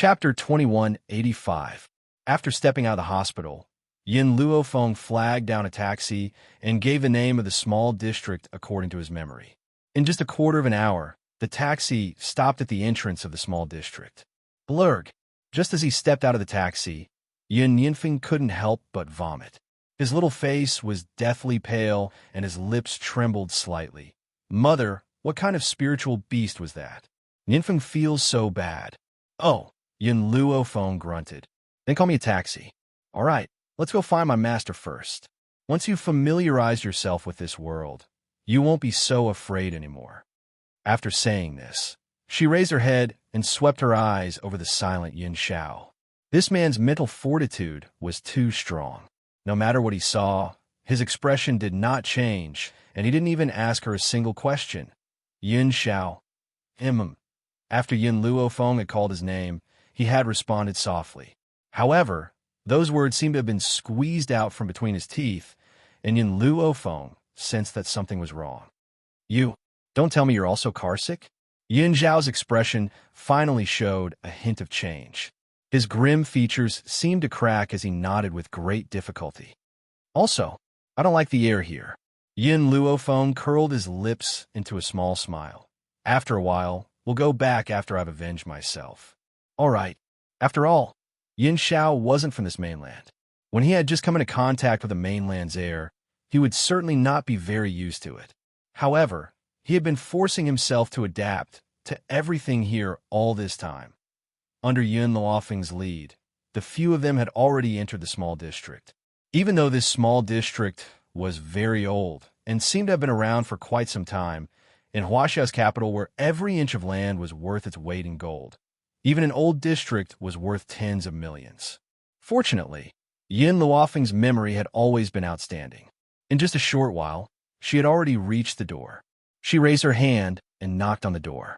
Chapter 2185. After stepping out of the hospital, Yin Luofeng flagged down a taxi and gave the name of the small district according to his memory. In just a quarter of an hour, the taxi stopped at the entrance of the small district. Blurg. Just as he stepped out of the taxi, Yin Yinfeng couldn't help but vomit. His little face was deathly pale and his lips trembled slightly. Mother, what kind of spiritual beast was that? Yinfeng feels so bad. Oh, Yin Luofeng grunted. Then call me a taxi. All right, let's go find my master first. Once you've familiarized yourself with this world, you won't be so afraid anymore. After saying this, she raised her head and swept her eyes over the silent Yin Xiao. This man's mental fortitude was too strong. No matter what he saw, his expression did not change, and he didn't even ask her a single question. Yin Xiao. After Yin Luofeng had called his name, he had responded softly. However, those words seemed to have been squeezed out from between his teeth, and Yin Luofeng sensed that something was wrong. You, don't tell me you're also carsick? Yin Zhao's expression finally showed a hint of change. His grim features seemed to crack as he nodded with great difficulty. Also, I don't like the air here. Yin Luofeng curled his lips into a small smile. After a while, we'll go back after I've avenged myself. All right. After all, Yin Xiao wasn't from this mainland. When he had just come into contact with the mainland's air, he would certainly not be very used to it. However, he had been forcing himself to adapt to everything here all this time. Under Yin Luofeng's lead, the few of them had already entered the small district. Even though this small district was very old and seemed to have been around for quite some time, in Wuxia's capital where every inch of land was worth its weight in gold, even an old district was worth tens of millions. Fortunately, Yin Luofeng's memory had always been outstanding. In just a short while, she had already reached the door. She raised her hand and knocked on the door.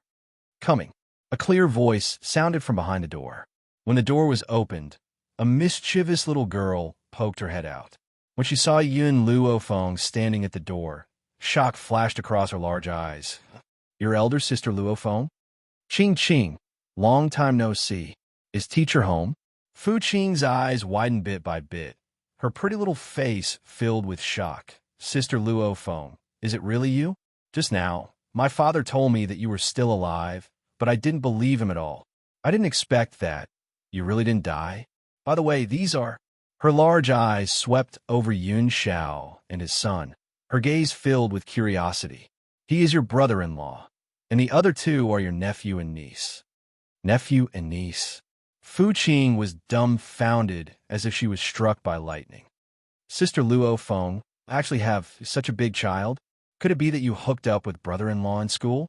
Coming. A clear voice sounded from behind the door. When the door was opened, a mischievous little girl poked her head out. When she saw Yin Luofeng standing at the door, shock flashed across her large eyes. Your elder sister Luofeng? Ching, long time no see. Is teacher home? Fu Qing's eyes widened bit by bit. Her pretty little face filled with shock. Sister Luofeng, is it really you? Just now, my father told me that you were still alive, but I didn't believe him at all. I didn't expect that. You really didn't die? By the way, these are... Her large eyes swept over Yin Xiao and his son, her gaze filled with curiosity. He is your brother-in-law, and the other two are your nephew and niece. Nephew and niece. Fu Qing was dumbfounded as if she was struck by lightning. Sister Luofeng, I actually have such a big child. Could it be that you hooked up with brother-in-law in school?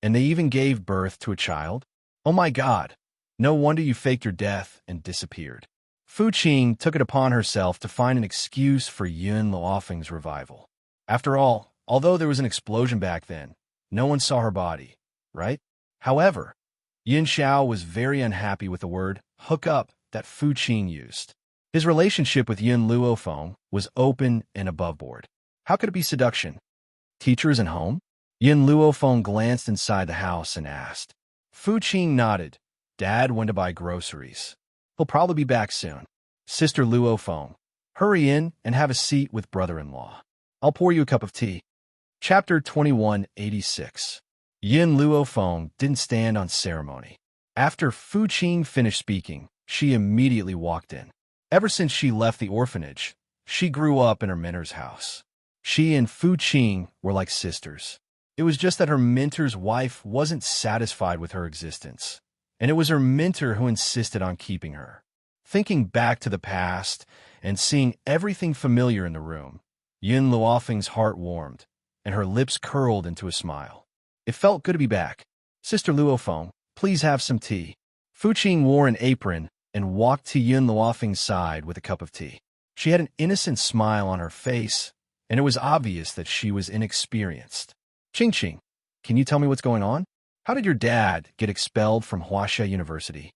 And they even gave birth to a child? Oh my God! No wonder you faked your death and disappeared. Fu Qing took it upon herself to find an excuse for Yin Luofeng's revival. After all, although there was an explosion back then, no one saw her body, right? However, Yin Xiao was very unhappy with the word hook up that Fu Qing used. His relationship with Yin Luofeng was open and above board. How could it be seduction? Teacher isn't home? Yin Luofeng glanced inside the house and asked. Fu Qing nodded. Dad went to buy groceries. He'll probably be back soon. Sister Luofeng, hurry in and have a seat with brother-in-law. I'll pour you a cup of tea. Chapter 2186. Yin Luofeng didn't stand on ceremony. After Fu Qing finished speaking, she immediately walked in. Ever since she left the orphanage, she grew up in her mentor's house. She and Fu Qing were like sisters. It was just that her mentor's wife wasn't satisfied with her existence, and it was her mentor who insisted on keeping her. Thinking back to the past and seeing everything familiar in the room, Yin Luofeng's heart warmed, and her lips curled into a smile. It felt good to be back. Sister Luofeng, please have some tea. Fu Qing wore an apron and walked to Yin Luofeng's side with a cup of tea. She had an innocent smile on her face, and it was obvious that she was inexperienced. Ching, can you tell me what's going on? How did your dad get expelled from Wuxia University?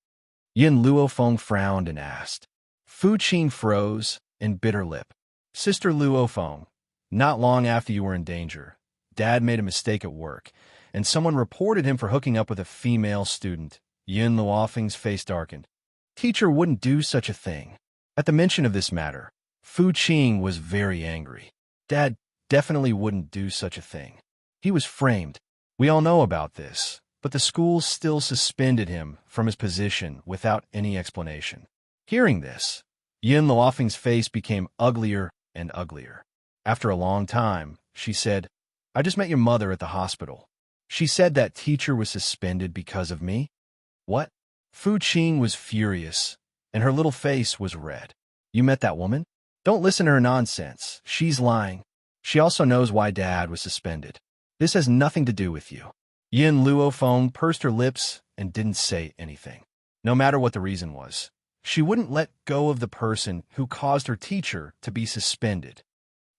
Yin Luofeng frowned and asked. Fu Qing froze and bit her lip. Sister Luofeng, not long after you were in danger, Dad made a mistake at work, and someone reported him for hooking up with a female student, Yin Luofeng's face darkened. Teacher wouldn't do such a thing. At the mention of this matter, Fu Qing was very angry. Dad definitely wouldn't do such a thing. He was framed. We all know about this, but the school still suspended him from his position without any explanation. Hearing this, Yin Luofeng's face became uglier and uglier. After a long time, she said, I just met your mother at the hospital. She said that teacher was suspended because of me. What? Fu Qing was furious, and her little face was red. You met that woman? Don't listen to her nonsense. She's lying. She also knows why Dad was suspended. This has nothing to do with you. Yin Luofeng pursed her lips and didn't say anything. No matter what the reason was, she wouldn't let go of the person who caused her teacher to be suspended.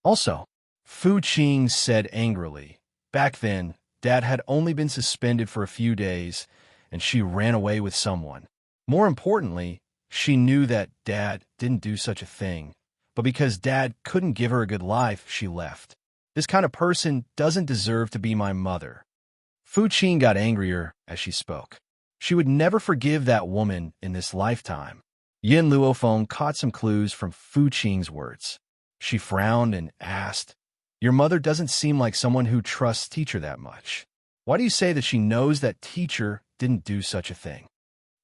Also, Fu Qing said angrily, back then, Dad had only been suspended for a few days, and she ran away with someone. More importantly, she knew that Dad didn't do such a thing, but because Dad couldn't give her a good life, she left. This kind of person doesn't deserve to be my mother. Fu Qing got angrier as she spoke. She would never forgive that woman in this lifetime. Yin Luofeng caught some clues from Fu Qing's words. She frowned and asked, Your mother doesn't seem like someone who trusts teacher that much. Why do you say that she knows that teacher didn't do such a thing?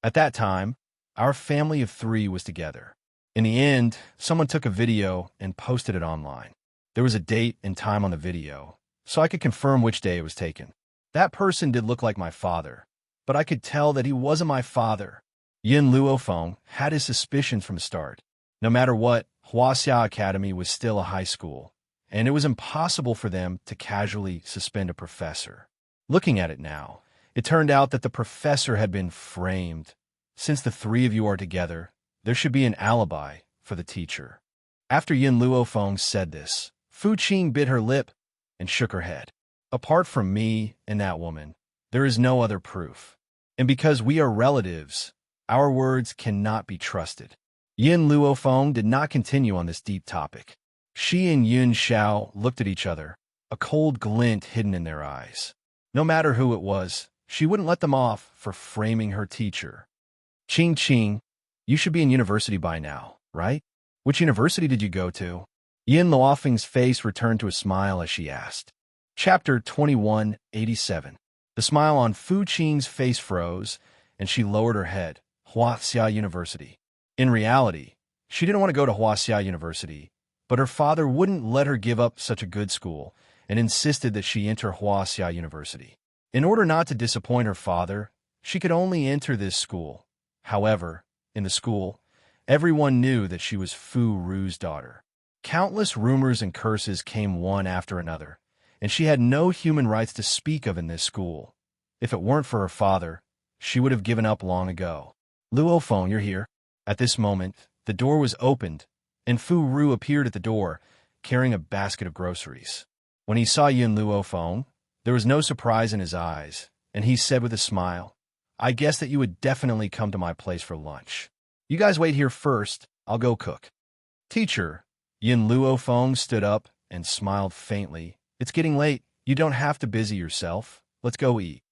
At that time, our family of 3 was together. In the end, someone took a video and posted it online. There was a date and time on the video, so I could confirm which day it was taken. That person did look like my father, but I could tell that he wasn't my father. Yin Luofeng had his suspicions from the start. No matter what, Wuxia Academy was still a high school, and it was impossible for them to casually suspend a professor. Looking at it now, it turned out that the professor had been framed. Since the 3 of you are together, there should be an alibi for the teacher. After Yin Luofeng said this, Fu Qing bit her lip and shook her head. Apart from me and that woman, there is no other proof. And because we are relatives, our words cannot be trusted. Yin Luofeng did not continue on this deep topic. She and Yun Xiao looked at each other, a cold glint hidden in their eyes. No matter who it was, she wouldn't let them off for framing her teacher. Qing, you should be in university by now, right? Which university did you go to? Yin Luofeng's face returned to a smile as she asked. Chapter 2187. The smile on Fu Qing's face froze, and she lowered her head. Wuxia University. In reality, she didn't want to go to Wuxia University, but her father wouldn't let her give up such a good school and insisted that she enter Wuxia University. In order not to disappoint her father, she could only enter this school. However, in the school, everyone knew that she was Fu Ru's daughter. Countless rumors and curses came one after another, and she had no human rights to speak of in this school. If it weren't for her father, she would have given up long ago. Luofeng, you're here. At this moment, the door was opened, and Fu Ru appeared at the door, carrying a basket of groceries. When he saw Yin Luofeng, there was no surprise in his eyes, and he said with a smile, I guess that you would definitely come to my place for lunch. You guys wait here first, I'll go cook. Teacher, Yin Luofeng stood up and smiled faintly. It's getting late. You don't have to busy yourself. Let's go eat.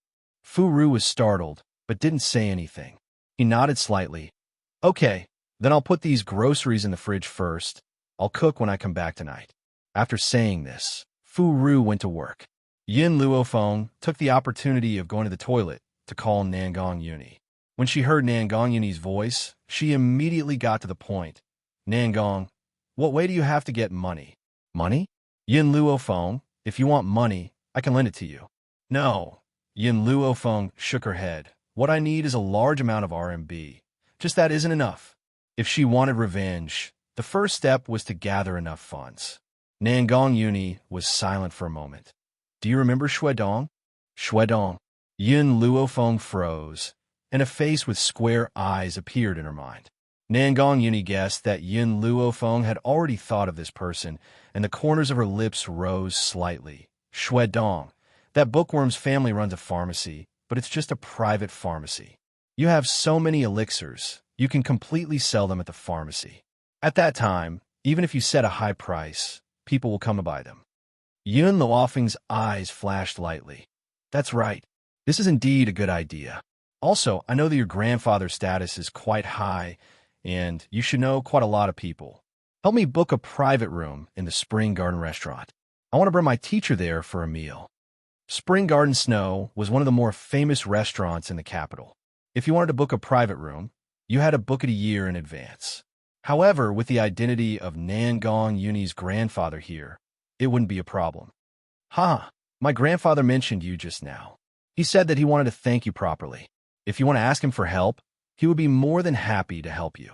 Fu Ru was startled, but didn't say anything. He nodded slightly. Okay, then I'll put these groceries in the fridge first. I'll cook when I come back tonight. After saying this, Fu Ru went to work. Yin Luofeng took the opportunity of going to the toilet to call Nangong Yuni. When she heard Nangong Yuni's voice, she immediately got to the point. Nangong, what way do you have to get money? Money? Yin Luofeng, if you want money, I can lend it to you. No. Yin Luofeng shook her head. What I need is a large amount of RMB. Just that isn't enough. If she wanted revenge, the first step was to gather enough funds. Nangong Yuni was silent for a moment. Do you remember Shuedong? Shuedong. Yin Luofeng froze, and a face with square eyes appeared in her mind. Nangong Yuni guessed that Yin Luofeng had already thought of this person, and the corners of her lips rose slightly. Shuedong. That bookworm's family runs a pharmacy, but it's just a private pharmacy. You have so many elixirs, you can completely sell them at the pharmacy. At that time, even if you set a high price, people will come to buy them. Yin Luofeng's eyes flashed lightly. That's right. This is indeed a good idea. Also, I know that your grandfather's status is quite high, and you should know quite a lot of people. Help me book a private room in the Spring Garden restaurant. I want to bring my teacher there for a meal. Spring Garden Snow was one of the more famous restaurants in the capital. If you wanted to book a private room, you had to book it a year in advance. However, with the identity of Nangong Yuni's grandfather here, it wouldn't be a problem. My grandfather mentioned you just now. He said that he wanted to thank you properly. If you want to ask him for help, he would be more than happy to help you.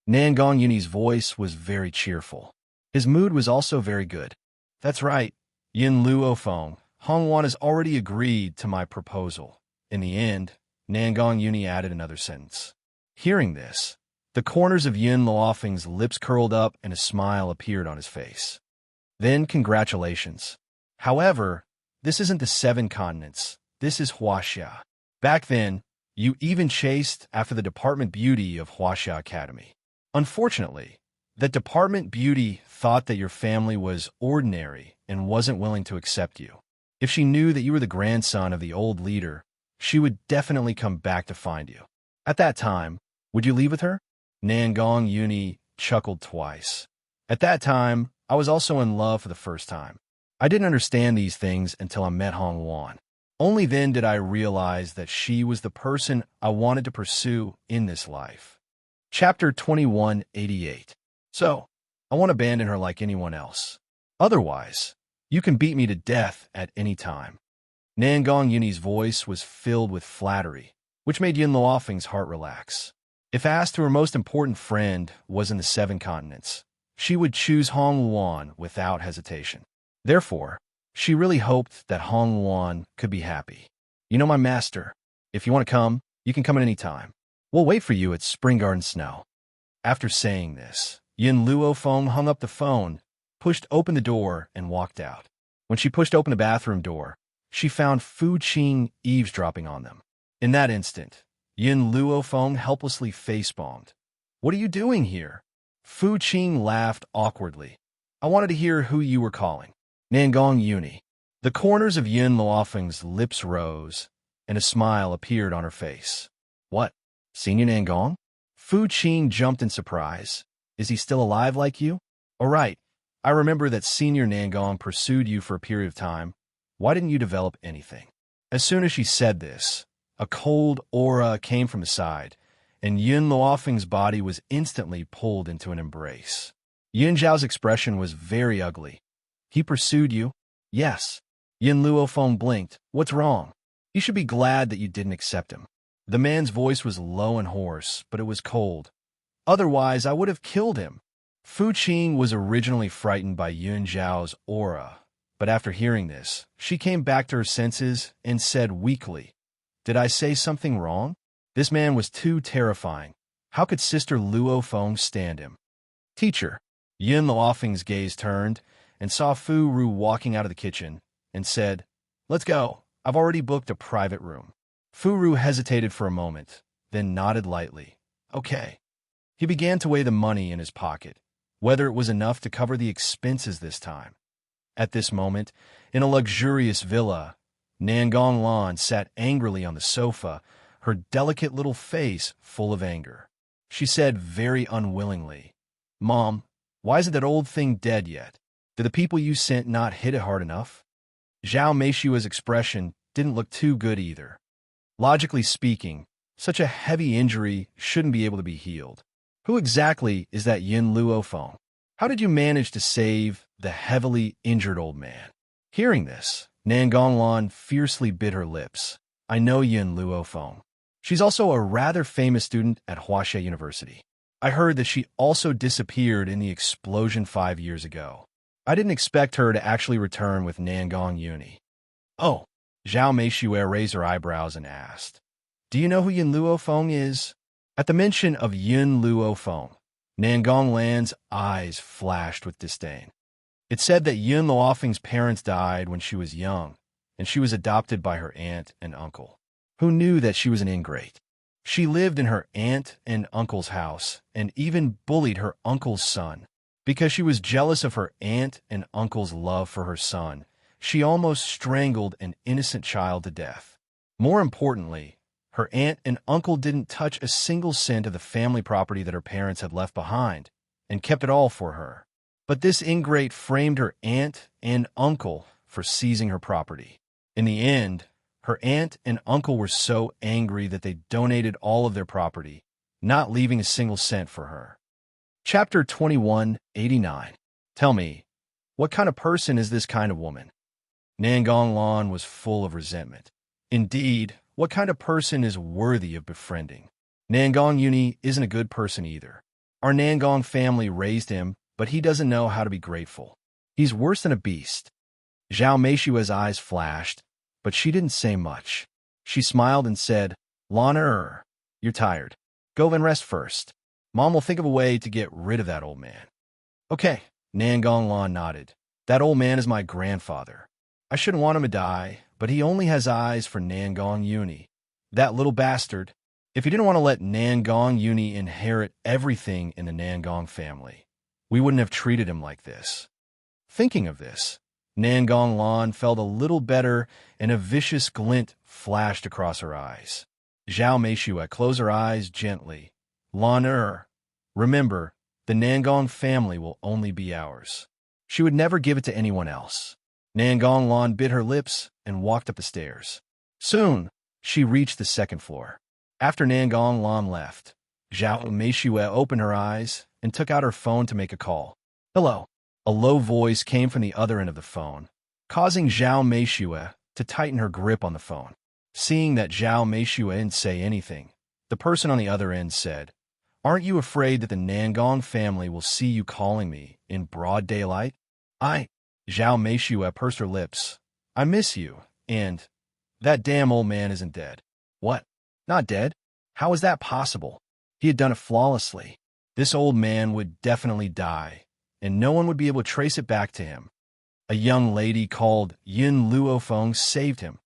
Nangong Yuni's voice was very cheerful. His mood was also very good. That's right, Yin Luofeng. Hongwan has already agreed to my proposal. In the end, Nangong Yuni added another sentence. Hearing this, the corners of Yin Luofeng's lips curled up and a smile appeared on his face. Then, congratulations. However, this isn't the 7 continents. This is Wuxia. Back then, you even chased after the Department Beauty of Wuxia Academy. Unfortunately, that Department Beauty thought that your family was ordinary and wasn't willing to accept you. If she knew that you were the grandson of the old leader, she would definitely come back to find you. At that time, would you leave with her? Nangong Yuni chuckled twice. At that time, I was also in love for the first time. I didn't understand these things until I met Hongwan. Only then did I realize that she was the person I wanted to pursue in this life. Chapter 2188. So, I won't abandon her like anyone else. Otherwise, you can beat me to death at any time. Nangong Yuni's voice was filled with flattery, which made Yin Luofeng's heart relax. If asked who her most important friend was in the 7 continents, she would choose Hongwan without hesitation. Therefore, she really hoped that Hongwan could be happy. You know, my master, if you want to come, you can come at any time. We'll wait for you at Spring Garden Snow. After saying this, Yin Luofeng hung up the phone, pushed open the door, and walked out. When she pushed open the bathroom door, she found Fu Qing eavesdropping on them. In that instant, Yin Luofeng helplessly facepalmed. What are you doing here? Fu Qing laughed awkwardly. I wanted to hear who you were calling. Nangong Yuni. The corners of Yin Luofeng's lips rose, and a smile appeared on her face. What? Senior Nangong? Fu Qing jumped in surprise. Is he still alive like you? All right. I remember that Senior Nangong pursued you for a period of time. Why didn't you develop anything? As soon as she said this, a cold aura came from the side, and Yin Luofeng's body was instantly pulled into an embrace. Yin Zhao's expression was very ugly. He pursued you? Yes. Yin Luofeng blinked. What's wrong? You should be glad that you didn't accept him. The man's voice was low and hoarse, but it was cold. Otherwise, I would have killed him. Fu Qing was originally frightened by Yun Zhao's aura, but after hearing this, she came back to her senses and said weakly, Did I say something wrong? This man was too terrifying. How could Sister Luofeng stand him? Teacher. Yin Luofeng's gaze turned and saw Fu Ru walking out of the kitchen and said, Let's go. I've already booked a private room. Fu Ru hesitated for a moment, then nodded lightly. Okay. He began to weigh the money in his pocket, whether it was enough to cover the expenses this time. At this moment, in a luxurious villa, Nangong Lan sat angrily on the sofa, her delicate little face full of anger. She said very unwillingly, Mom, why isn't that old thing dead yet? Did the people you sent not hit it hard enough? Zhao Meishua's expression didn't look too good either. Logically speaking, such a heavy injury shouldn't be able to be healed. Who exactly is that Yin Luofeng? How did you manage to save the heavily injured old man? Hearing this, Nangong Lan fiercely bit her lips. I know Yin Luofeng. She's also a rather famous student at Wuxia University. I heard that she also disappeared in the explosion 5 years ago. I didn't expect her to actually return with Nangong Yuni. Oh, Zhao Meishue raised her eyebrows and asked, Do you know who Yin Luofeng is? At the mention of Yin Luofeng, Nangong Lan's eyes flashed with disdain. It said that Yin Luofeng's parents died when she was young, and she was adopted by her aunt and uncle, who knew that she was an ingrate. She lived in her aunt and uncle's house and even bullied her uncle's son. Because she was jealous of her aunt and uncle's love for her son, she almost strangled an innocent child to death. More importantly, Her aunt and uncle didn't touch a single cent of the family property that her parents had left behind, and kept it all for her. But this ingrate framed her aunt and uncle for seizing her property. In the end, her aunt and uncle were so angry that they donated all of their property, not leaving a single cent for her. Chapter 2189. Tell me, what kind of person is this kind of woman? Nangong Lan was full of resentment. Indeed, what kind of person is worthy of befriending? Nangong Uni isn't a good person either. Our Nangong family raised him, but he doesn't know how to be grateful. He's worse than a beast. Zhao Meishua's eyes flashed, but she didn't say much. She smiled and said, Lana, you're tired. Go and rest first. Mom will think of a way to get rid of that old man. Okay, Nangong Lan nodded. That old man is my grandfather. I shouldn't want him to die, but he only has eyes for Nangong Uni. That little bastard. If he didn't want to let Nangong Uni inherit everything in the Nangong family, we wouldn't have treated him like this. Thinking of this, Nangong Lan felt a little better and a vicious glint flashed across her eyes. Zhao Meishua closed her eyes gently. Lan, remember, the Nangong family will only be ours. She would never give it to anyone else. Nangong Lan bit her lips and walked up the stairs. Soon, she reached the second floor. After Nangong Lan left, Zhao Meishua opened her eyes and took out her phone to make a call. Hello. A low voice came from the other end of the phone, causing Zhao Meishua to tighten her grip on the phone. Seeing that Zhao Meishua didn't say anything, the person on the other end said, Aren't you afraid that the Nangong family will see you calling me in broad daylight? Zhao Meishua pursed her lips. I miss you, and that damn old man isn't dead. What? Not dead? How is that possible? He had done it flawlessly. This old man would definitely die, and no one would be able to trace it back to him. A young lady called Yin Luofeng saved him,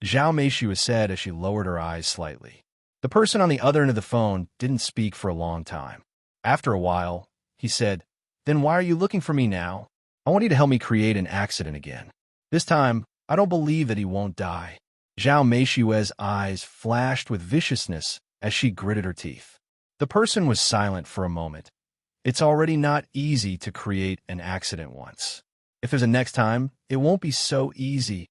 Zhao Meishua said as she lowered her eyes slightly. The person on the other end of the phone didn't speak for a long time. After a while, he said, Then why are you looking for me now? I want you to help me create an accident again. This time, I don't believe that he won't die. Zhao Meishua's eyes flashed with viciousness as she gritted her teeth. The person was silent for a moment. It's already not easy to create an accident once. If there's a next time, it won't be so easy.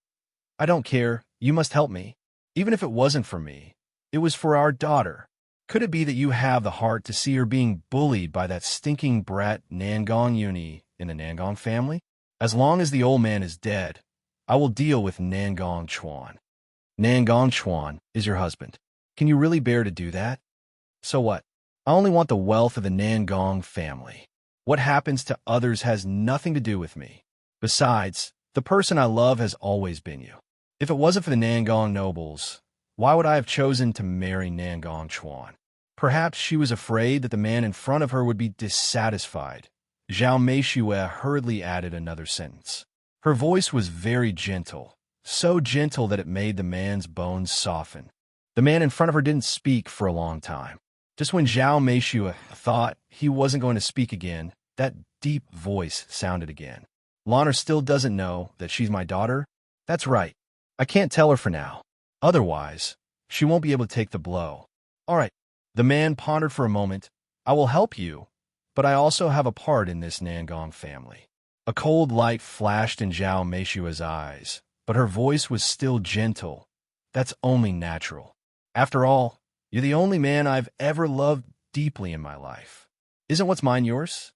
I don't care. You must help me. Even if it wasn't for me, it was for our daughter. Could it be that you have the heart to see her being bullied by that stinking brat Nangong Uni in the Nangong family? As long as the old man is dead, I will deal with Nangong Chuan. Nangong Chuan is your husband. Can you really bear to do that? So what? I only want the wealth of the Nangong family. What happens to others has nothing to do with me. Besides, the person I love has always been you. If it wasn't for the Nangong nobles, why would I have chosen to marry Nangong Chuan? Perhaps she was afraid that the man in front of her would be dissatisfied. Zhao Meishua hurriedly added another sentence. Her voice was very gentle, so gentle that it made the man's bones soften. The man in front of her didn't speak for a long time. Just when Zhao Meishua thought he wasn't going to speak again, that deep voice sounded again. Lana still doesn't know that she's my daughter? That's right. I can't tell her for now. Otherwise, she won't be able to take the blow. All right. The man pondered for a moment. I will help you, but I also have a part in this Nangong family. A cold light flashed in Zhao Meishua's eyes, but her voice was still gentle. That's only natural. After all, you're the only man I've ever loved deeply in my life. Isn't what's mine yours?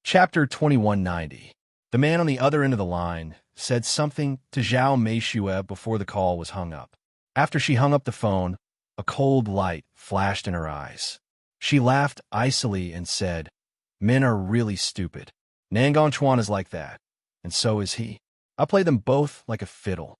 Chapter 2190. The man on the other end of the line said something to Zhao Meishua before the call was hung up. After she hung up the phone, a cold light flashed in her eyes. She laughed icily and said, Men are really stupid. Nangong Chuan is like that, and so is he. I play them both like a fiddle.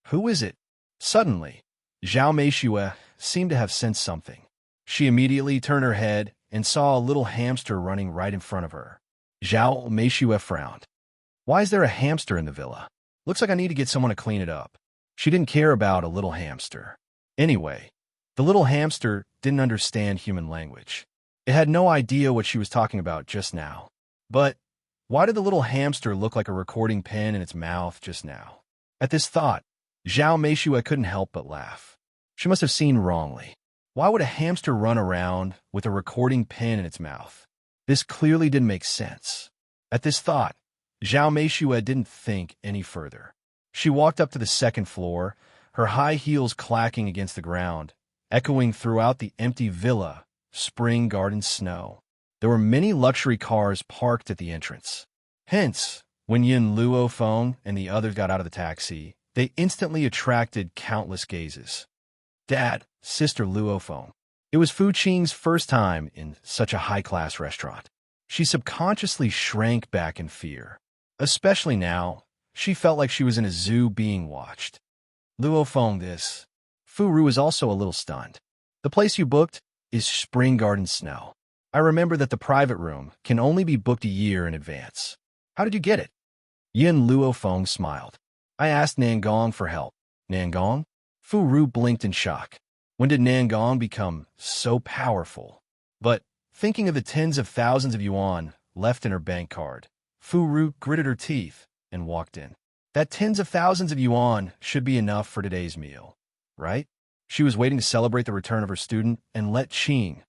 Who is it? Suddenly, Zhao Meishua seemed to have sensed something. She immediately turned her head and saw a little hamster running right in front of her. Zhao Meishua frowned. Why is there a hamster in the villa? Looks like I need to get someone to clean it up. She didn't care about a little hamster. Anyway, the little hamster didn't understand human language. It had no idea what she was talking about just now. But why did the little hamster look like a recording pen in its mouth just now? At this thought, Zhao Meishua couldn't help but laugh. She must have seen wrongly. Why would a hamster run around with a recording pen in its mouth? This clearly didn't make sense. At this thought, Zhao Meishue didn't think any further. She walked up to the second floor, her high heels clacking against the ground, echoing throughout the empty villa, spring garden snow. There were many luxury cars parked at the entrance. Hence, when Yin Luofeng and the others got out of the taxi, they instantly attracted countless gazes. Dad, Sister Luofeng. It was Fu Qing's first time in such a high-class restaurant. She subconsciously shrank back in fear. Especially now, she felt like she was in a zoo being watched. Luofeng, this. Fu Ru was also a little stunned. The place you booked is Spring Garden Snow. I remember that the private room can only be booked a year in advance. How did you get it? Yin Luofeng smiled. I asked Nangong for help. Nangong? Fu Ru blinked in shock. When did Nangong become so powerful? But, thinking of the tens of thousands of yuan left in her bank card, Fu Ru gritted her teeth and walked in. That tens of thousands of yuan should be enough for today's meal, right? She was waiting to celebrate the return of her student and let Qing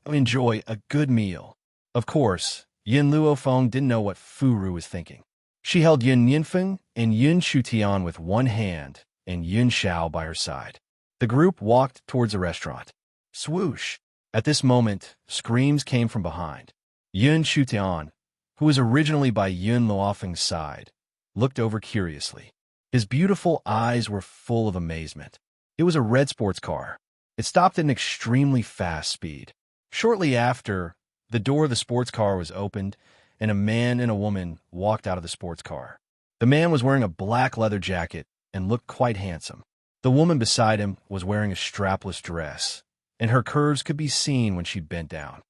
enjoy a good meal. Of course, Yin Luofeng didn't know what Fu Ru was thinking. She held Yin Yinfeng and Yin Shutian with one hand and Yin Xiao by her side. The group walked towards the restaurant. Swoosh! At this moment, screams came from behind. Yin Shutian, who was originally by Yin Luofeng's side, looked over curiously. His beautiful eyes were full of amazement. It was a red sports car. It stopped at an extremely fast speed. Shortly after, the door of the sports car was opened, and a man and a woman walked out of the sports car. The man was wearing a black leather jacket and looked quite handsome. The woman beside him was wearing a strapless dress, and her curves could be seen when she bent down.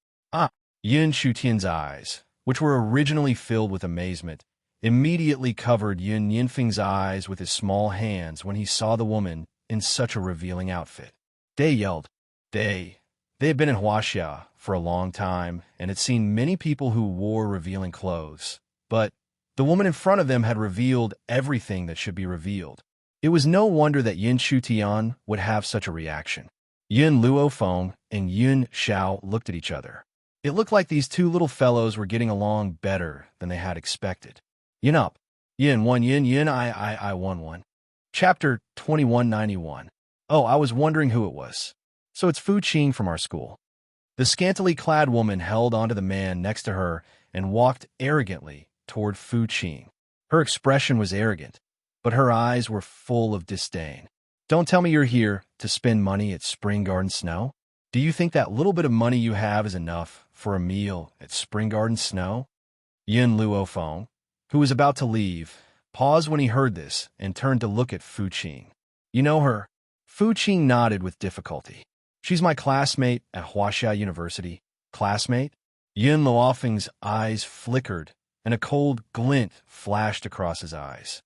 Yin Shutian's eyes, which were originally filled with amazement, immediately covered Yin Yinfeng's eyes with his small hands when he saw the woman in such a revealing outfit. They yelled. They had been in Wuxia for a long time and had seen many people who wore revealing clothes, but the woman in front of them had revealed everything that should be revealed. It was no wonder that Yin Shutian would have such a reaction. Yin Luofeng and Yin Xiao looked at each other. It looked like these two little fellows were getting along better than they had expected. Yin up. Yin 1 yin yin I 1 1. Chapter 2191. Oh, I was wondering who it was. So it's Fu Qing from our school. The scantily clad woman held onto the man next to her and walked arrogantly toward Fu Qing. Her expression was arrogant, but her eyes were full of disdain. Don't tell me you're here to spend money at Spring Garden Snow? Do you think that little bit of money you have is enough for a meal at Spring Garden Snow? Yin Luofeng, who was about to leave, paused when he heard this and turned to look at Fu Qing. You know her? Fu Qing nodded with difficulty. She's my classmate at Wuxia University. Classmate? Yin Luofeng's eyes flickered, and a cold glint flashed across his eyes.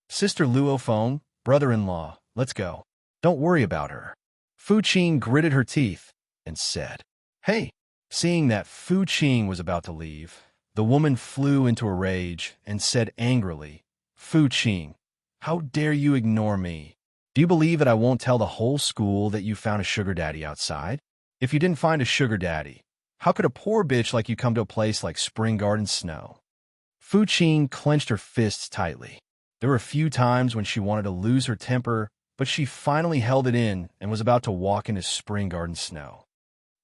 Sister Luofeng, brother-in-law, let's go. Don't worry about her. Fu Qing gritted her teeth and said, Hey! Seeing that Fu Qing was about to leave, the woman flew into a rage and said angrily, Fu Qing, how dare you ignore me? Do you believe that I won't tell the whole school that you found a sugar daddy outside? If you didn't find a sugar daddy, how could a poor bitch like you come to a place like Spring Garden Snow? Fu Qing clenched her fists tightly. There were a few times when she wanted to lose her temper, but she finally held it in and was about to walk into Spring Garden Snow.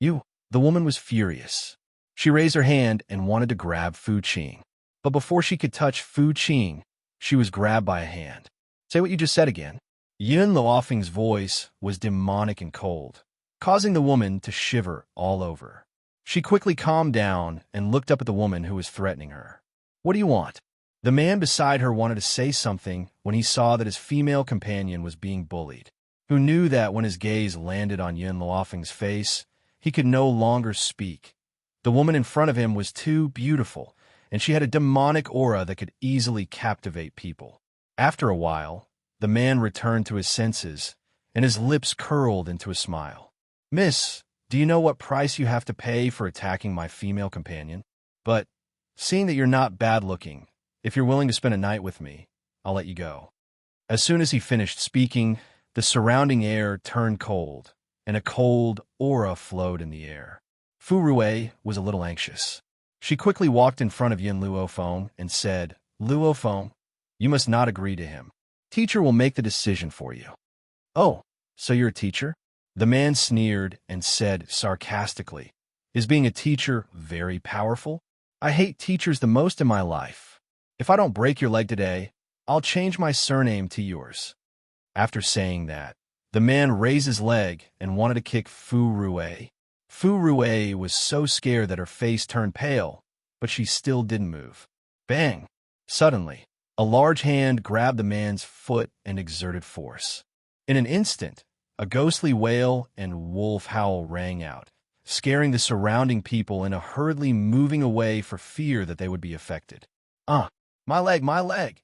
The woman was furious. She raised her hand and wanted to grab Fu Qing. But before she could touch Fu Qing, she was grabbed by a hand. Say what you just said again. Yin Luofeng's voice was demonic and cold, causing the woman to shiver all over. She quickly calmed down and looked up at the woman who was threatening her. What do you want? The man beside her wanted to say something when he saw that his female companion was being bullied, who knew that when his gaze landed on Yin Luofeng's face, he could no longer speak. The woman in front of him was too beautiful, and she had a demonic aura that could easily captivate people. After a while, the man returned to his senses, and his lips curled into a smile. Miss, do you know what price you have to pay for attacking my female companion? But, seeing that you're not bad-looking, if you're willing to spend a night with me, I'll let you go. As soon as he finished speaking, the surrounding air turned cold, and a cold aura flowed in the air. Fu Rui was a little anxious. She quickly walked in front of Yin Luofeng and said, Luofeng, you must not agree to him. Teacher will make the decision for you. Oh, so you're a teacher? The man sneered and said sarcastically, is being a teacher very powerful? I hate teachers the most in my life. If I don't break your leg today, I'll change my surname to yours. After saying that, the man raised his leg and wanted to kick Fu Rui. Fu Rui was so scared that her face turned pale, but she still didn't move. Bang! Suddenly, a large hand grabbed the man's foot and exerted force. In an instant, a ghostly wail and wolf howl rang out, scaring the surrounding people and hurriedly moving away for fear that they would be affected. My leg, my leg!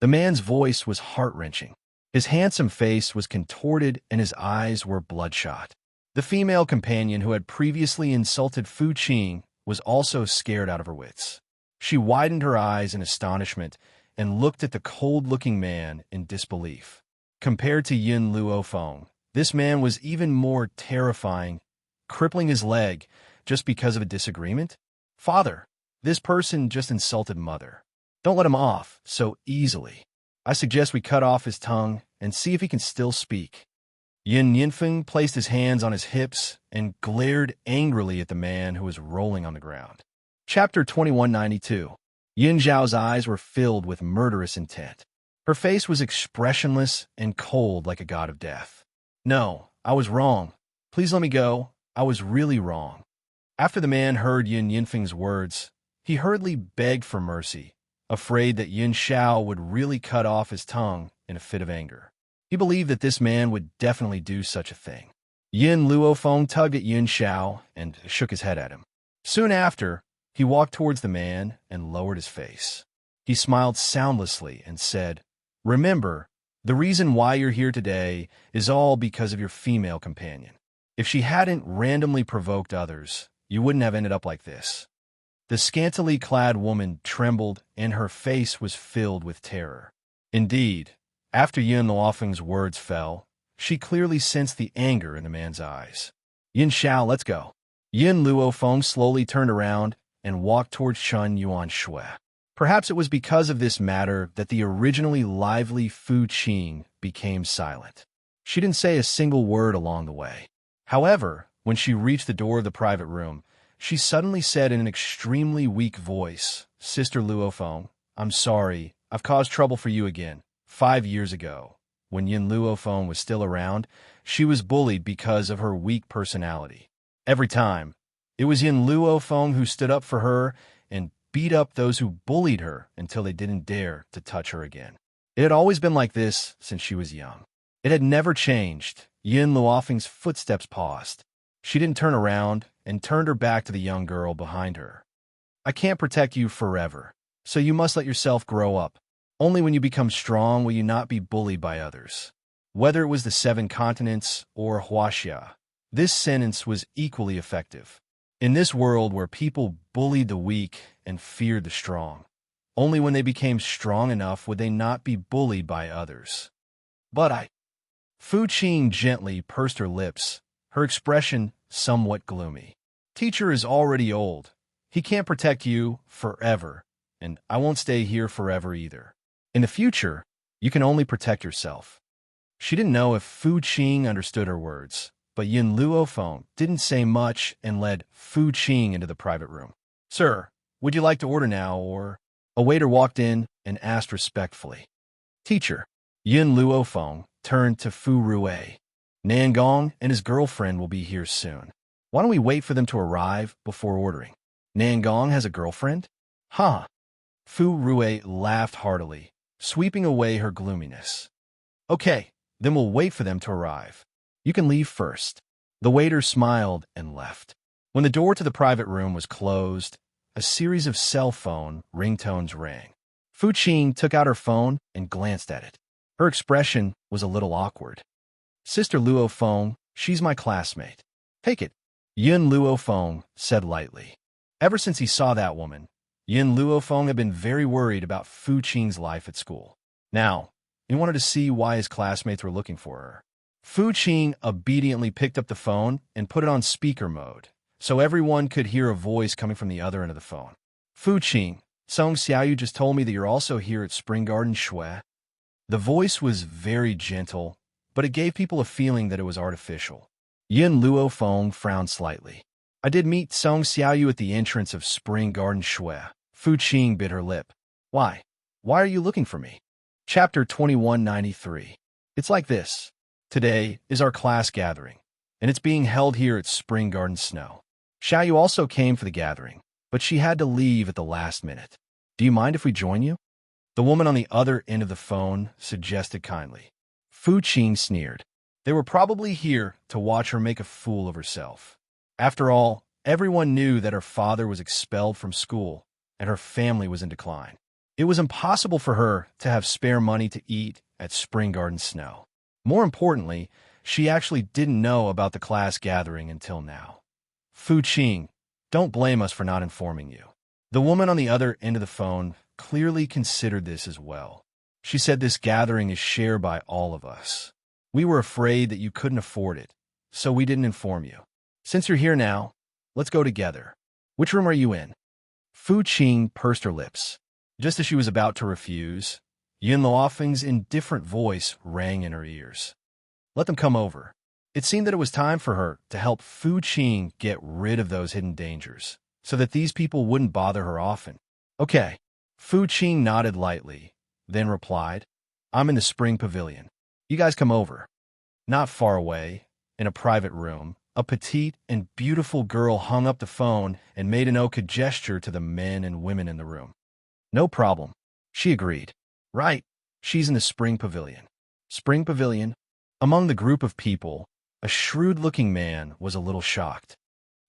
The man's voice was heart-wrenching. His handsome face was contorted and his eyes were bloodshot. The female companion who had previously insulted Fu Qing was also scared out of her wits. She widened her eyes in astonishment and looked at the cold-looking man in disbelief. Compared to Yin Luofeng, this man was even more terrifying, crippling his leg just because of a disagreement. Father, this person just insulted Mother. Don't let him off so easily. I suggest we cut off his tongue and see if he can still speak. Yin Yinfeng placed his hands on his hips and glared angrily at the man who was rolling on the ground. Chapter 2192. Yin Zhao's eyes were filled with murderous intent. Her face was expressionless and cold like a god of death. No, I was wrong. Please let me go. I was really wrong. After the man heard Yin Yinfeng's words, he hurriedly begged for mercy, afraid that Yin Zhao would really cut off his tongue in a fit of anger. He believed that this man would definitely do such a thing. Yin Luofeng tugged at Yin Zhao and shook his head at him. Soon after, he walked towards the man and lowered his face. He smiled soundlessly and said, Remember, the reason why you're here today is all because of your female companion. If she hadn't randomly provoked others, you wouldn't have ended up like this. The scantily clad woman trembled and her face was filled with terror. Indeed, after Yin Luofeng's words fell, she clearly sensed the anger in the man's eyes. Yin Zhao, let's go. Yin Luofeng slowly turned around and walked towards Shun Yuan Shui. Perhaps it was because of this matter that the originally lively Fu Qing became silent. She didn't say a single word along the way. However, when she reached the door of the private room, she suddenly said in an extremely weak voice, Sister Luofeng, I'm sorry, I've caused trouble for you again. 5 years ago, when Yin Luofeng was still around, she was bullied because of her weak personality. Every time, it was Yin Luofeng who stood up for her and beat up those who bullied her until they didn't dare to touch her again. It had always been like this since she was young. It had never changed. Yin Luofeng's footsteps paused. She didn't turn around and turned her back to the young girl behind her. I can't protect you forever, so you must let yourself grow up. Only when you become strong will you not be bullied by others. Whether it was the 7 continents or Wuxia, this sentence was equally effective. In this world where people bullied the weak and feared the strong, only when they became strong enough would they not be bullied by others. Fu Qing gently pursed her lips, her expression somewhat gloomy. Teacher is already old. He can't protect you forever, and I won't stay here forever either. In the future, you can only protect yourself. She didn't know if Fu Qing understood her words, but Yin Luofeng didn't say much and led Fu Qing into the private room. Sir, would you like to order now, or? A waiter walked in and asked respectfully. Teacher, Yin Luofeng turned to Fu Rui. Nangong and his girlfriend will be here soon. Why don't we wait for them to arrive before ordering? Nangong has a girlfriend? Huh. Fu Rui laughed heartily, sweeping away her gloominess. Okay, then we'll wait for them to arrive. You can leave first. The waiter smiled and left. When the door to the private room was closed, a series of cell phone ringtones rang. Fu Qing took out her phone and glanced at it. Her expression was a little awkward. Sister Luofeng, she's my classmate. Take it. Yin Luofeng said lightly. Ever since he saw that woman, Yin Luofeng had been very worried about Fu Qing's life at school. Now, and wanted to see why his classmates were looking for her. Fu Qing obediently picked up the phone and put it on speaker mode, so everyone could hear a voice coming from the other end of the phone. Fu Qing, Xianxia just told me that you're also here at Spring Garden Shui. The voice was very gentle, but it gave people a feeling that it was artificial. Yin Luofeng frowned slightly. I did meet Song Xiaoyu at the entrance of Spring Garden Shui. Fu Qing bit her lip. Why? Why are you looking for me? Chapter 2193. It's like this. Today is our class gathering, and it's being held here at Spring Garden Snow. Xiaoyu also came for the gathering, but she had to leave at the last minute. Do you mind if we join you? The woman on the other end of the phone suggested kindly. Fu Qing sneered. They were probably here to watch her make a fool of herself. After all, everyone knew that her father was expelled from school and her family was in decline. It was impossible for her to have spare money to eat at Spring Garden Snow. More importantly, she actually didn't know about the class gathering until now. Fu Qing, don't blame us for not informing you. The woman on the other end of the phone clearly considered this as well. She said this gathering is shared by all of us. We were afraid that you couldn't afford it, so we didn't inform you. Since you're here now, let's go together. Which room are you in? Fu Qing pursed her lips. Just as she was about to refuse, Yin Luofeng's indifferent voice rang in her ears. Let them come over. It seemed that it was time for her to help Fu Qing get rid of those hidden dangers, so that these people wouldn't bother her often. Okay. Fu Qing nodded lightly, then replied, I'm in the Spring Pavilion. You guys come over. Not far away, in a private room, a petite and beautiful girl hung up the phone and made an okay gesture to the men and women in the room. No problem, she agreed. Right, she's in the Spring Pavilion. Spring Pavilion? Among the group of people, a shrewd-looking man was a little shocked.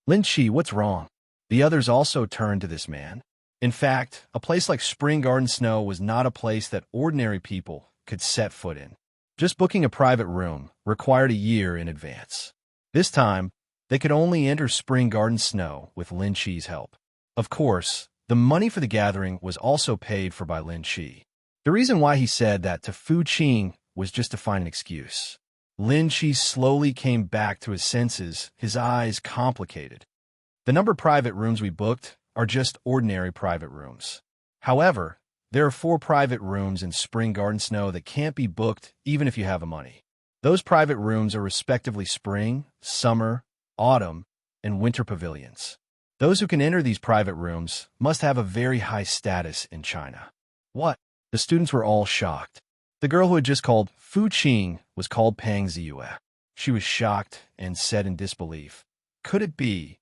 Lin Qi, what's wrong? The others also turned to this man. In fact, a place like Spring Garden Snow was not a place that ordinary people could set foot in. Just booking a private room required a year in advance. This time, they could only enter Spring Garden Snow with Lin Qi's help. Of course, the money for the gathering was also paid for by Lin Qi. The reason why he said that to Fu Qing was just to find an excuse. Lin Qi slowly came back to his senses, his eyes complicated. The number of private rooms we booked are just ordinary private rooms. However, there are 4 private rooms in Spring Garden Snow that can't be booked even if you have the money. Those private rooms are respectively spring, summer, autumn, and winter pavilions. Those who can enter these private rooms must have a very high status in China. What? The students were all shocked. The girl who had just called Fu Qing was called Pang Ziyue. She was shocked and said in disbelief, could it be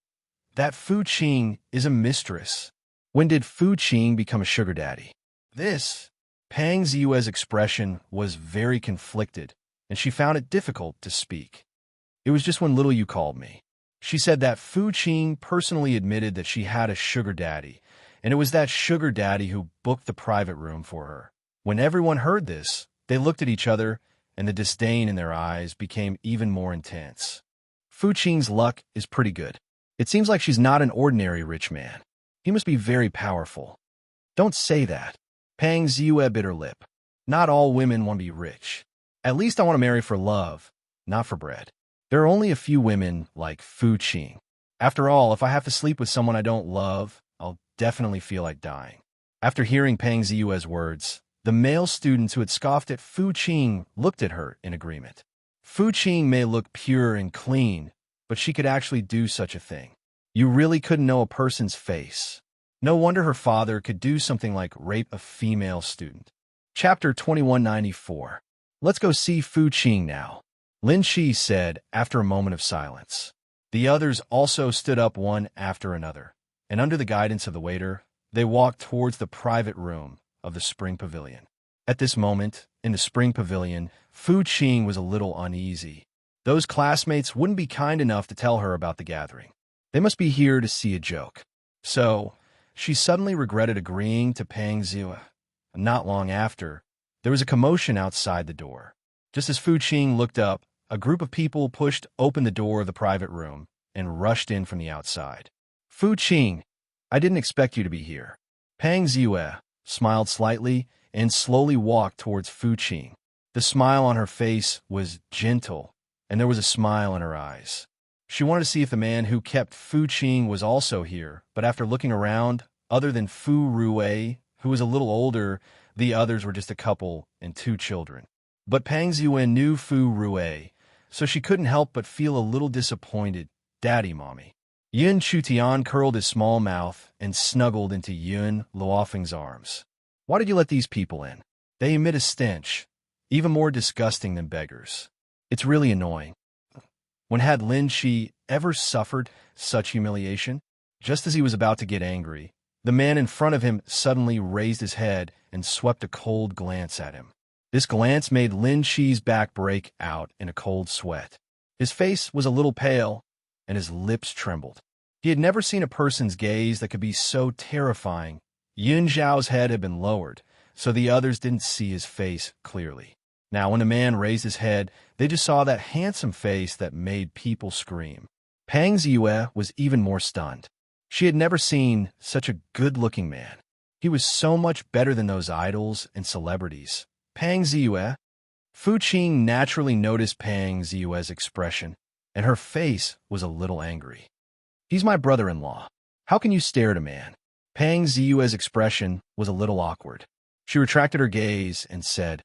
that Fu Qing is a mistress? When did Fu Qing become a sugar daddy? Pang Ziyue's expression was very conflicted, and she found it difficult to speak. It was just when little you called me. She said that Fu Qing personally admitted that she had a sugar daddy, and it was that sugar daddy who booked the private room for her. When everyone heard this, they looked at each other, and the disdain in their eyes became even more intense. Fu Qing's luck is pretty good. It seems like she's not an ordinary rich man. He must be very powerful. Don't say that. Pang Ziyue bit her lip. Not all women want to be rich. At least I want to marry for love, not for bread. There are only a few women like Fu Qing. After all, if I have to sleep with someone I don't love, I'll definitely feel like dying. After hearing Pang Ziyue's words, the male students who had scoffed at Fu Qing looked at her in agreement. Fu Qing may look pure and clean, but she could actually do such a thing. You really couldn't know a person's face. No wonder her father could do something like rape a female student. Chapter 2194. Let's go see Fu Qing now, Lin Qi said after a moment of silence. The others also stood up one after another, and under the guidance of the waiter, they walked towards the private room of the Spring Pavilion. At this moment, in the Spring Pavilion, Fu Qing was a little uneasy. Those classmates wouldn't be kind enough to tell her about the gathering. They must be here to see a joke. So, she suddenly regretted agreeing to Pang Ziyue. Not long after, there was a commotion outside the door. Just as Fu Qing looked up, a group of people pushed open the door of the private room and rushed in from the outside. Fu Qing, I didn't expect you to be here. Pang Ziyue smiled slightly and slowly walked towards Fu Qing. The smile on her face was gentle, and there was a smile in her eyes. She wanted to see if the man who kept Fu Qing was also here, but after looking around, other than Fu Ruwei, who was a little older, the others were just a couple and 2 children. But Pang Ziyuan knew Fu Ruwei, so she couldn't help but feel a little disappointed. Daddy, Mommy. Yun Chutian curled his small mouth and snuggled into Yun Luofeng's arms. Why did you let these people in? They emit a stench, even more disgusting than beggars. It's really annoying. When had Lin Shi ever suffered such humiliation? Just as he was about to get angry, the man in front of him suddenly raised his head and swept a cold glance at him. This glance made Lin Shi's back break out in a cold sweat. His face was a little pale, and his lips trembled. He had never seen a person's gaze that could be so terrifying. Yun Zhao's head had been lowered, so the others didn't see his face clearly. Now, when the man raised his head, they just saw that handsome face that made people scream. Pang Ziyue was even more stunned. She had never seen such a good-looking man. He was so much better than those idols and celebrities. Pang Ziyue? Fu Qing naturally noticed Pang Ziyue's expression, and her face was a little angry. He's my brother-in-law. How can you stare at a man? Pang Ziyue's expression was a little awkward. She retracted her gaze and said,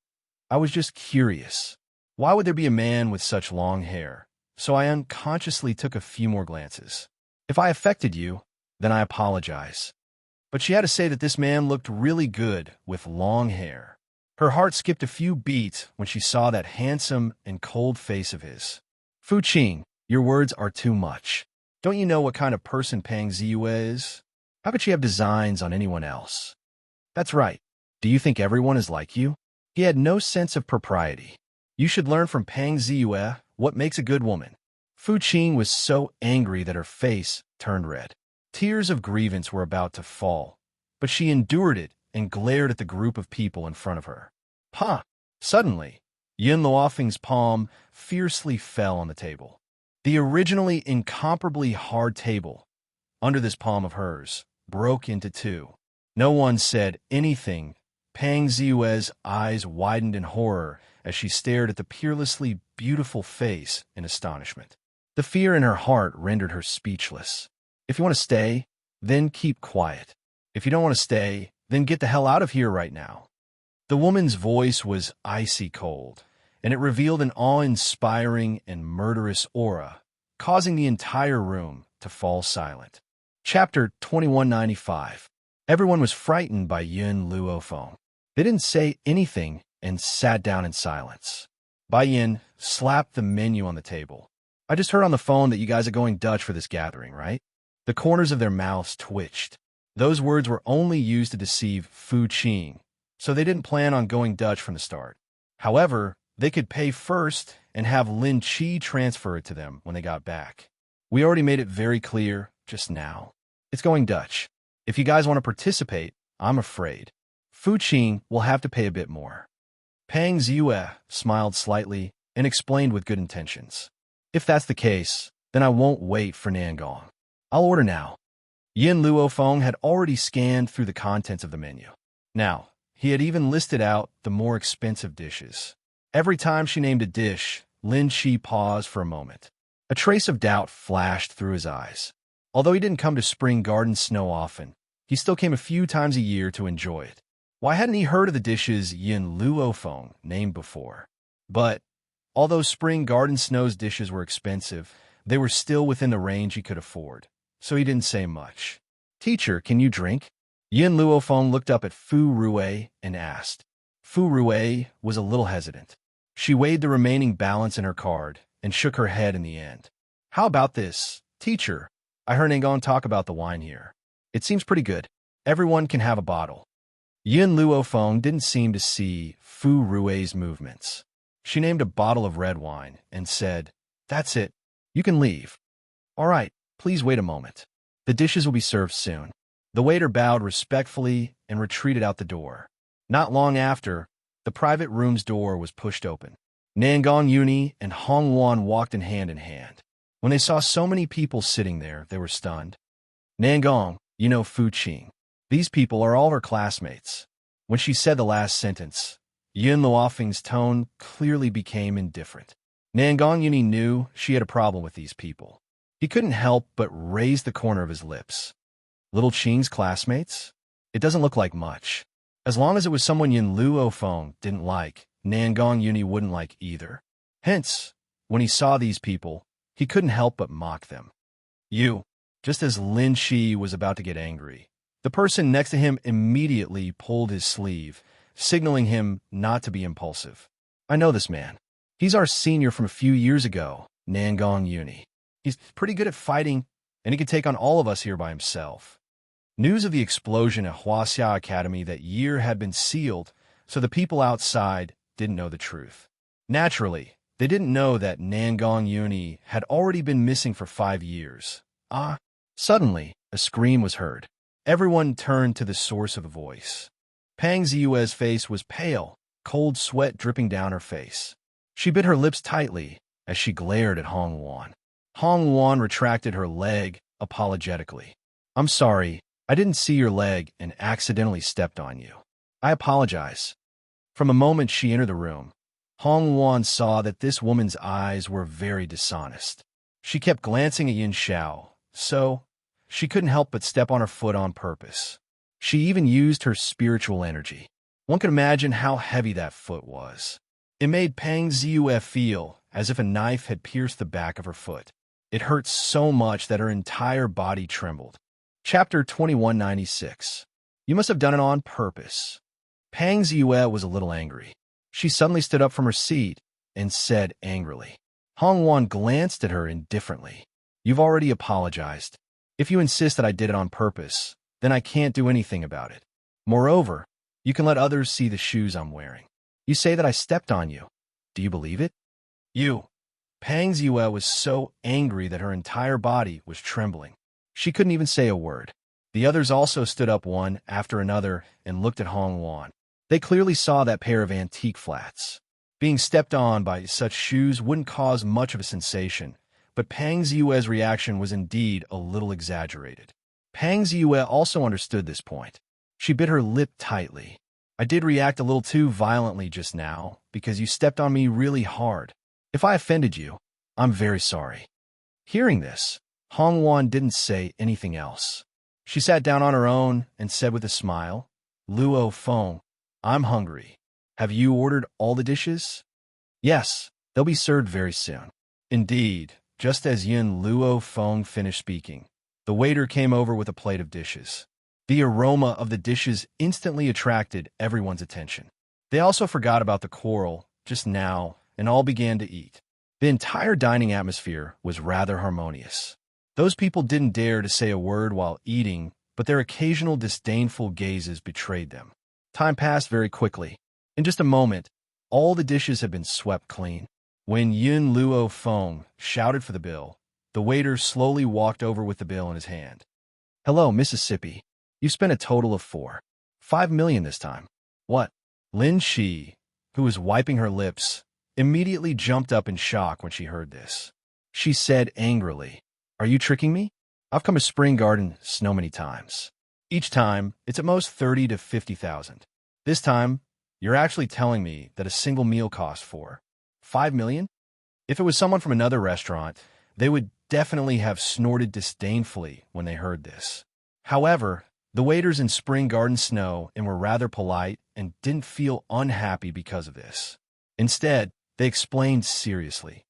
I was just curious. Why would there be a man with such long hair? So I unconsciously took a few more glances. If I affected you, then I apologize. But she had to say that this man looked really good with long hair. Her heart skipped a few beats when she saw that handsome and cold face of his. Fu Qing, your words are too much. Don't you know what kind of person Pang Ziyue is? How could she have designs on anyone else? That's right. Do you think everyone is like you? He had no sense of propriety. You should learn from Pang Ziyue what makes a good woman. Fu Qing was so angry that her face turned red. Tears of grievance were about to fall, but she endured it and glared at the group of people in front of her. Ha! Suddenly, Yun Luofeng's palm fiercely fell on the table. The originally incomparably hard table, under this palm of hers, broke into 2. No one said anything. Pang Ziyue's eyes widened in horror as she stared at the peerlessly beautiful face in astonishment. The fear in her heart rendered her speechless. If you want to stay, then keep quiet. If you don't want to stay, then get the hell out of here right now. The woman's voice was icy cold, and it revealed an awe-inspiring and murderous aura, causing the entire room to fall silent. Chapter 2195. Everyone was frightened by Yun Luofeng. They didn't say anything and sat down in silence. Bai Yin slapped the menu on the table. I just heard on the phone that you guys are going Dutch for this gathering, right? The corners of their mouths twitched. Those words were only used to deceive Fu Qing, so they didn't plan on going Dutch from the start. However, they could pay first and have Lin Qi transfer it to them when they got back. We already made it very clear just now. It's going Dutch. If you guys want to participate, I'm afraid Fu Qing will have to pay a bit more. Pang Ziyue smiled slightly and explained with good intentions. If that's the case, then I won't wait for Nangong. I'll order now. Yin Luofeng had already scanned through the contents of the menu. Now, he had even listed out the more expensive dishes. Every time she named a dish, Lin Qi paused for a moment. A trace of doubt flashed through his eyes. Although he didn't come to Spring Garden Snow often, he still came a few times a year to enjoy it. Why hadn't he heard of the dishes Yin Luofeng named before? But, although Spring Garden Snow's dishes were expensive, they were still within the range he could afford, so he didn't say much. Teacher, can you drink? Yin Luofeng looked up at Fu Ruwei and asked. Fu Ruwei was a little hesitant. She weighed the remaining balance in her card and shook her head in the end. How about this, teacher? I heard Nangong talk about the wine here. It seems pretty good. Everyone can have a bottle. Yin Luofeng didn't seem to see Fu Ruwei's movements. She named a bottle of red wine and said, That's it. You can leave. All right, please wait a moment. The dishes will be served soon. The waiter bowed respectfully and retreated out the door. Not long after, the private room's door was pushed open. Nangong Yuni and Hong Wan walked in hand. When they saw so many people sitting there, they were stunned. Nangong, you know Fu Qing. These people are all her classmates. When she said the last sentence, Yin Luofeng's tone clearly became indifferent. Nangong Yuni knew she had a problem with these people. He couldn't help but raise the corner of his lips. Little Qing's classmates? It doesn't look like much. As long as it was someone Yin Luofeng didn't like, Nangong Yuni wouldn't like either. Hence, when he saw these people, he couldn't help but mock them. You. Just as Lin Shi was about to get angry, the person next to him immediately pulled his sleeve, signaling him not to be impulsive. I know this man. He's our senior from a few years ago, Nangong Yuni. He's pretty good at fighting, and he can take on all of us here by himself. News of the explosion at Wuxia Academy that year had been sealed, so the people outside didn't know the truth. Naturally, they didn't know that Nangong Yuni had already been missing for 5 years. Suddenly, a scream was heard. Everyone turned to the source of the voice. Pang Ziyue's face was pale, cold sweat dripping down her face. She bit her lips tightly as she glared at Hong Wan. Hong Wan retracted her leg apologetically. I'm sorry, I didn't see your leg and accidentally stepped on you. I apologize. From the moment she entered the room, Hong Wan saw that this woman's eyes were very dishonest. She kept glancing at Yin Xiao, so she couldn't help but step on her foot on purpose. She even used her spiritual energy. One could imagine how heavy that foot was. It made Pang Ziyue feel as if a knife had pierced the back of her foot. It hurt so much that her entire body trembled. Chapter 2196. You must have done it on purpose. Pang Ziyue was a little angry. She suddenly stood up from her seat and said angrily. Hong Wan glanced at her indifferently. You've already apologized. If you insist that I did it on purpose, then I can't do anything about it. Moreover, you can let others see the shoes I'm wearing. You say that I stepped on you. Do you believe it? You. Pang Ziyue was so angry that her entire body was trembling. She couldn't even say a word. The others also stood up one after another and looked at Hong Wan. They clearly saw that pair of antique flats. Being stepped on by such shoes wouldn't cause much of a sensation, but Pang Ziyue's reaction was indeed a little exaggerated. Pang Ziyue also understood this point. She bit her lip tightly. I did react a little too violently just now, because you stepped on me really hard. If I offended you, I'm very sorry. Hearing this, Hong Wan didn't say anything else. She sat down on her own and said with a smile, Luo Feng, I'm hungry. Have you ordered all the dishes? Yes, they'll be served very soon. Indeed, just as Yin Luo Feng finished speaking, the waiter came over with a plate of dishes. The aroma of the dishes instantly attracted everyone's attention. They also forgot about the quarrel just now and all began to eat. The entire dining atmosphere was rather harmonious. Those people didn't dare to say a word while eating, but their occasional disdainful gazes betrayed them. Time passed very quickly. In just a moment, all the dishes had been swept clean. When Yin Luo Feng shouted for the bill, the waiter slowly walked over with the bill in his hand. Hello, Mississippi. You spent a total of 5 million this time. What? Lin Shi, who was wiping her lips, immediately jumped up in shock when she heard this. She said angrily, Are you tricking me? I've come to Spring Garden so many times. Each time, it's at most 30 to 50,000. This time, you're actually telling me that a single meal costs 5 million? If it was someone from another restaurant, they would definitely have snorted disdainfully when they heard this. However, the waiters in Spring Garden Snow and were rather polite and didn't feel unhappy because of this. Instead, they explained seriously.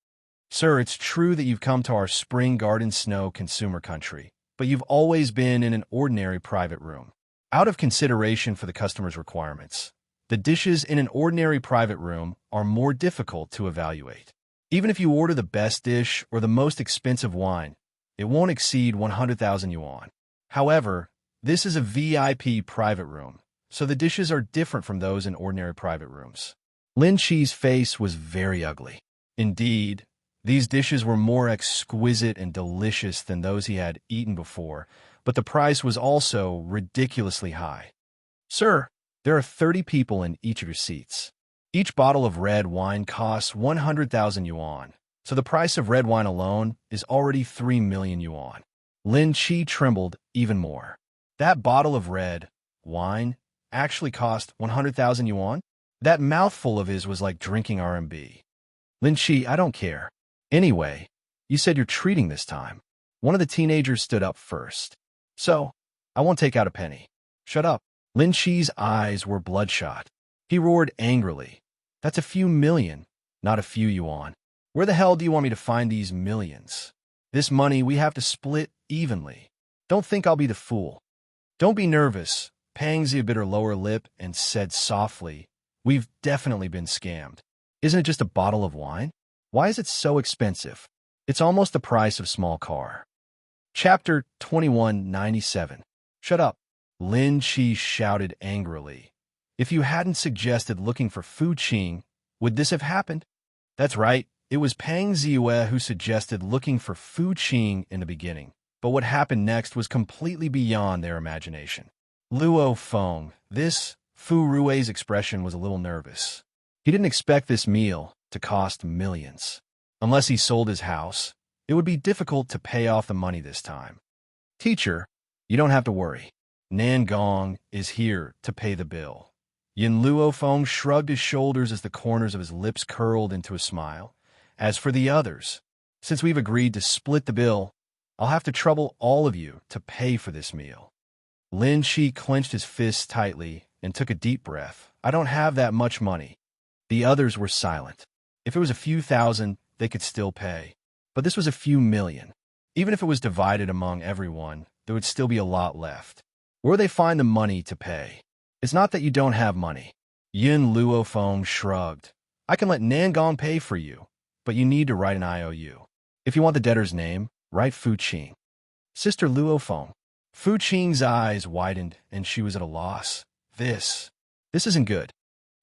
Sir, it's true that you've come to our Spring Garden Snow consumer country, but you've always been in an ordinary private room. Out of consideration for the customer's requirements, the dishes in an ordinary private room are more difficult to evaluate. Even if you order the best dish or the most expensive wine, it won't exceed 100,000 yuan. However, this is a VIP private room, so the dishes are different from those in ordinary private rooms. Lin Qi's face was very ugly. Indeed, these dishes were more exquisite and delicious than those he had eaten before, but the price was also ridiculously high. Sir, there are 30 people in each of your seats. Each bottle of red wine costs 100,000 yuan, so the price of red wine alone is already 3 million yuan. Lin Qi trembled even more. That bottle of red wine actually cost 100,000 yuan? That mouthful of his was like drinking RMB. Lin Chi, I don't care. Anyway, you said you're treating this time. One of the teenagers stood up first. So, I won't take out a penny. Shut up. Lin Chi's eyes were bloodshot. He roared angrily. That's a few million, not a few yuan. Where the hell do you want me to find these millions? This money we have to split evenly. Don't think I'll be the fool. Don't be nervous. Pang Zia bit her lower lip and said softly, We've definitely been scammed. Isn't it just a bottle of wine? Why is it so expensive? It's almost the price of a small car. Chapter 2197. Shut up. Lin Chi shouted angrily. If you hadn't suggested looking for Fu Qing, would this have happened? That's right. It was Pang Ziyue who suggested looking for Fu Qing in the beginning, but what happened next was completely beyond their imagination. Luo Feng, this Fu Rui's expression was a little nervous. He didn't expect this meal to cost millions. Unless he sold his house, it would be difficult to pay off the money this time. Teacher, you don't have to worry. Nan Gong is here to pay the bill. Yin Luo Feng shrugged his shoulders as the corners of his lips curled into a smile. As for the others, since we've agreed to split the bill, I'll have to trouble all of you to pay for this meal. Lin Chi clenched his fists tightly and took a deep breath. I don't have that much money. The others were silent. If it was a few thousand, they could still pay. But this was a few million. Even if it was divided among everyone, there would still be a lot left. Where would they find the money to pay? It's not that you don't have money. Yin Luo Feng shrugged. I can let Nangong pay for you, but you need to write an IOU. If you want the debtor's name, write Fu Qing. Sister Luo Feng. Fu Qing's eyes widened, and she was at a loss. This isn't good.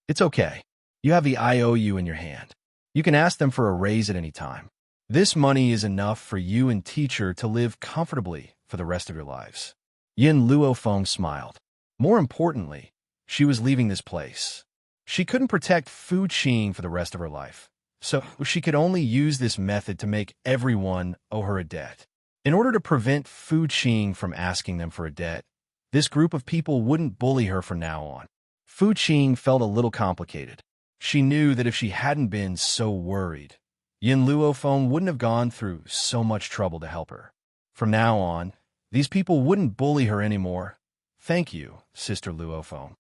It's okay. You have the IOU in your hand. You can ask them for a raise at any time. This money is enough for you and teacher to live comfortably for the rest of your lives. Yin Luo Feng smiled. More importantly, she was leaving this place. She couldn't protect Fu Qing for the rest of her life, so she could only use this method to make everyone owe her a debt. In order to prevent Fu Qing from asking them for a debt, this group of people wouldn't bully her from now on. Fu Qing felt a little complicated. She knew that if she hadn't been so worried, Yin Luo Feng wouldn't have gone through so much trouble to help her. From now on, these people wouldn't bully her anymore. Thank you, Sister Luo Feng.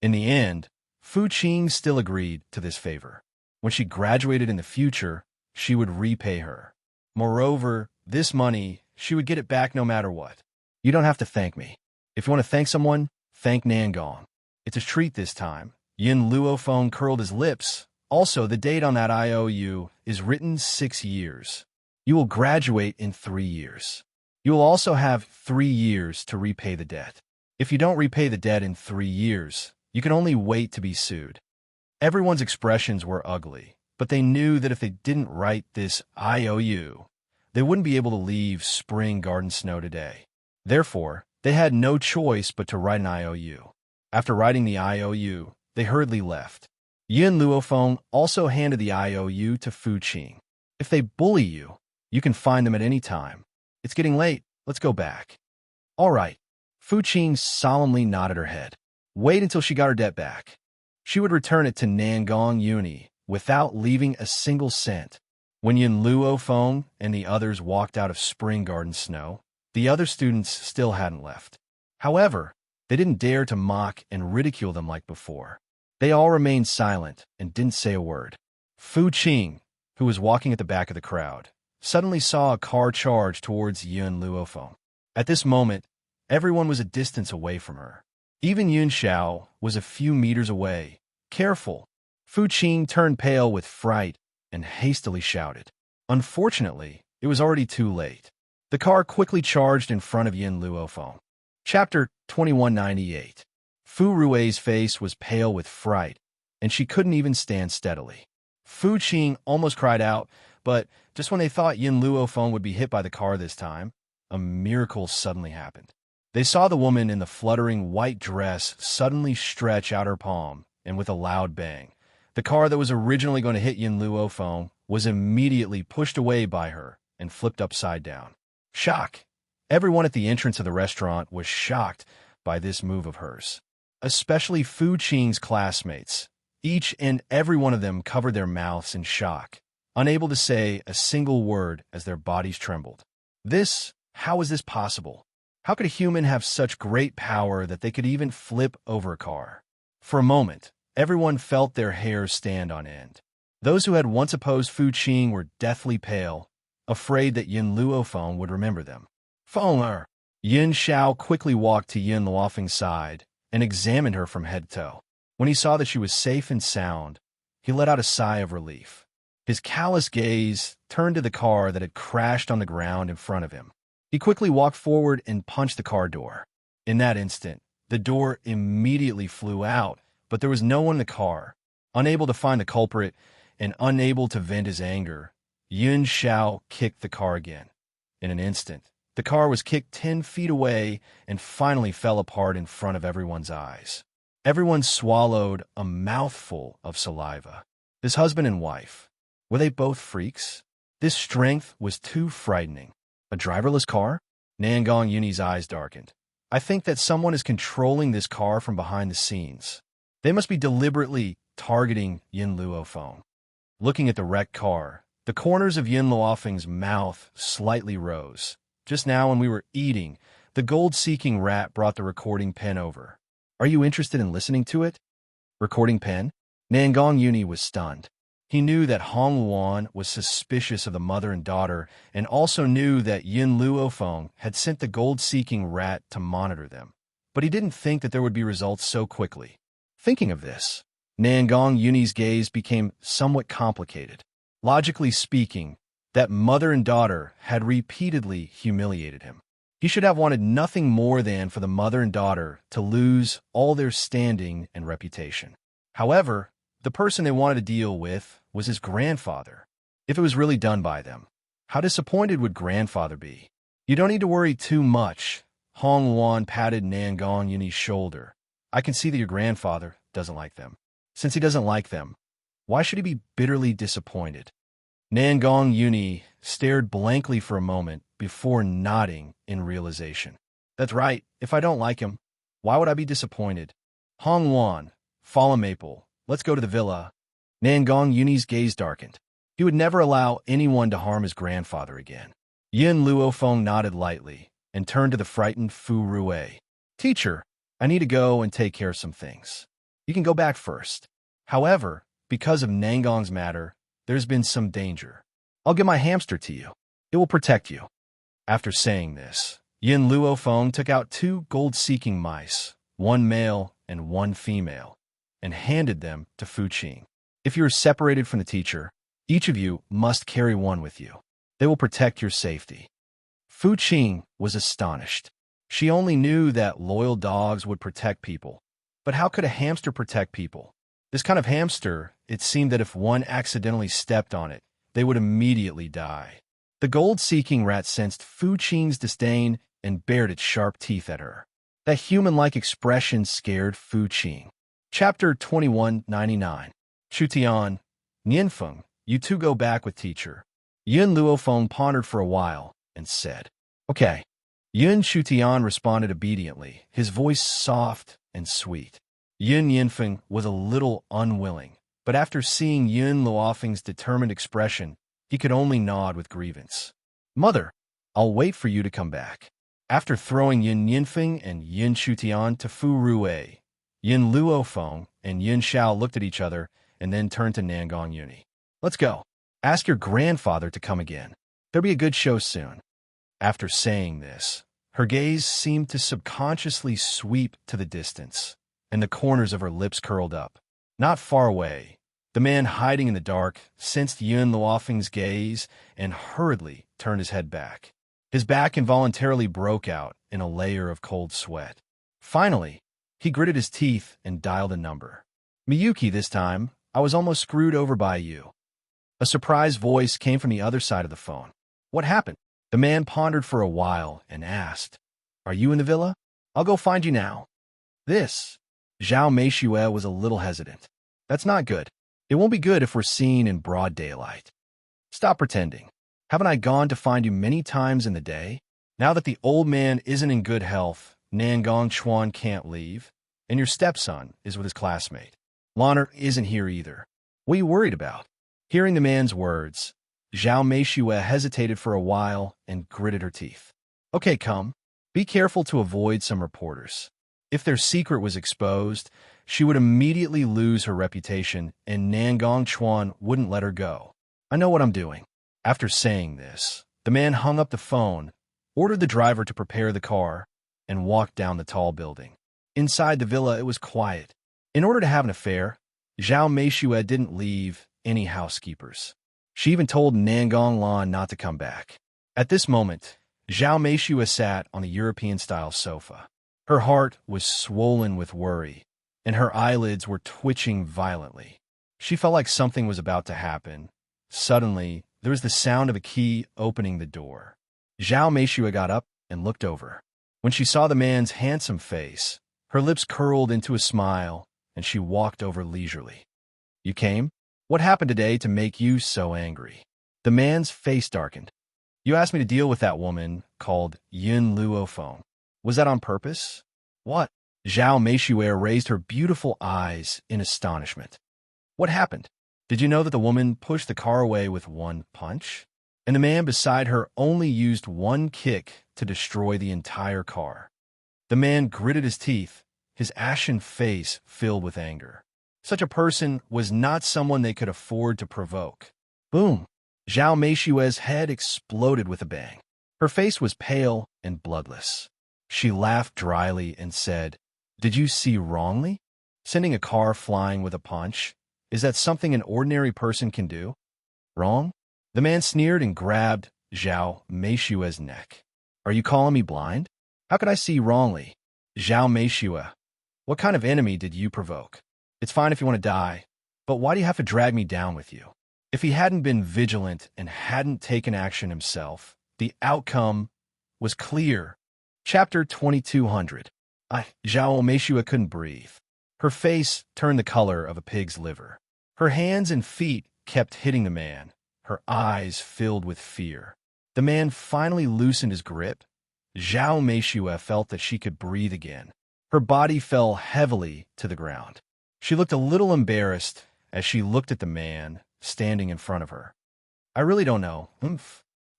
In the end, Fu Qing still agreed to this favor. When she graduated in the future, she would repay her. Moreover, this money, she would get it back no matter what. You don't have to thank me. If you want to thank someone, thank Nangong. It's a treat this time. Yin Luo Feng curled his lips. Also, the date on that IOU is written 6 years. You will graduate in 3 years. You will also have 3 years to repay the debt. If you don't repay the debt in 3 years, you can only wait to be sued. Everyone's expressions were ugly, but they knew that if they didn't write this IOU, they wouldn't be able to leave Spring Garden Snow today. Therefore, they had no choice but to write an IOU. After writing the IOU, they hurriedly left. Yin Luo Feng also handed the IOU to Fu Qing. If they bully you, you can find them at any time. It's getting late. Let's go back. All right. Fu Qing solemnly nodded her head. Wait until she got her debt back. She would return it to Nangong Uni without leaving a single cent. When Yin Luo Feng and the others walked out of Spring Garden Snow, the other students still hadn't left. However, they didn't dare to mock and ridicule them like before. They all remained silent and didn't say a word. Fu Qing, who was walking at the back of the crowd, suddenly saw a car charge towards Yin Luo Feng. At this moment, everyone was a distance away from her. Even Yun Xiao was a few meters away. Careful! Fu Qing turned pale with fright and hastily shouted. Unfortunately, it was already too late. The car quickly charged in front of Yin Luo Feng. Chapter 2198. Fu Rui's face was pale with fright, and she couldn't even stand steadily. Fu Qing almost cried out, but just when they thought Yin Luo Feng would be hit by the car this time, a miracle suddenly happened. They saw the woman in the fluttering white dress suddenly stretch out her palm, and with a loud bang, the car that was originally going to hit Yin Luo Feng was immediately pushed away by her and flipped upside down. Shock! Everyone at the entrance of the restaurant was shocked by this move of hers. Especially Fu Qing's classmates. Each and every one of them covered their mouths in shock, unable to say a single word as their bodies trembled. How is this possible? How could a human have such great power that they could even flip over a car? For a moment, everyone felt their hair stand on end. Those who had once opposed Fu Qing were deathly pale, afraid that Yin Luofeng would remember them. Feng. Yin Xiao quickly walked to Yin Luofeng's side and examined her from head to toe. When he saw that she was safe and sound, he let out a sigh of relief. His callous gaze turned to the car that had crashed on the ground in front of him. He quickly walked forward and punched the car door. In that instant, the door immediately flew out, but there was no one in the car. Unable to find the culprit and unable to vent his anger, Yin Xiao kicked the car again. In an instant, the car was kicked 10 feet away and finally fell apart in front of everyone's eyes. Everyone swallowed a mouthful of saliva. This husband and wife, were they both freaks? This strength was too frightening. A driverless car? Nangong Yuni's eyes darkened. I think that someone is controlling this car from behind the scenes. They must be deliberately targeting Yin Luofeng. Looking at the wrecked car, the corners of Yin Luofeng's mouth slightly rose. Just now when we were eating, the gold-seeking rat brought the recording pen over. Are you interested in listening to it? Recording pen? Nangong Yuni was stunned. He knew that Hong Luan was suspicious of the mother and daughter, and also knew that Yin Luofeng had sent the gold-seeking rat to monitor them. But he didn't think that there would be results so quickly. Thinking of this, Nangong Yuni's gaze became somewhat complicated. Logically speaking, that mother and daughter had repeatedly humiliated him. He should have wanted nothing more than for the mother and daughter to lose all their standing and reputation. However, the person they wanted to deal with was his grandfather. If it was really done by them, how disappointed would grandfather be? You don't need to worry too much. Hong Luan patted Nangong Yuni's shoulder. I can see that your grandfather doesn't like them. Since he doesn't like them, why should he be bitterly disappointed? Nangong Yuni stared blankly for a moment before nodding in realization. That's right, if I don't like him, why would I be disappointed? Hong Luan, Fallen Maple, let's go to the villa. Nangong Yuni's gaze darkened. He would never allow anyone to harm his grandfather again. Yin Luofeng nodded lightly and turned to the frightened Fu Rue. Teacher, I need to go and take care of some things. You can go back first. However, because of Nangong's matter, there's been some danger. I'll give my hamster to you. It will protect you. After saying this, Yin Luofeng took out 2 gold-seeking mice, 1 male and 1 female, and handed them to Fu Qing. If you are separated from the teacher, each of you must carry one with you. They will protect your safety. Fu Qing was astonished. She only knew that loyal dogs would protect people. But how could a hamster protect people? This kind of hamster, it seemed that if one accidentally stepped on it, they would immediately die. The gold-seeking rat sensed Fu Qing's disdain and bared its sharp teeth at her. That human-like expression scared Fu Qing. Chapter 2199. Chutian, Nianfeng, you two go back with teacher. Yin Luofeng pondered for a while and said, Okay. Yin Chutian responded obediently, his voice soft and sweet. Yin Yanfeng was a little unwilling, but after seeing Yin Luofeng's determined expression, he could only nod with grievance. Mother, I'll wait for you to come back. After throwing Yin Yanfeng and Yin Chutian to Fu Rue, Yin Luofeng and Yin Xiao looked at each other and then turned to Nangong Yuni. Let's go. Ask your grandfather to come again. There'll be a good show soon. After saying this, her gaze seemed to subconsciously sweep to the distance, and the corners of her lips curled up. Not far away, the man hiding in the dark sensed Yin Luofeng's gaze and hurriedly turned his head back. His back involuntarily broke out in a layer of cold sweat. Finally, he gritted his teeth and dialed a number. Miyuki, this time, I was almost screwed over by you. A surprised voice came from the other side of the phone. What happened? The man pondered for a while and asked, Are you in the villa? I'll go find you now. This. Zhao Meishue was a little hesitant. That's not good. It won't be good if we're seen in broad daylight. Stop pretending. Haven't I gone to find you many times in the day? Now that the old man isn't in good health, Nangong Chuan can't leave, and your stepson is with his classmate. Lana isn't here either. What are you worried about? Hearing the man's words, Zhao Meishue hesitated for a while and gritted her teeth. Okay, come. Be careful to avoid some reporters. If their secret was exposed, she would immediately lose her reputation and Nangong Chuan wouldn't let her go. I know what I'm doing. After saying this, the man hung up the phone, ordered the driver to prepare the car, and walked down the tall building. Inside the villa, it was quiet. In order to have an affair, Zhao Meishue didn't leave any housekeepers. She even told Nangong Lan not to come back. At this moment, Zhao Meishue sat on a European-style sofa. Her heart was swollen with worry, and her eyelids were twitching violently. She felt like something was about to happen. Suddenly, there was the sound of a key opening the door. Zhao Meishue got up and looked over. When she saw the man's handsome face, her lips curled into a smile, and she walked over leisurely. You came? What happened today to make you so angry? The man's face darkened. You asked me to deal with that woman called Yin Luofeng. Was that on purpose? What? Zhao Meishue raised her beautiful eyes in astonishment. What happened? Did you know that the woman pushed the car away with one punch? And the man beside her only used one kick to destroy the entire car. The man gritted his teeth, his ashen face filled with anger. Such a person was not someone they could afford to provoke. Boom! Zhao Meishue's head exploded with a bang. Her face was pale and bloodless. She laughed dryly and said, Did you see wrongly? Sending a car flying with a punch? Is that something an ordinary person can do? Wrong? The man sneered and grabbed Zhao Meishue's neck. Are you calling me blind? How could I see wrongly? Zhao Meishue, what kind of enemy did you provoke? It's fine if you want to die, but why do you have to drag me down with you? If he hadn't been vigilant and hadn't taken action himself, the outcome was clear. Chapter 2200. Zhao Meishue couldn't breathe. Her face turned the color of a pig's liver. Her hands and feet kept hitting the man, her eyes filled with fear. The man finally loosened his grip. Zhao Meishue felt that she could breathe again. Her body fell heavily to the ground. She looked a little embarrassed as she looked at the man standing in front of her. I really don't know.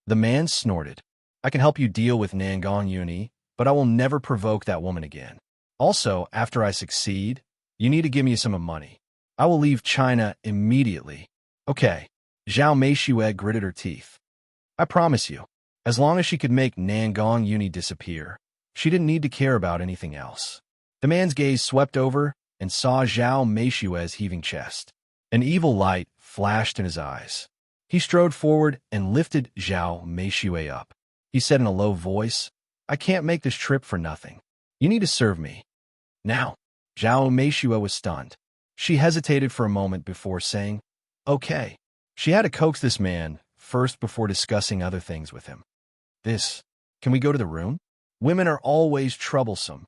The man snorted. I can help you deal with Nangong Yuni, but I will never provoke that woman again. Also, after I succeed, you need to give me some money. I will leave China immediately. Okay. Zhao Meishue gritted her teeth. I promise you. As long as she could make Nangong Yuni disappear, she didn't need to care about anything else. The man's gaze swept over and saw Zhao Meishue's heaving chest. An evil light flashed in his eyes. He strode forward and lifted Zhao Meishue up. He said in a low voice, I can't make this trip for nothing. You need to serve me. Now. Zhao Meishue was stunned. She hesitated for a moment before saying, Okay. She had to coax this man first before discussing other things with him. Can we go to the room? Women are always troublesome.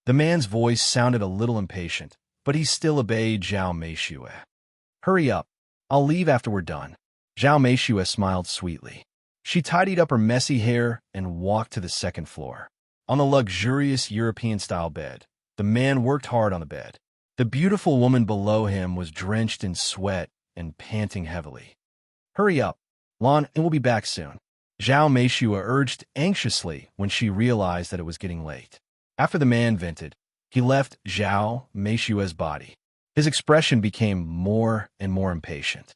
The man's voice sounded a little impatient, but he still obeyed Zhao Meishue. Hurry up. I'll leave after we're done. Zhao Meishue smiled sweetly. She tidied up her messy hair and walked to the second floor. On the luxurious European-style bed, the man worked hard on the bed. The beautiful woman below him was drenched in sweat and panting heavily. Hurry up, Lan, and we'll be back soon. Zhao Meishue urged anxiously when she realized that it was getting late. After the man vented, he left Zhao Meishue's body. His expression became more and more impatient.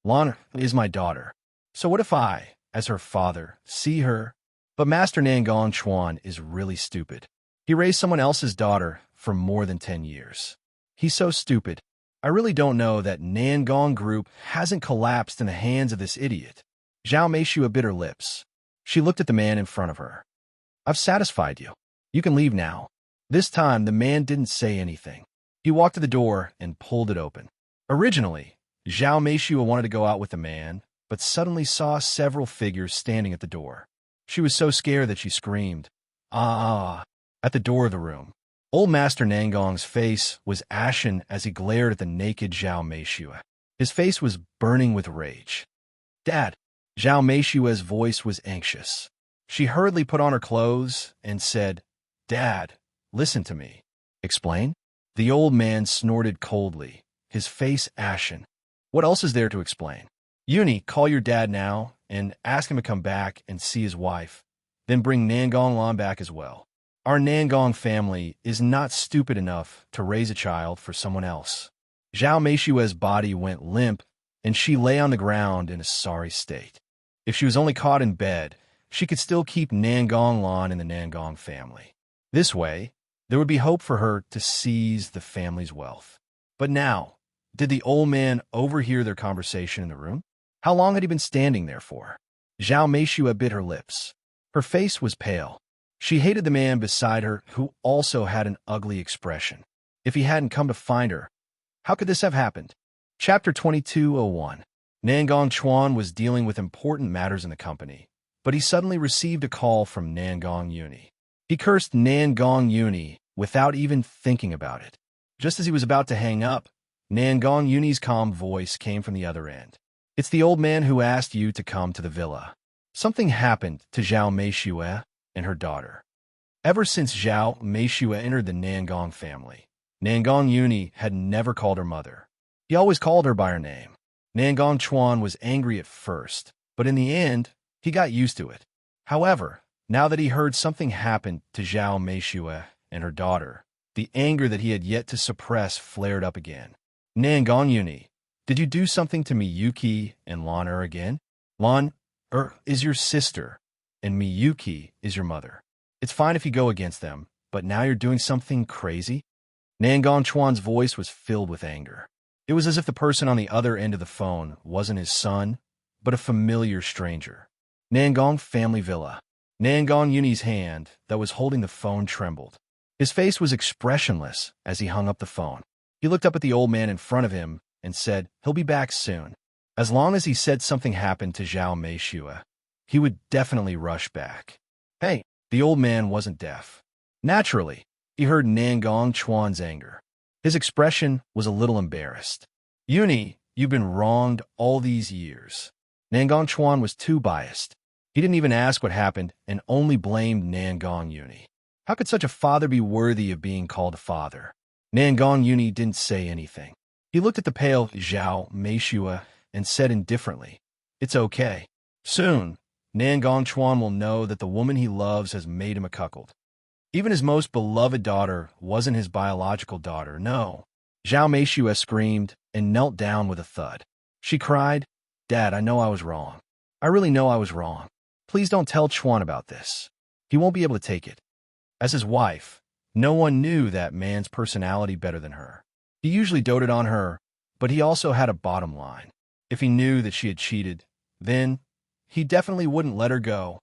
Lan is my daughter. So what if I, as her father, see her? But Master Nangong Chuan is really stupid. He raised someone else's daughter for more than 10 years. He's so stupid. I really don't know that Nangong Group hasn't collapsed in the hands of this idiot. Zhao Meishue bit her lips. She looked at the man in front of her. I've satisfied you. You can leave now. This time, the man didn't say anything. He walked to the door and pulled it open. Originally, Zhao Meishue wanted to go out with the man, but suddenly saw several figures standing at the door. She was so scared that she screamed, "Ah!" at the door of the room. Old Master Nangong's face was ashen as he glared at the naked Zhao Meishue. His face was burning with rage. Dad! Zhao Meishue's voice was anxious. She hurriedly put on her clothes and said, Dad, listen to me. Explain? The old man snorted coldly, his face ashen. What else is there to explain? Yuni, call your dad now and ask him to come back and see his wife. Then bring Nangong Lan back as well. Our Nangong family is not stupid enough to raise a child for someone else. Zhao Meishua's body went limp, and she lay on the ground in a sorry state. If she was only caught in bed, she could still keep Nangong Lan in the Nangong family. This way, there would be hope for her to seize the family's wealth. But now, did the old man overhear their conversation in the room? How long had he been standing there for? Zhao Meishua bit her lips. Her face was pale. She hated the man beside her, who also had an ugly expression. If he hadn't come to find her, how could this have happened? Chapter 2201. Nangong Chuan was dealing with important matters in the company, but he suddenly received a call from Nangong Yuni. He cursed Nangong Yuni without even thinking about it. Just as he was about to hang up, Nangong Yuni's calm voice came from the other end. It's the old man who asked you to come to the villa. Something happened to Zhao Meishua and her daughter. Ever since Zhao Meishua entered the Nangong family, Nangong Yuni had never called her mother. He always called her by her name. Nangong Chuan was angry at first, but in the end, he got used to it. However, now that he heard something happened to Zhao Meishua and her daughter, the anger that he had yet to suppress flared up again. Nangong Yuni, did you do something to Miyuki and Lan again? Lan is your sister, and Miyuki is your mother. It's fine if you go against them, but now you're doing something crazy? Nangong Chuan's voice was filled with anger. It was as if the person on the other end of the phone wasn't his son, but a familiar stranger. Nangong Family Villa. Nangong Yuni's hand that was holding the phone trembled. His face was expressionless as he hung up the phone. He looked up at the old man in front of him and said, he'll be back soon. As long as he said something happened to Zhao Meishua, he would definitely rush back. Hey, the old man wasn't deaf. Naturally, he heard Nangong Chuan's anger. His expression was a little embarrassed. Yuni, you've been wronged all these years. Nangong Chuan was too biased. He didn't even ask what happened and only blamed Nangong Yuni. How could such a father be worthy of being called a father? Nangong Yuni didn't say anything. He looked at the pale Zhao Meishua and said indifferently, it's okay. Soon, Nangong Chuan will know that the woman he loves has made him a cuckold. Even his most beloved daughter wasn't his biological daughter, no. Zhao Meishua screamed and knelt down with a thud. She cried, Dad, I know I was wrong. I really know I was wrong. Please don't tell Chuan about this. He won't be able to take it. As his wife, no one knew that man's personality better than her. He usually doted on her, but he also had a bottom line. If he knew that she had cheated, then he definitely wouldn't let her go.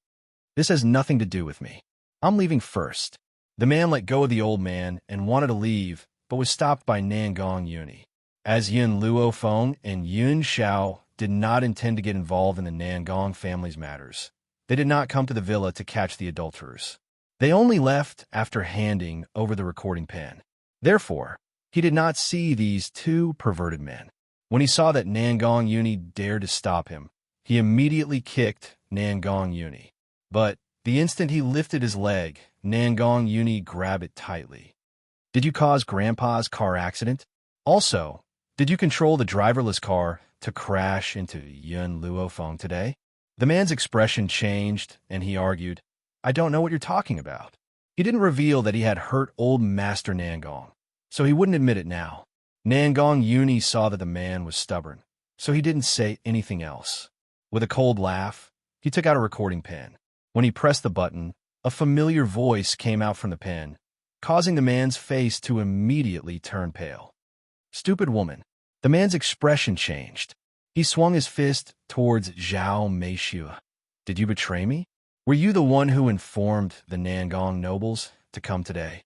This has nothing to do with me. I'm leaving first. The man let go of the old man and wanted to leave, but was stopped by Nangong Yuni. As Yin Luofeng and Yun Xiao did not intend to get involved in the Nangong family's matters, they did not come to the villa to catch the adulterers. They only left after handing over the recording pen. Therefore, he did not see these two perverted men. When he saw that Nangong Yuni dared to stop him, he immediately kicked Nangong Yuni. But the instant he lifted his leg, Nangong Yuni grabbed it tightly. Did you cause Grandpa's car accident? Also, did you control the driverless car to crash into Yun Luofeng today? The man's expression changed, and he argued, I don't know what you're talking about. He didn't reveal that he had hurt old Master Nangong, so he wouldn't admit it now. Nangong Yuni saw that the man was stubborn, so he didn't say anything else. With a cold laugh, he took out a recording pen. When he pressed the button, a familiar voice came out from the pen, causing the man's face to immediately turn pale. Stupid woman. The man's expression changed. He swung his fist towards Zhao Meishua. Did you betray me? Were you the one who informed the Nangong nobles to come today?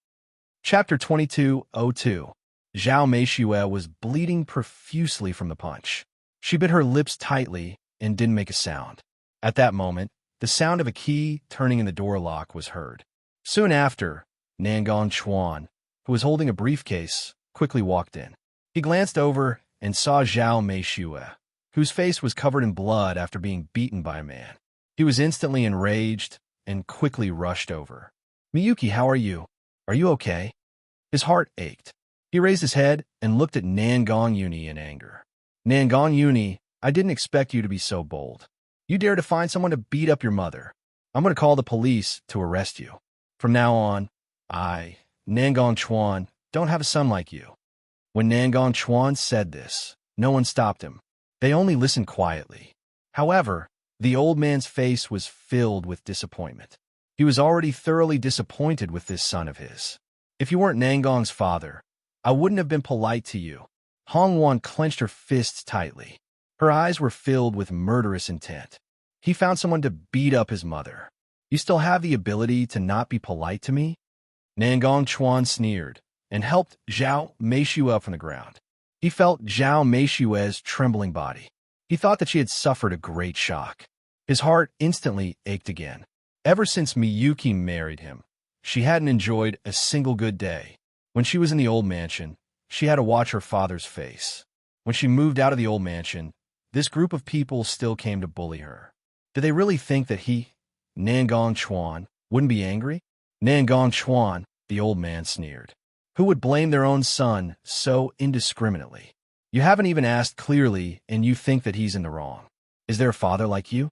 Chapter 2202. Zhao Meishua was bleeding profusely from the punch. She bit her lips tightly and didn't make a sound. At that moment, the sound of a key turning in the door lock was heard. Soon after, Nangong Chuan, who was holding a briefcase, quickly walked in. He glanced over and saw Zhao Meishua, whose face was covered in blood after being beaten by a man. He was instantly enraged and quickly rushed over. Miyuki, how are you? Are you okay? His heart ached. He raised his head and looked at Nangong Yuni in anger. Nangong Yuni, I didn't expect you to be so bold. You dare to find someone to beat up your mother. I'm going to call the police to arrest you. From now on, I, Nangong Chuan, don't have a son like you. When Nangong Chuan said this, no one stopped him. They only listened quietly. However, the old man's face was filled with disappointment. He was already thoroughly disappointed with this son of his. If you weren't Nangong's father, I wouldn't have been polite to you. Hong Wan clenched her fists tightly. Her eyes were filled with murderous intent. He found someone to beat up his mother. You still have the ability to not be polite to me? Nangong Chuan sneered and helped Zhao Meishu up from the ground. He felt Zhao Meishu's trembling body. He thought that she had suffered a great shock. His heart instantly ached again. Ever since Miyuki married him, she hadn't enjoyed a single good day. When she was in the old mansion, she had to watch her father's face. When she moved out of the old mansion, this group of people still came to bully her. Did they really think that he, Nangong Chuan, wouldn't be angry? Nangong Chuan, the old man sneered. Who would blame their own son so indiscriminately? You haven't even asked clearly, and you think that he's in the wrong. Is there a father like you?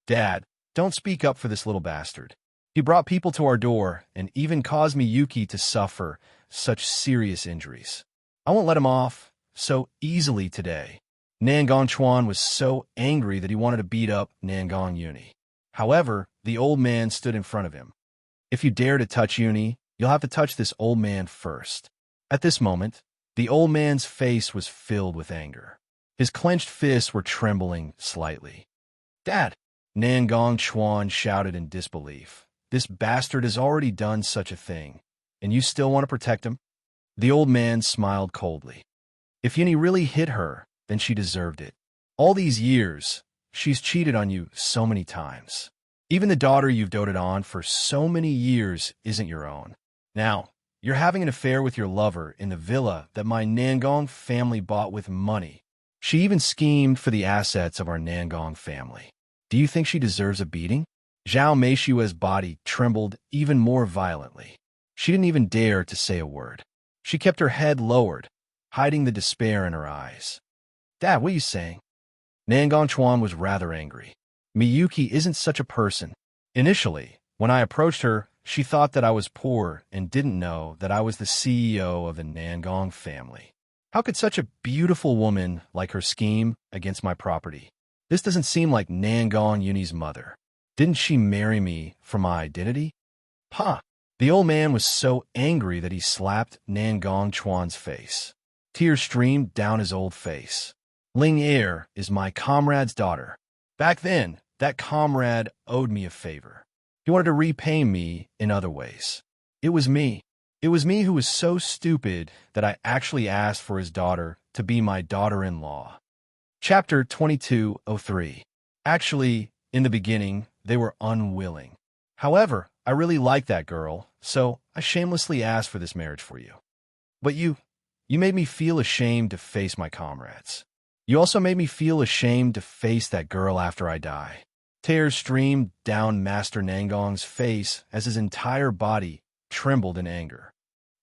Dad, don't speak up for this little bastard. He brought people to our door and even caused Miyuki to suffer such serious injuries. I won't let him off so easily today. Nangong Chuan was so angry that he wanted to beat up Nangong Yuni. However, the old man stood in front of him. If you dare to touch Yuni, you'll have to touch this old man first. At this moment, the old man's face was filled with anger. His clenched fists were trembling slightly. Dad! Nangong Chuan shouted in disbelief. This bastard has already done such a thing, and you still want to protect him? The old man smiled coldly. If Yuni really hit her, then she deserved it. All these years, she's cheated on you so many times. Even the daughter you've doted on for so many years isn't your own. Now, you're having an affair with your lover in the villa that my Nangong family bought with money. She even schemed for the assets of our Nangong family. Do you think she deserves a beating? Zhao Meishu's body trembled even more violently. She didn't even dare to say a word. She kept her head lowered, hiding the despair in her eyes. Dad, what are you saying? Nangong Chuan was rather angry. Miyuki isn't such a person. Initially, when I approached her, she thought that I was poor and didn't know that I was the CEO of the Nangong family. How could such a beautiful woman like her scheme against my property? This doesn't seem like Nangong Yuni's mother. Didn't she marry me for my identity? The old man was so angry that he slapped Nangong Chuan's face. Tears streamed down his old face. Ling Er is my comrade's daughter. Back then, that comrade owed me a favor. He wanted to repay me in other ways. It was me. It was me who was so stupid that I actually asked for his daughter to be my daughter-in-law. Chapter 2203. Actually, in the beginning, they were unwilling. However, I really liked that girl, so I shamelessly asked for this marriage for you. But you made me feel ashamed to face my comrades. You also made me feel ashamed to face that girl after I die. Tears streamed down Master Nangong's face as his entire body trembled in anger.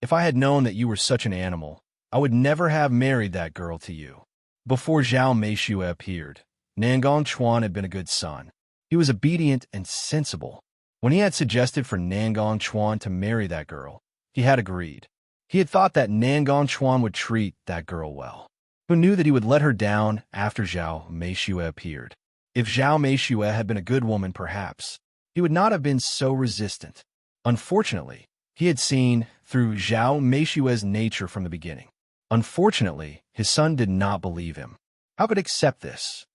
If I had known that you were such an animal, I would never have married that girl to you. Before Zhao Meishu appeared, Nangong Chuan had been a good son. He was obedient and sensible. When he had suggested for Nangong Chuan to marry that girl, he had agreed. He had thought that Nangong Chuan would treat that girl well. Who knew that he would let her down after Zhao Meishu appeared? If Zhao Meishu had been a good woman, perhaps, he would not have been so resistant. Unfortunately, he had seen through Zhao Meishu's nature from the beginning. Unfortunately, his son did not believe him. How could he accept this?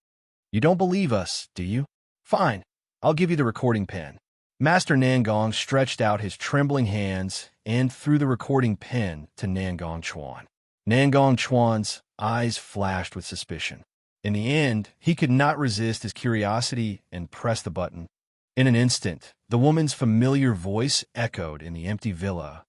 You don't believe us, do you? Fine, I'll give you the recording pen. Master Nangong stretched out his trembling hands and threw the recording pen to Nangong Chuan. Nangong Chuan's eyes flashed with suspicion. In the end, he could not resist his curiosity and pressed the button. In an instant, the woman's familiar voice echoed in the empty villa.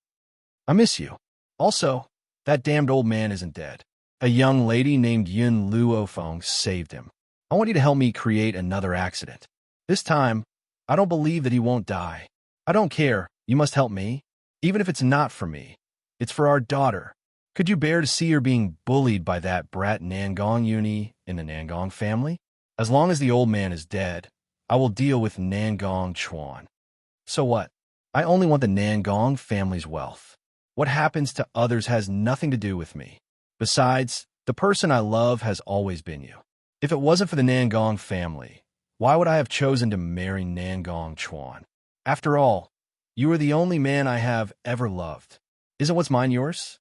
I miss you. Also, that damned old man isn't dead. A young lady named Yun Luofeng saved him. I want you to help me create another accident. This time, I don't believe that he won't die. I don't care. You must help me. Even if it's not for me. It's for our daughter. Could you bear to see her being bullied by that brat Nangong Uni in the Nangong family? As long as the old man is dead, I will deal with Nangong Chuan. So what? I only want the Nangong family's wealth. What happens to others has nothing to do with me. Besides, the person I love has always been you. If it wasn't for the Nangong family, why would I have chosen to marry Nangong Chuan? After all, you are the only man I have ever loved. Isn't what's mine yours?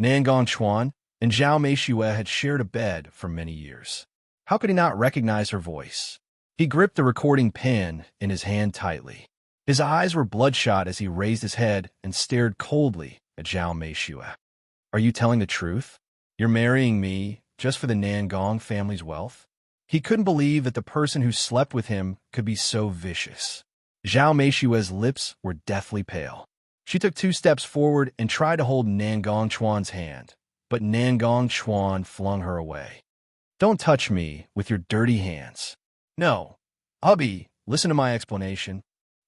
Nangong Chuan and Zhao Meishue had shared a bed for many years. How could he not recognize her voice? He gripped the recording pen in his hand tightly. His eyes were bloodshot as he raised his head and stared coldly at Zhao Meishue. Are you telling the truth? You're marrying me just for the Nangong family's wealth? He couldn't believe that the person who slept with him could be so vicious. Zhao Meishue's lips were deathly pale. She took 2 steps forward and tried to hold Nangong Chuan's hand, but Nangong Chuan flung her away. Don't touch me with your dirty hands. No. Hubby, listen to my explanation.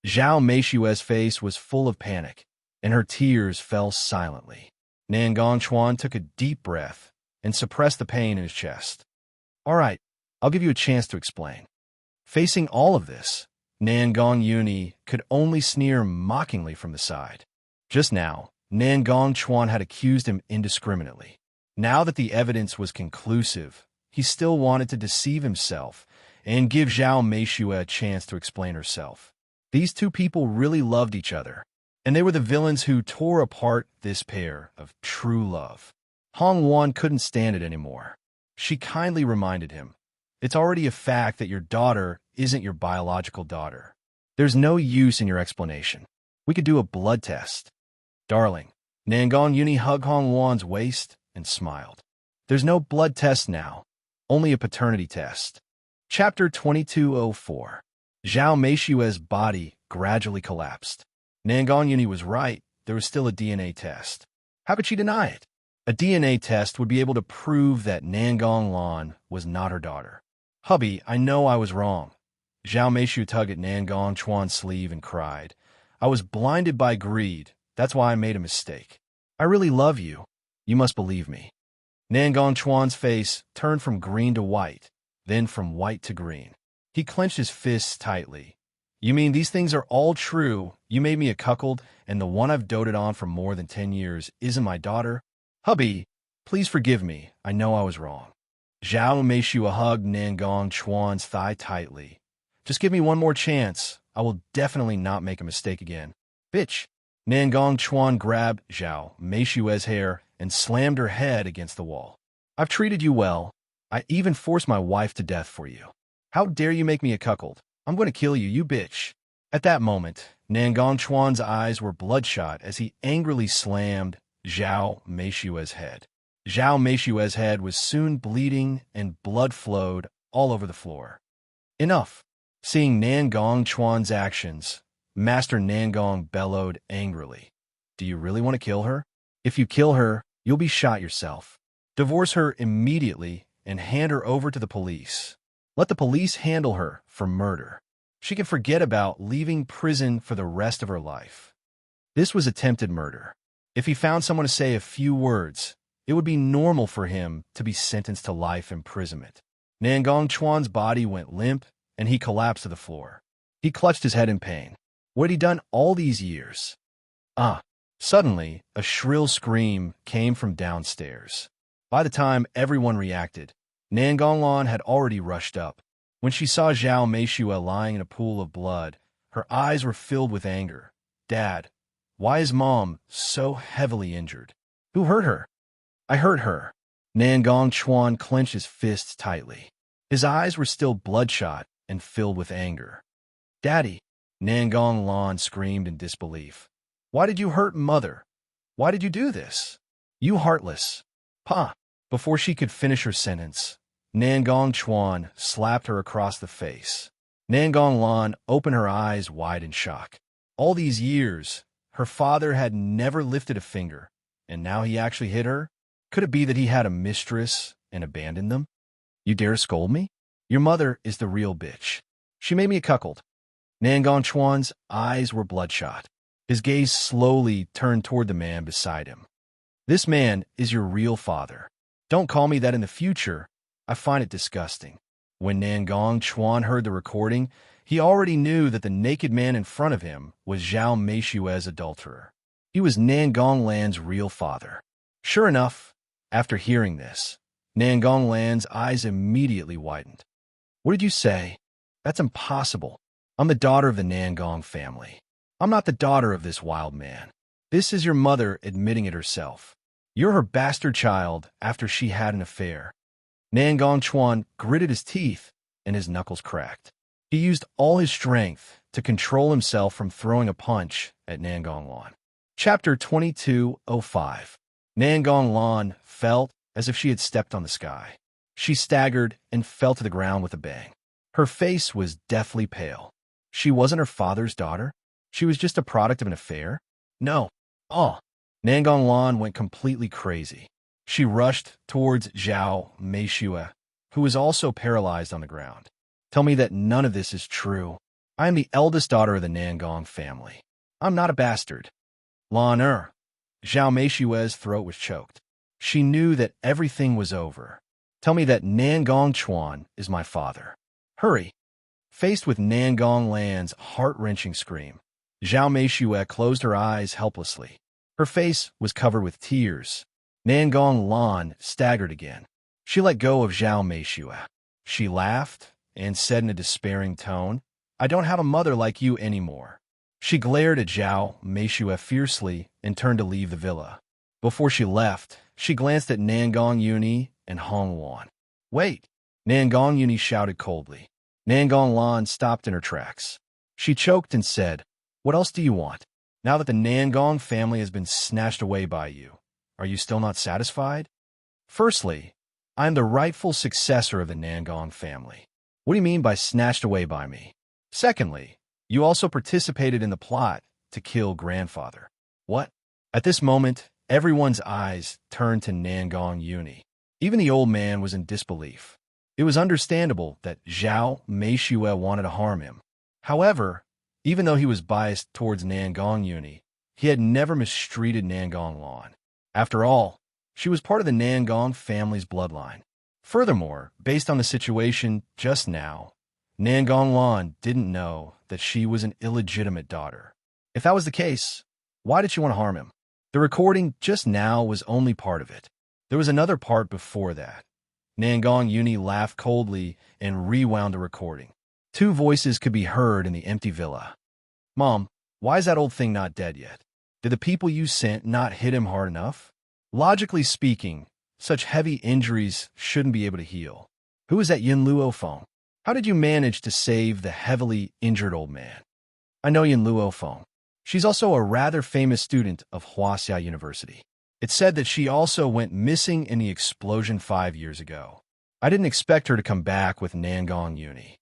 Zhao Meishue's face was full of panic, and her tears fell silently. Nangong Chuan took a deep breath and suppressed the pain in his chest. All right, I'll give you a chance to explain. Facing all of this, Nangong Uni could only sneer mockingly from the side. Just now, Nangong Chuan had accused him indiscriminately. Now that the evidence was conclusive, he still wanted to deceive himself and give Zhao Meishue a chance to explain herself. These 2 people really loved each other, and they were the villains who tore apart this pair of true love. Hong Wan couldn't stand it anymore. She kindly reminded him, it's already a fact that your daughter isn't your biological daughter. There's no use in your explanation. We could do a blood test. Darling, Nangong Uni hugged Hong Wan's waist and smiled. There's no blood test now, only a paternity test. Chapter 2204. Zhao Meishue's body gradually collapsed. Nangong Uni was right, there was still a DNA test. How could she deny it? A DNA test would be able to prove that Nangong Lan was not her daughter. Hubby, I know I was wrong. Zhao Meishue tugged at Nangong Chuan's sleeve and cried. I was blinded by greed. That's why I made a mistake. I really love you. You must believe me. Nangong Chuan's face turned from green to white, then from white to green. He clenched his fists tightly. You mean these things are all true? You made me a cuckold, and the one I've doted on for more than 10 years isn't my daughter? Hubby, please forgive me. I know I was wrong. Zhao Meishue hugged Nangong Chuan's thigh tightly. Just give me one more chance. I will definitely not make a mistake again. Bitch. Nangong Chuan grabbed Zhao Meishue's hair and slammed her head against the wall. I've treated you well. I even forced my wife to death for you. How dare you make me a cuckold? I'm going to kill you, you bitch. At that moment, Nangong Chuan's eyes were bloodshot as he angrily slammed Zhao Meishue's head. Zhao Meishue's head was soon bleeding and blood flowed all over the floor. Enough. Seeing Nangong Chuan's actions, Master Nangong bellowed angrily. Do you really want to kill her? If you kill her, you'll be shot yourself. Divorce her immediately and hand her over to the police. Let the police handle her for murder. She can forget about leaving prison for the rest of her life. This was attempted murder. If he found someone to say a few words, it would be normal for him to be sentenced to life imprisonment. Nangong Chuan's body went limp, and he collapsed to the floor. He clutched his head in pain. What had he done all these years? Suddenly, a shrill scream came from downstairs. By the time everyone reacted, Nangong Lan had already rushed up. When she saw Zhao Meishue lying in a pool of blood, her eyes were filled with anger. Dad, why is Mom so heavily injured? Who hurt her? I hurt her. Nangong Chuan clenched his fists tightly. His eyes were still bloodshot and filled with anger. Daddy, Nangong Lan screamed in disbelief. Why did you hurt Mother? Why did you do this? You heartless. Pa. Before she could finish her sentence, Nangong Chuan slapped her across the face. Nangong Lan opened her eyes wide in shock. All these years, her father had never lifted a finger, and now he actually hit her? Could it be that he had a mistress and abandoned them? You dare scold me? Your mother is the real bitch. She made me a cuckold. Nangong Chuan's eyes were bloodshot. His gaze slowly turned toward the man beside him. This man is your real father. Don't call me that in the future. I find it disgusting. When Nangong Chuan heard the recording, he already knew that the naked man in front of him was Zhao Meishue's adulterer. He was Nangong Lan's real father. Sure enough, after hearing this, Nangong Lan's eyes immediately widened. What did you say? That's impossible. I'm the daughter of the Nangong family. I'm not the daughter of this wild man. This is your mother admitting it herself. You're her bastard child after she had an affair. Nangong Chuan gritted his teeth and his knuckles cracked. He used all his strength to control himself from throwing a punch at Nangong Lan. Chapter 22:05. Nangong Lan felt as if she had stepped on the sky. She staggered and fell to the ground with a bang. Her face was deathly pale. She wasn't her father's daughter. She was just a product of an affair. No. Oh. Nangong Lan went completely crazy. She rushed towards Zhao Meishue, who was also paralyzed on the ground. Tell me that none of this is true. I am the eldest daughter of the Nangong family. I'm not a bastard. Lan Zhao Meishue's throat was choked. She knew that everything was over. Tell me that Nangong Chuan is my father. Hurry. Faced with Nangong Lan's heart-wrenching scream, Zhao Meishue closed her eyes helplessly. Her face was covered with tears. Nangong Lan staggered again. She let go of Zhao Meishue. She laughed and said in a despairing tone, I don't have a mother like you anymore. She glared at Zhao Meishue fiercely and turned to leave the villa. Before she left, she glanced at Nangong Yuni and Hong Wan. Wait! Nangong Yuni shouted coldly. Nangong Lan stopped in her tracks. She choked and said, What else do you want? Now that the Nangong family has been snatched away by you, are you still not satisfied? Firstly, I am the rightful successor of the Nangong family. What do you mean by snatched away by me? Secondly, you also participated in the plot to kill grandfather. What? At this moment, everyone's eyes turned to Nangong Yuni. Even the old man was in disbelief. It was understandable that Zhao Meishue wanted to harm him. However, even though he was biased towards Nangong Yuni, he had never mistreated Nangong Lan. After all, she was part of the Nangong family's bloodline. Furthermore, based on the situation just now, Nangong Lan didn't know that she was an illegitimate daughter. If that was the case, why did she want to harm him? The recording just now was only part of it. There was another part before that. Nangong Yuni laughed coldly and rewound the recording. Two voices could be heard in the empty villa. Mom, why is that old thing not dead yet? Did the people you sent not hit him hard enough? Logically speaking, such heavy injuries shouldn't be able to heal. Who is that Yin Luofeng? How did you manage to save the heavily injured old man? I know Yin Luofeng. She's also a rather famous student of Wuxia University. It's said that she also went missing in the explosion 5 years ago. I didn't expect her to come back with Nangong Yuni.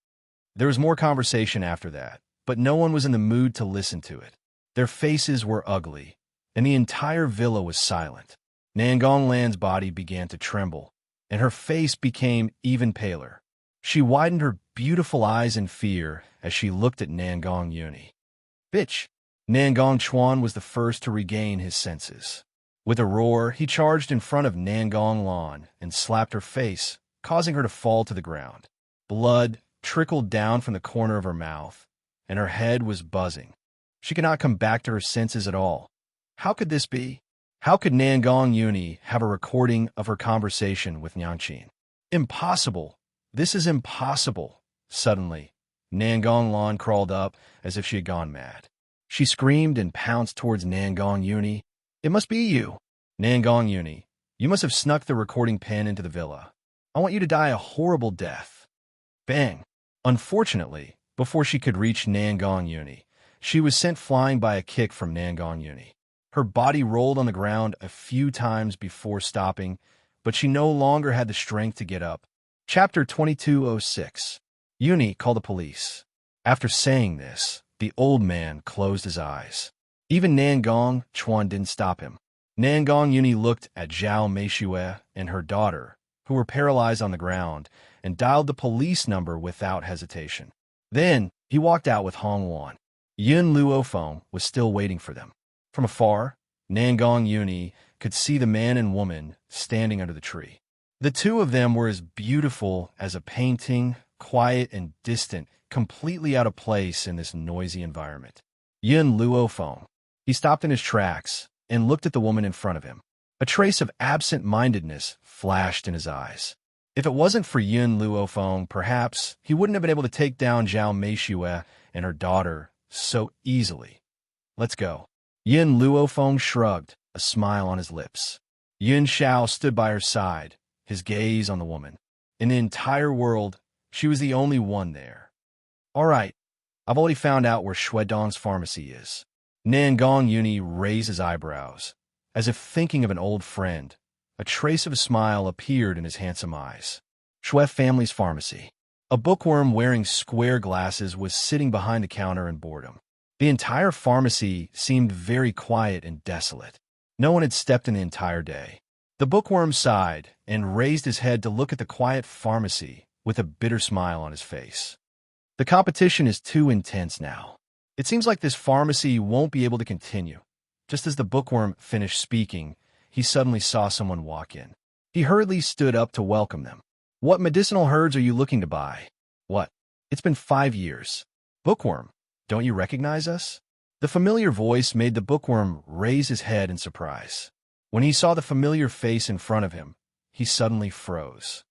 There was more conversation after that, but no one was in the mood to listen to it. Their faces were ugly, and the entire villa was silent. Nangong Lan's body began to tremble, and her face became even paler. She widened her beautiful eyes in fear as she looked at Nangong Yuni. Bitch! Nangong Chuan was the first to regain his senses. With a roar, he charged in front of Nangong Lan and slapped her face, causing her to fall to the ground. Blood trickled down from the corner of her mouth, and her head was buzzing. She could not come back to her senses at all. How could this be? How could Nangong Yuni have a recording of her conversation with Xianxia? Impossible! This is impossible! Suddenly, Nangong Lan crawled up as if she had gone mad. She screamed and pounced towards Nangong Yuni. It must be you! Nangong Yuni, you must have snuck the recording pen into the villa. I want you to die a horrible death. Bang! Unfortunately, before she could reach Nangong Yuni, she was sent flying by a kick from Nangong Yuni. Her body rolled on the ground a few times before stopping, but she no longer had the strength to get up. Chapter 22:06. Yuni called the police. After saying this, the old man closed his eyes. Even Nangong Chuan didn't stop him. Nangong Yuni looked at Zhao Meishue and her daughter, who were paralyzed on the ground, and dialed the police number without hesitation. Then, he walked out with Hong Wan. Yin Luofeng was still waiting for them. From afar, Nangong Yuni could see the man and woman standing under the tree. The two of them were as beautiful as a painting, quiet and distant, completely out of place in this noisy environment. Yin Luofeng. He stopped in his tracks and looked at the woman in front of him. A trace of absent-mindedness flashed in his eyes. If it wasn't for Yin Luofeng, perhaps he wouldn't have been able to take down Zhao Meishue and her daughter so easily. Let's go. Yin Luofeng shrugged, a smile on his lips. Yin Xiao stood by her side, his gaze on the woman. In the entire world, she was the only one there. All right, I've already found out where Shuedong's pharmacy is. Nangong Yuni raised his eyebrows, as if thinking of an old friend. A trace of a smile appeared in his handsome eyes. Shui family's pharmacy. A bookworm wearing square glasses was sitting behind the counter in boredom. The entire pharmacy seemed very quiet and desolate. No one had stepped in the entire day. The bookworm sighed and raised his head to look at the quiet pharmacy with a bitter smile on his face. The competition is too intense now. It seems like this pharmacy won't be able to continue. Just as the bookworm finished speaking, he suddenly saw someone walk in. He hurriedly stood up to welcome them. What medicinal herbs are you looking to buy? What? It's been 5 years. Bookworm, don't you recognize us? The familiar voice made the bookworm raise his head in surprise. When he saw the familiar face in front of him, he suddenly froze.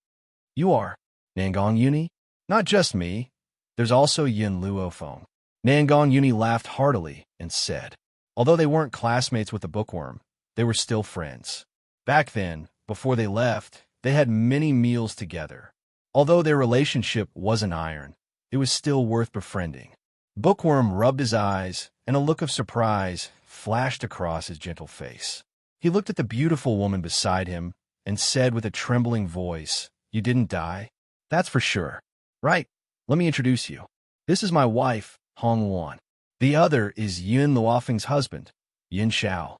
You are Nangong Yuni? Not just me. There's also Yin Luofeng. Nangong Yuni laughed heartily and said, although they weren't classmates with the bookworm, they were still friends. Back then, before they left, they had many meals together. Although their relationship wasn't iron, it was still worth befriending. Bookworm rubbed his eyes, and a look of surprise flashed across his gentle face. He looked at the beautiful woman beside him and said with a trembling voice, You didn't die? That's for sure. Right, let me introduce you. This is my wife, Hong Wan. The other is Yin Luofeng's husband, Yin Xiao.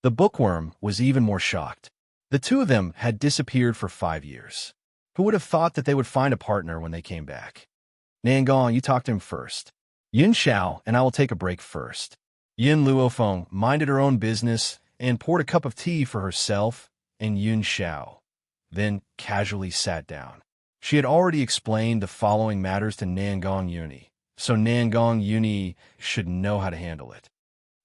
The bookworm was even more shocked. The two of them had disappeared for 5 years. Who would have thought that they would find a partner when they came back? Nangong, you talk to him first. Yin Xiao and I will take a break first. Yin Luofeng minded her own business and poured a cup of tea for herself and Yin Xiao, then casually sat down. She had already explained the following matters to Nangong Yuni, so Nangong Yuni should know how to handle it.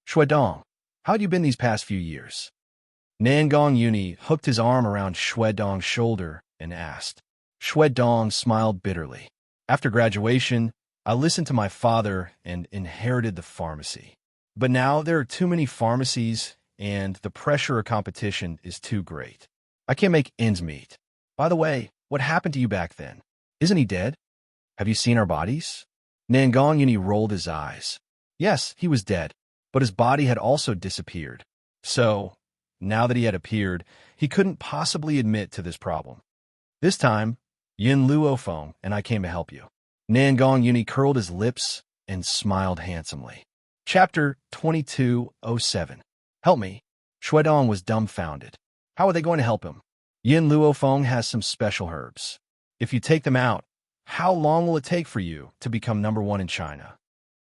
Shuedong, how had you been these past few years? Nangong Yuni hooked his arm around Shuedong's shoulder and asked. Shuedong smiled bitterly. After graduation, I listened to my father and inherited the pharmacy. But now there are too many pharmacies and the pressure of competition is too great. I can't make ends meet. By the way, what happened to you back then? Isn't he dead? Have you seen our bodies? Nangong Yuni rolled his eyes. Yes, he was dead, but his body had also disappeared. So, now that he had appeared, he couldn't possibly admit to this problem. This time, Yin Luofeng and I came to help you. Nangong Yuni curled his lips and smiled handsomely. Chapter 2207. Help me. Shuedong was dumbfounded. How are they going to help him? Yin Luofeng has some special herbs. If you take them out, how long will it take for you to become #1 in China?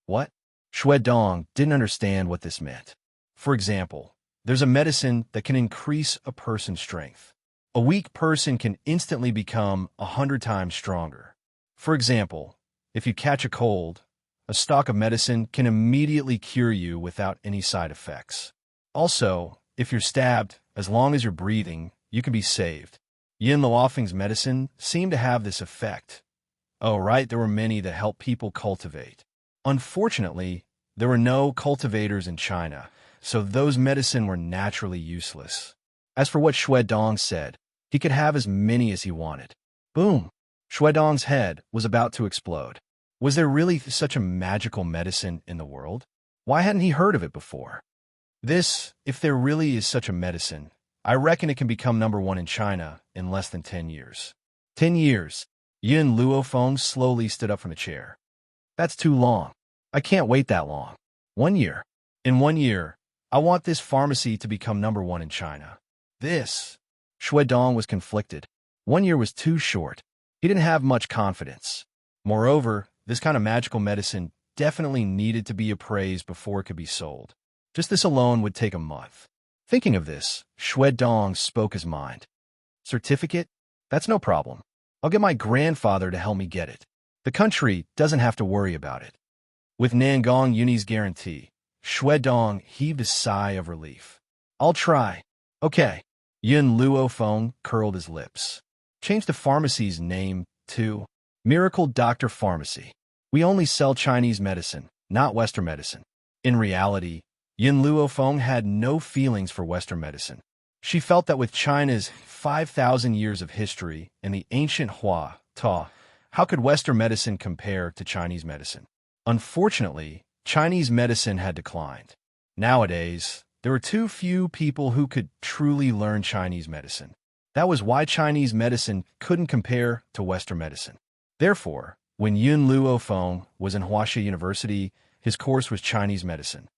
What? Shuedong didn't understand what this meant. For example, there's a medicine that can increase a person's strength. A weak person can instantly become 100 times stronger. For example, if you catch a cold, a stock of medicine can immediately cure you without any side effects. Also, if you're stabbed, as long as you're breathing, you can be saved. Yin Luofeng's medicine seemed to have this effect. Oh, right, there were many that helped people cultivate. Unfortunately, there were no cultivators in China, so those medicine were naturally useless. As for what Shuedong said, he could have as many as he wanted. Boom! Shuedong's head was about to explode. Was there really such a magical medicine in the world? Why hadn't he heard of it before? This, if there really is such a medicine, I reckon it can become #1 in China in less than 10 years. 10 years. Yin Luofeng slowly stood up from the chair. That's too long. I can't wait that long. 1 year. In 1 year, I want this pharmacy to become #1 in China. This. Shuedong was conflicted. 1 year was too short. He didn't have much confidence. Moreover, this kind of magical medicine definitely needed to be appraised before it could be sold. Just this alone would take a month. Thinking of this, Xue Dong spoke his mind. Certificate? That's no problem. I'll get my grandfather to help me get it. The country doesn't have to worry about it. With Nangong Uni's guarantee, Xue Dong heaved a sigh of relief. I'll try. Okay. Yin Luofeng curled his lips. Change the pharmacy's name to Miracle Doctor Pharmacy. We only sell Chinese medicine, not Western medicine. In reality, Yin Luofeng had no feelings for Western medicine. She felt that with China's 5,000 years of history and the ancient Hua, Ta, how could Western medicine compare to Chinese medicine? Unfortunately, Chinese medicine had declined. Nowadays, there were too few people who could truly learn Chinese medicine. That was why Chinese medicine couldn't compare to Western medicine. Therefore, when Yun Luofeng was in Wuxia University, his course was Chinese medicine.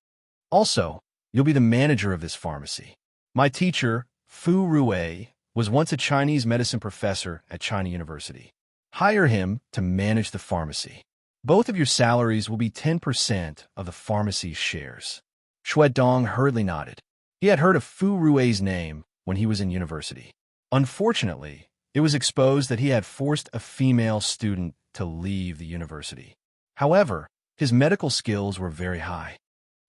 Also, you'll be the manager of this pharmacy. My teacher, Fu Rui, was once a Chinese medicine professor at China University. Hire him to manage the pharmacy. Both of your salaries will be 10% of the pharmacy's shares. Xue Dong hurriedly nodded. He had heard of Fu Rui's name when he was in university. Unfortunately, it was exposed that he had forced a female student to leave the university. However, his medical skills were very high.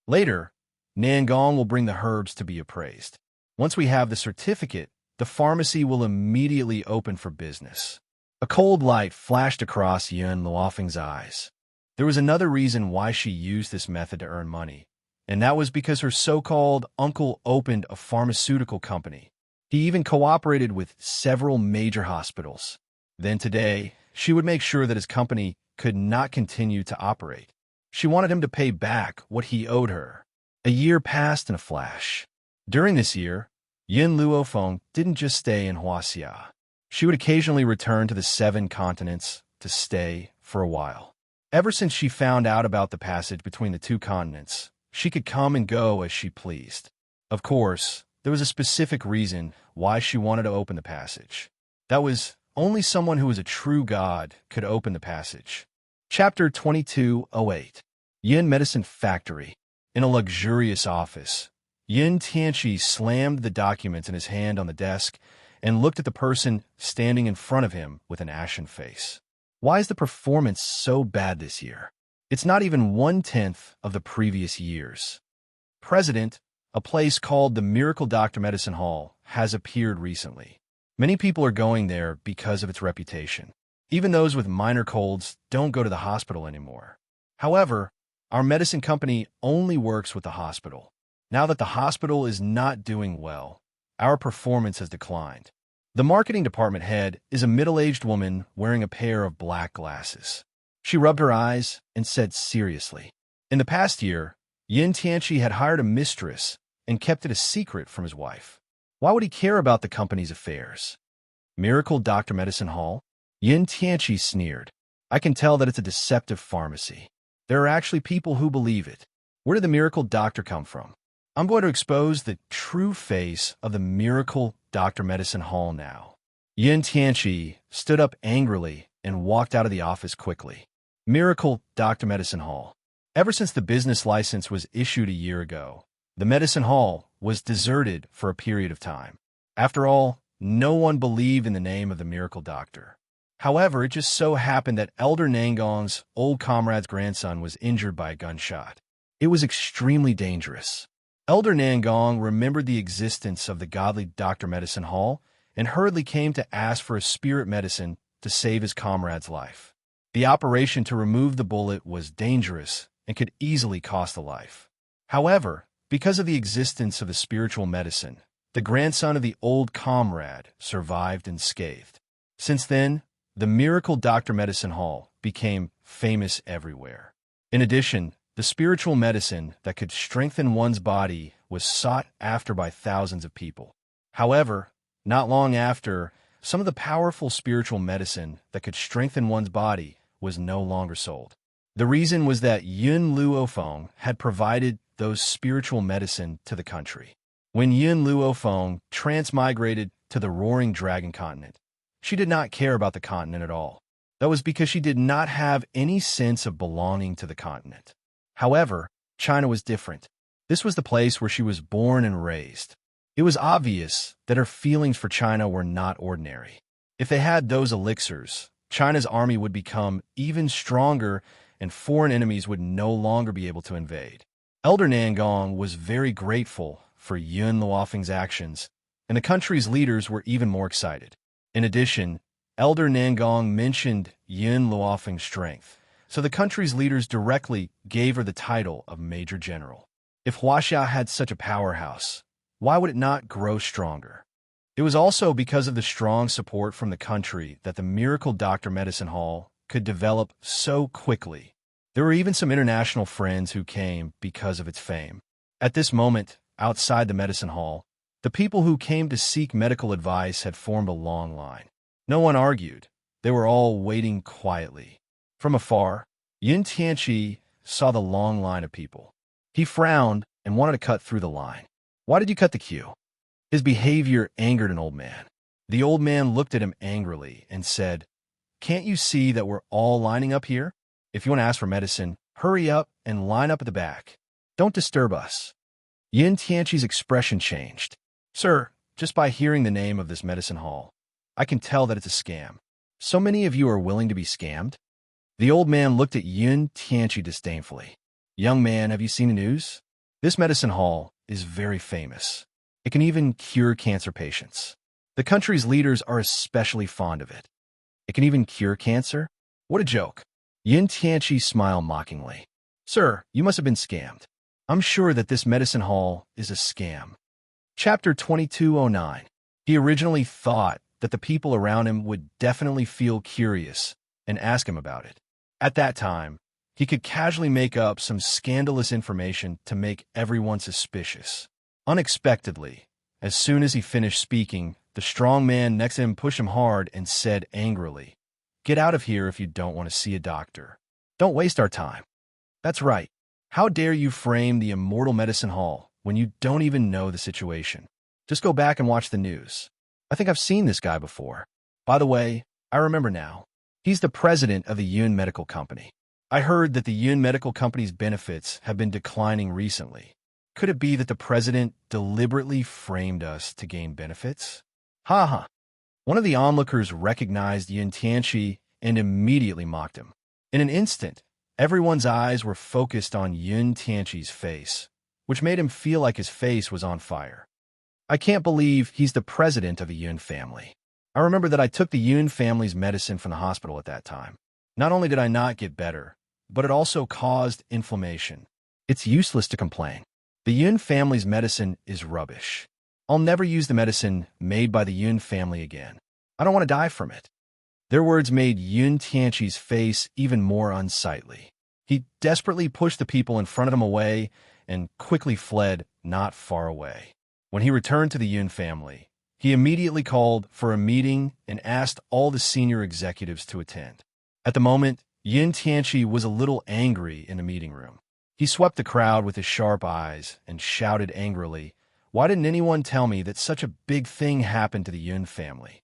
Later, Nangong will bring the herbs to be appraised. Once we have the certificate, the pharmacy will immediately open for business. A cold light flashed across Yun Luofeng's eyes. There was another reason why she used this method to earn money, and that was because her so-called uncle opened a pharmaceutical company. He even cooperated with several major hospitals. Then today, she would make sure that his company could not continue to operate. She wanted him to pay back what he owed her. A year passed in a flash. During this year, Yin Luofeng didn't just stay in Wuxia. She would occasionally return to the 7 continents to stay for a while. Ever since she found out about the passage between the 2 continents, she could come and go as she pleased. Of course, there was a specific reason why she wanted to open the passage. That was only someone who was a true god could open the passage. Chapter 2208. Yin Medicine Factory. In a luxurious office, Yin Tianqi slammed the documents in his hand on the desk and looked at the person standing in front of him with an ashen face. Why is the performance so bad this year? It's not even 1/10 of the previous years. President, a place called the Miracle Doctor Medicine Hall, has appeared recently. Many people are going there because of its reputation. Even those with minor colds don't go to the hospital anymore. However, our medicine company only works with the hospital. Now that the hospital is not doing well, our performance has declined. The marketing department head is a middle-aged woman wearing a pair of black glasses. She rubbed her eyes and said seriously, in the past year, Yin Tianqi had hired a mistress and kept it a secret from his wife. Why would he care about the company's affairs? Miracle Doctor Medicine Hall? Yin Tianqi sneered. I can tell that it's a deceptive pharmacy. There are actually people who believe it. Where did the Miracle Doctor come from? I'm going to expose the true face of the Miracle Doctor Medicine Hall now. Yin Tianqi stood up angrily and walked out of the office quickly. Miracle Doctor Medicine Hall. Ever since the business license was issued a year ago, the medicine hall was deserted for a period of time. After all, no one believed in the name of the Miracle Doctor. However, it just so happened that Elder Nangong's old comrade's grandson was injured by a gunshot. It was extremely dangerous. Elder Nangong remembered the existence of the godly Doctor Medicine Hall and hurriedly came to ask for a spirit medicine to save his comrade's life. The operation to remove the bullet was dangerous and could easily cost a life. However, because of the existence of the spiritual medicine, the grandson of the old comrade survived unscathed. Since then, the Miracle Doctor Medicine Hall became famous everywhere. In addition, the spiritual medicine that could strengthen one's body was sought after by thousands of people. However, not long after, some of the powerful spiritual medicine that could strengthen one's body was no longer sold. The reason was that Yun Luofeng had provided those spiritual medicine to the country. When Yun Luofeng transmigrated to the Roaring Dragon continent, she did not care about the continent at all. That was because she did not have any sense of belonging to the continent. However, China was different. This was the place where she was born and raised. It was obvious that her feelings for China were not ordinary. If they had those elixirs, China's army would become even stronger and foreign enemies would no longer be able to invade. Elder Nangong was very grateful for Yun Luofeng's actions, and the country's leaders were even more excited. In addition, Elder Nangong mentioned Yun Luofeng's strength, so the country's leaders directly gave her the title of Major General. If Wuxia had such a powerhouse, why would it not grow stronger? It was also because of the strong support from the country that the Miracle Doctor Medicine Hall could develop so quickly. There were even some international friends who came because of its fame. At this moment, outside the medicine hall, the people who came to seek medical advice had formed a long line. No one argued. They were all waiting quietly. From afar, Yin Tianqi saw the long line of people. He frowned and wanted to cut through the line. Why did you cut the queue? His behavior angered an old man. The old man looked at him angrily and said, "Can't you see that we're all lining up here? If you want to ask for medicine, hurry up and line up at the back. Don't disturb us." Yin Tianqi's expression changed. "Sir, just by hearing the name of this medicine hall, I can tell that it's a scam. So many of you are willing to be scammed?" The old man looked at Yin Tianqi disdainfully. "Young man, have you seen the news? This medicine hall is very famous. It can even cure cancer patients. The country's leaders are especially fond of it. It can even cure cancer? What a joke." Yin Tianqi smiled mockingly. "Sir, you must have been scammed. I'm sure that this medicine hall is a scam." Chapter 2209. He originally thought that the people around him would definitely feel curious and ask him about it. At that time, he could casually make up some scandalous information to make everyone suspicious. Unexpectedly, as soon as he finished speaking, the strong man next to him pushed him hard and said angrily, "Get out of here if you don't want to see a doctor. Don't waste our time." "That's right. How dare you frame the Immortal Medicine Hall when you don't even know the situation? Just go back and watch the news. I think I've seen this guy before. By the way, I remember now. He's the president of the Yun Medical Company. I heard that the Yun Medical Company's benefits have been declining recently. Could it be that the president deliberately framed us to gain benefits?" "Ha ha." One of the onlookers recognized Yin Tianqi and immediately mocked him. In an instant, everyone's eyes were focused on Yin Tianqi's face, which made him feel like his face was on fire. "I can't believe he's the president of the Yun family. I remember that I took the Yun family's medicine from the hospital at that time. Not only did I not get better, but it also caused inflammation. It's useless to complain. The Yun family's medicine is rubbish. I'll never use the medicine made by the Yun family again. I don't want to die from it." Their words made Yin Tianqi's face even more unsightly. He desperately pushed the people in front of him away and quickly fled not far away. When he returned to the Yun family, he immediately called for a meeting and asked all the senior executives to attend. At the moment, Yin Tianqi was a little angry in the meeting room. He swept the crowd with his sharp eyes and shouted angrily, "Why didn't anyone tell me that such a big thing happened to the Yun family?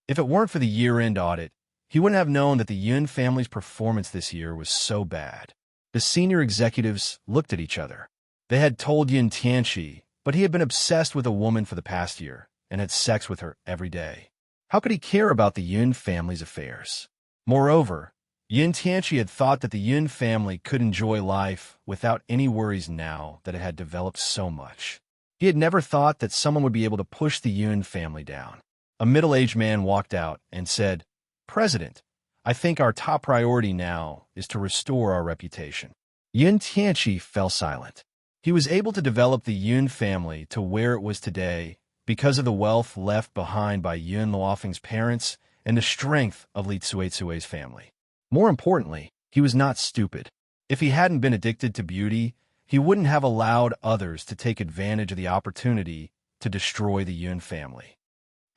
If it weren't for the year-end audit, he wouldn't have known that the Yun family's performance this year was so bad." The senior executives looked at each other. They had told Yin Tianqi, but he had been obsessed with a woman for the past year and had sex with her every day. How could he care about the Yun family's affairs? Moreover, Yin Tianqi had thought that the Yun family could enjoy life without any worries now that it had developed so much. He had never thought that someone would be able to push the Yun family down. A middle-aged man walked out and said, "President, I think our top priority now is to restore our reputation." Yin Tianqi fell silent. He was able to develop the Yun family to where it was today because of the wealth left behind by Yun Luofeng's parents and the strength of Li Cuizui's family. More importantly, he was not stupid. If he hadn't been addicted to beauty, he wouldn't have allowed others to take advantage of the opportunity to destroy the Yun family.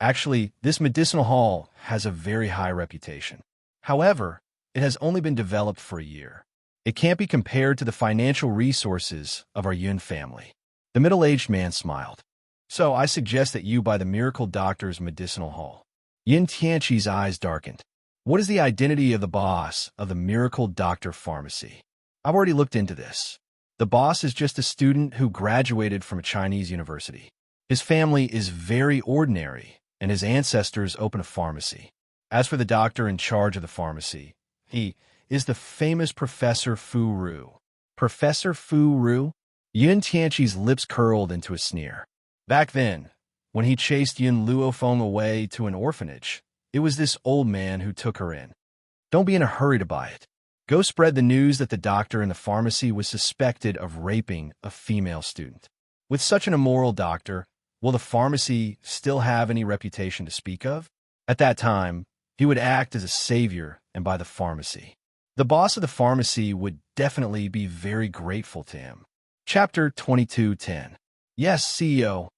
Actually, this medicinal hall has a very high reputation. However, it has only been developed for a year. It can't be compared to the financial resources of our Yun family. The middle-aged man smiled. "So I suggest that you buy the Miracle Doctor's medicinal hall." Yin Tianqi's eyes darkened. "What is the identity of the boss of the Miracle Doctor Pharmacy?" "I've already looked into this. The boss is just a student who graduated from a Chinese university. His family is very ordinary, and his ancestors opened a pharmacy. As for the doctor in charge of the pharmacy, he is the famous Professor Fu Ru. Professor Fu Ru? Yun Tianqi's lips curled into a sneer. Back then, when he chased Yun Luofeng away to an orphanage, it was this old man who took her in. Don't be in a hurry to buy it. Go spread the news that the doctor in the pharmacy was suspected of raping a female student. With such an immoral doctor, will the pharmacy still have any reputation to speak of? At that time, he would act as a savior and buy the pharmacy. The boss of the pharmacy would definitely be very grateful to him. Chapter 22:10. Yes, CEO.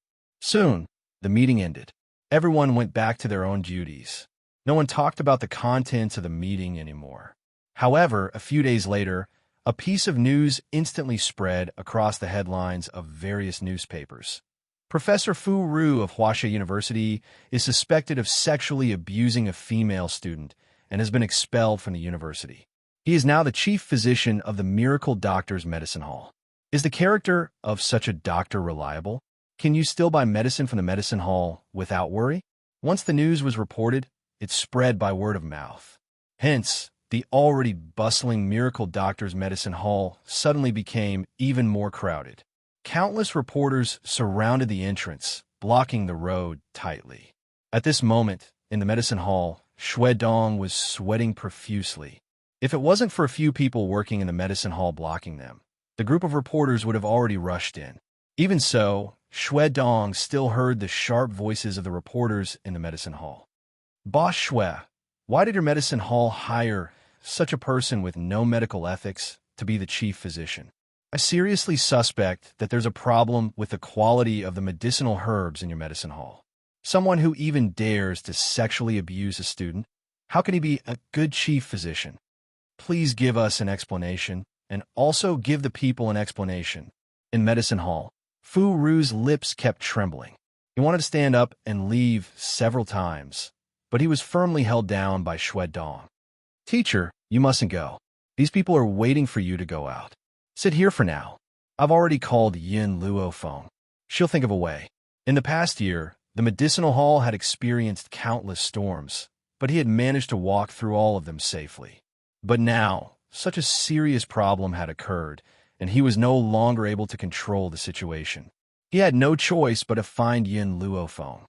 Soon, the meeting ended. Everyone went back to their own duties. No one talked about the contents of the meeting anymore. However, a few days later, a piece of news instantly spread across the headlines of various newspapers. Professor Fu Ru of Wuxia University is suspected of sexually abusing a female student and has been expelled from the university. He is now the chief physician of the Miracle Doctors Medicine Hall. Is the character of such a doctor reliable? Can you still buy medicine from the medicine hall without worry? Once the news was reported, it spread by word of mouth. Hence, the already bustling Miracle Doctors Medicine Hall suddenly became even more crowded. Countless reporters surrounded the entrance, blocking the road tightly. At this moment, in the medicine hall, Xue Dong was sweating profusely. If it wasn't for a few people working in the medicine hall blocking them, the group of reporters would have already rushed in. Even so, Xue Dong still heard the sharp voices of the reporters in the medicine hall. Boss Xue, why did your medicine hall hire such a person with no medical ethics to be the chief physician? I seriously suspect that there's a problem with the quality of the medicinal herbs in your medicine hall. Someone who even dares to sexually abuse a student, how can he be a good chief physician? Please give us an explanation, and also give the people an explanation. In medicine hall, Fu Ru's lips kept trembling. He wanted to stand up and leave several times, but he was firmly held down by Xue Dong. Teacher, you mustn't go. These people are waiting for you to go out. Sit here for now. I've already called Yin Luofeng. She'll think of a way. In the past year, the medicinal hall had experienced countless storms, but he had managed to walk through all of them safely. But now, such a serious problem had occurred, and he was no longer able to control the situation. He had no choice but to find Yin Luofeng.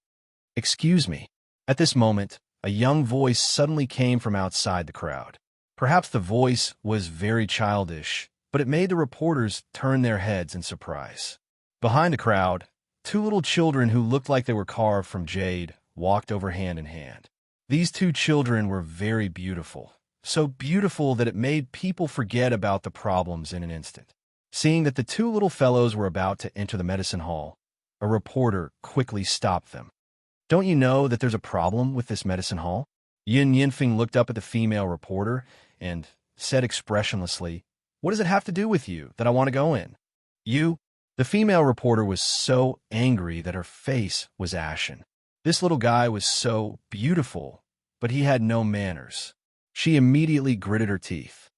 Excuse me. At this moment, a young voice suddenly came from outside the crowd. Perhaps the voice was very childish, but it made the reporters turn their heads in surprise. Behind the crowd, two little children who looked like they were carved from jade walked over hand in hand. These two children were very beautiful, so beautiful that it made people forget about the problems in an instant. Seeing that the two little fellows were about to enter the medicine hall, a reporter quickly stopped them. Don't you know that there's a problem with this medicine hall? Yin Yinfeng looked up at the female reporter and said expressionlessly, What does it have to do with you that I want to go in? You? The female reporter was so angry that her face was ashen. This little guy was so beautiful, but he had no manners. She immediately gritted her teeth.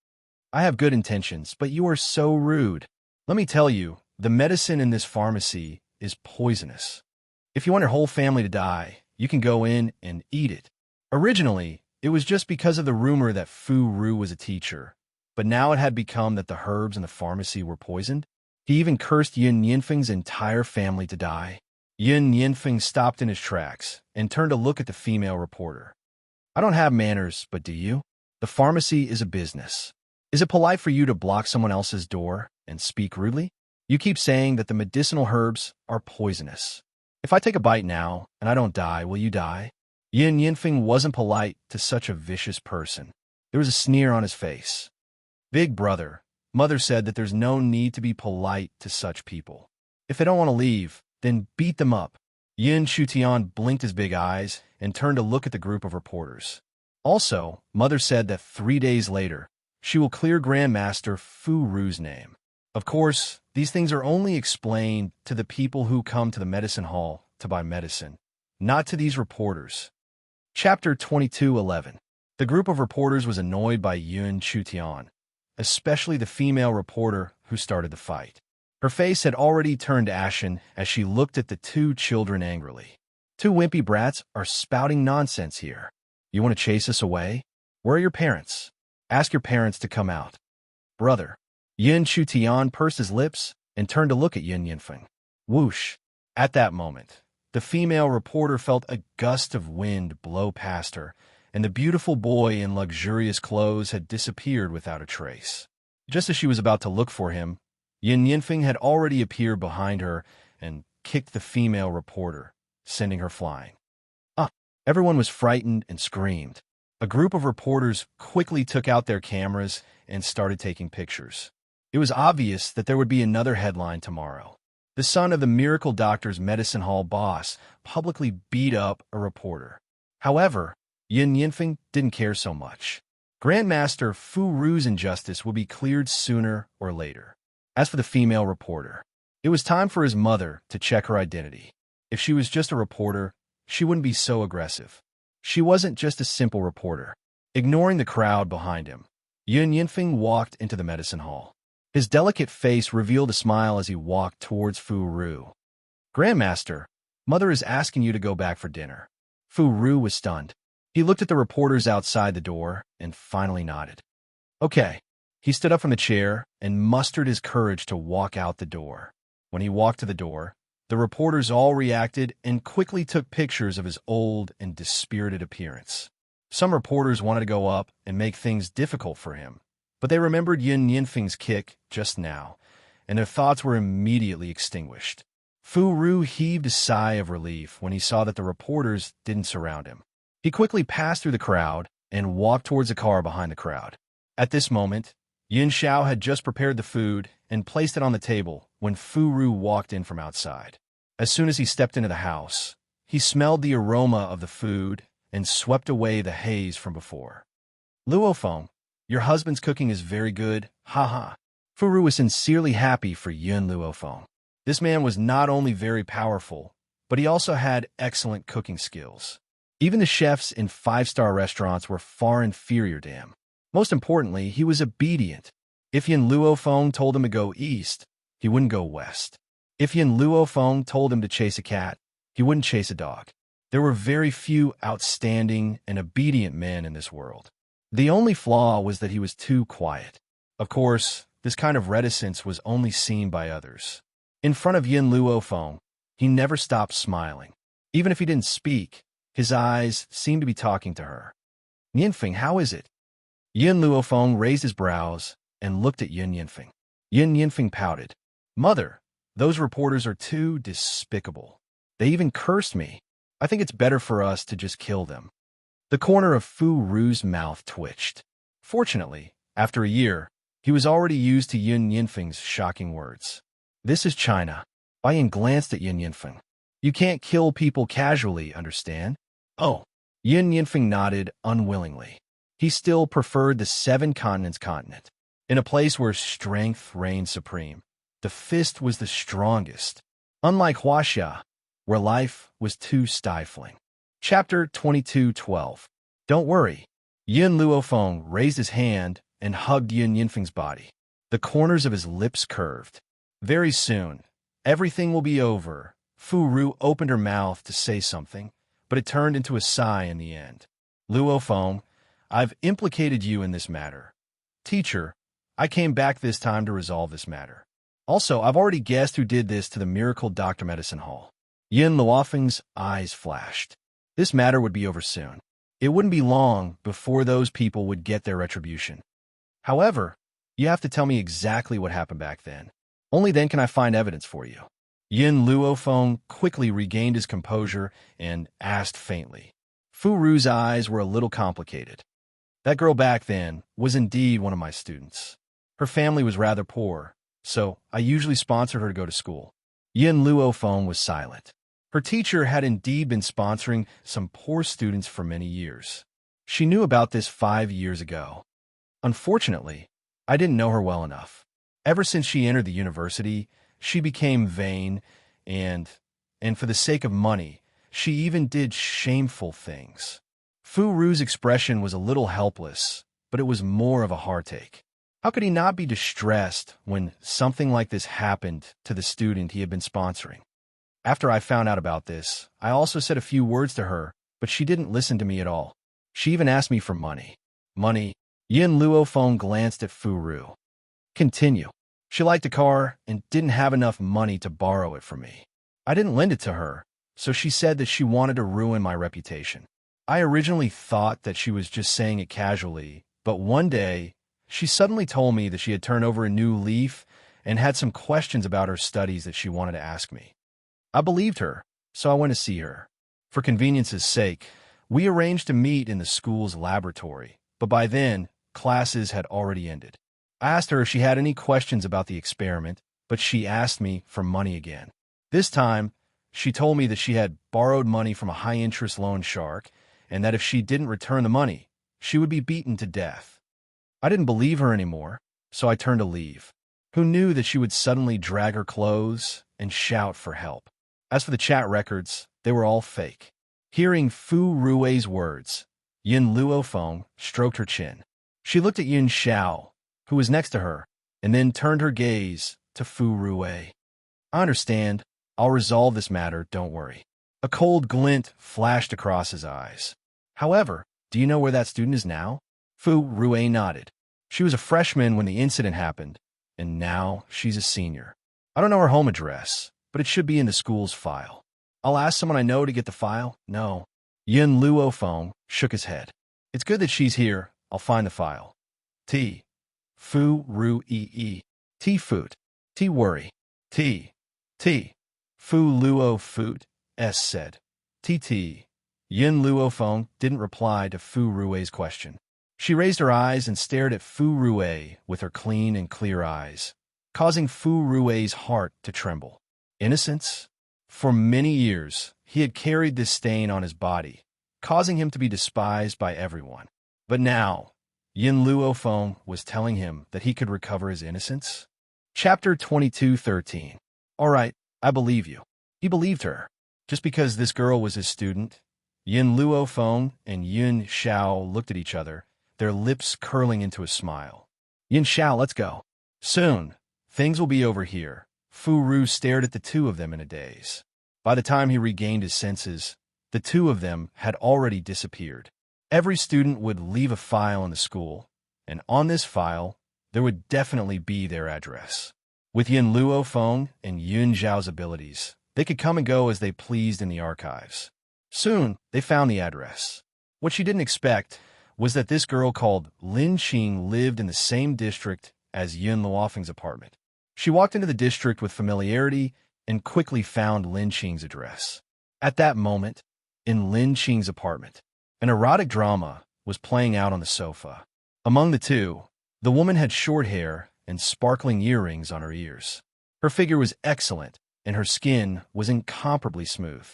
I have good intentions, but you are so rude. Let me tell you, the medicine in this pharmacy is poisonous. If you want your whole family to die, you can go in and eat it. Originally, it was just because of the rumor that Fu Ru was a teacher, but now it had become that the herbs in the pharmacy were poisoned. He even cursed Yin Yinfeng's entire family to die. Yin Yinfeng stopped in his tracks and turned to look at the female reporter. I don't have manners, but do you? The pharmacy is a business. Is it polite for you to block someone else's door and speak rudely? You keep saying that the medicinal herbs are poisonous. If I take a bite now and I don't die, will you die? Yin Yinfeng wasn't polite to such a vicious person. There was a sneer on his face. Big brother, Mother said that there's no need to be polite to such people. If they don't want to leave, then beat them up. Yin Shutian blinked his big eyes and turned to look at the group of reporters. Also, Mother said that 3 days later, she will clear Grandmaster Fu Ru's name. Of course, these things are only explained to the people who come to the medicine hall to buy medicine, not to these reporters. Chapter 22:11. The group of reporters was annoyed by Yun Chutian, especially the female reporter who started the fight. Her face had already turned ashen as she looked at the two children angrily. Two wimpy brats are spouting nonsense here. You want to chase us away? Where are your parents? Ask your parents to come out. Brother. Yin Chutian pursed his lips and turned to look at Yin Yinfeng. Whoosh. At that moment, the female reporter felt a gust of wind blow past her, and the beautiful boy in luxurious clothes had disappeared without a trace. Just as she was about to look for him, Yin Yinfeng had already appeared behind her and kicked the female reporter, sending her flying. Everyone was frightened and screamed. A group of reporters quickly took out their cameras and started taking pictures. It was obvious that there would be another headline tomorrow. The son of the miracle doctor's medicine hall boss publicly beat up a reporter. However, Yin Yinfeng didn't care so much. Grandmaster Fu Ru's injustice would be cleared sooner or later. As for the female reporter, it was time for his mother to check her identity. If she was just a reporter, she wouldn't be so aggressive. She wasn't just a simple reporter. Ignoring the crowd behind him, Yin Yinfeng walked into the medicine hall. His delicate face revealed a smile as he walked towards Fu Ru. Grandmaster, Mother is asking you to go back for dinner. Fu Ru was stunned. He looked at the reporters outside the door and finally nodded. Okay. He stood up from the chair and mustered his courage to walk out the door. When he walked to the door, the reporters all reacted and quickly took pictures of his old and dispirited appearance. Some reporters wanted to go up and make things difficult for him, but they remembered Yin Yinfeng's kick just now, and their thoughts were immediately extinguished. Fu Ru heaved a sigh of relief when he saw that the reporters didn't surround him. He quickly passed through the crowd and walked towards the car behind the crowd. At this moment, Yin Xiao had just prepared the food and placed it on the table when Fu Ru walked in from outside. As soon as he stepped into the house, he smelled the aroma of the food and swept away the haze from before. Luofeng, your husband's cooking is very good, haha. Fu Ru was sincerely happy for Yun Luofeng. This man was not only very powerful, but he also had excellent cooking skills. Even the chefs in five-star restaurants were far inferior to him. Most importantly, he was obedient. If Yin Luofeng told him to go east, he wouldn't go west. If Yin Luofeng told him to chase a cat, he wouldn't chase a dog. There were very few outstanding and obedient men in this world. The only flaw was that he was too quiet. Of course, this kind of reticence was only seen by others. In front of Yin Luofeng, he never stopped smiling. Even if he didn't speak, his eyes seemed to be talking to her. Yinfeng, how is it? Yin Luofeng raised his brows and looked at Yin Yinfeng. Yin Yinfeng pouted. Mother, those reporters are too despicable. They even cursed me. I think it's better for us to just kill them. The corner of Fu Ru's mouth twitched. Fortunately, after a year, he was already used to Yin Yinfeng's shocking words. This is China. Yin glanced at Yin Yinfeng. You can't kill people casually, understand? Oh. Yin Yinfeng nodded unwillingly. He still preferred the seven continents continent. In a place where strength reigned supreme, the fist was the strongest. Unlike Wuxia, where life was too stifling. Chapter 22:12. Don't worry. Yin Luofeng raised his hand and hugged Yin Yinfeng's body. The corners of his lips curved. Very soon, everything will be over. Fu Ru opened her mouth to say something, but it turned into a sigh in the end. Luofeng, I've implicated you in this matter. Teacher, I came back this time to resolve this matter. Also, I've already guessed who did this to the miracle doctor medicine hall. Yin Luofeng's eyes flashed. This matter would be over soon. It wouldn't be long before those people would get their retribution. However, you have to tell me exactly what happened back then. Only then can I find evidence for you. Yin Luofeng quickly regained his composure and asked faintly. Fu Ru's eyes were a little complicated. That girl back then was indeed one of my students. Her family was rather poor, so I usually sponsored her to go to school. Yin Luofeng was silent. Her teacher had indeed been sponsoring some poor students for many years. She knew about this 5 years ago. Unfortunately, I didn't know her well enough. Ever since she entered the university, she became vain, and for the sake of money, she even did shameful things. Fu Ru's expression was a little helpless, but it was more of a heartache. How could he not be distressed when something like this happened to the student he had been sponsoring? After I found out about this, I also said a few words to her, but she didn't listen to me at all. She even asked me for money. Money? Yin Luofeng glanced at Fu Ru. Continue. She liked the car and didn't have enough money to borrow it from me. I didn't lend it to her, so she said that she wanted to ruin my reputation. I originally thought that she was just saying it casually, but one day, she suddenly told me that she had turned over a new leaf and had some questions about her studies that she wanted to ask me. I believed her, so I went to see her. For convenience's sake, we arranged to meet in the school's laboratory, but by then, classes had already ended. I asked her if she had any questions about the experiment, but she asked me for money again. This time, she told me that she had borrowed money from a high-interest loan shark and that if she didn't return the money, she would be beaten to death. I didn't believe her anymore, so I turned to leave. Who knew that she would suddenly drag her clothes and shout for help? As for the chat records, they were all fake. Hearing Fu Rui's words, Yin Luofeng stroked her chin. She looked at Yin Xiao, who was next to her, and then turned her gaze to Fu Rui. I understand. I'll resolve this matter, don't worry. A cold glint flashed across his eyes. However, do you know where that student is now? Fu Rui nodded. She was a freshman when the incident happened, and now she's a senior. I don't know her home address, but it should be in the school's file. I'll ask someone I know to get the file. No. Yin Luofeng shook his head. It's good that she's here. I'll find the file. T. Fu Ru E. T. Foot. T. Worry. T. Fu Luo Foot, S said. T. Yin Luofeng didn't reply to Fu Rui's question. She raised her eyes and stared at Fu Rui with her clean and clear eyes, causing Fu Rui's heart to tremble. Innocence? For many years, he had carried this stain on his body, causing him to be despised by everyone. But now, Yin Luofeng was telling him that he could recover his innocence? Chapter 22:13. All right, I believe you. He believed her. Just because this girl was his student, Yin Luofeng and Yin Xiao looked at each other, their lips curling into a smile. Yin Xiao, let's go. Soon, things will be over here. Fu Ru stared at the two of them in a daze. By the time he regained his senses, the two of them had already disappeared. Every student would leave a file in the school, and on this file, there would definitely be their address. With Yin Luofeng and Yun Zhao's abilities, they could come and go as they pleased in the archives. Soon, they found the address. What she didn't expect was that this girl called Lin Qing lived in the same district as Yun Luofeng's apartment. She walked into the district with familiarity and quickly found Lin Qing's address. At that moment, in Lin Qing's apartment, an erotic drama was playing out on the sofa. Among the two, the woman had short hair and sparkling earrings on her ears. Her figure was excellent, and her skin was incomparably smooth.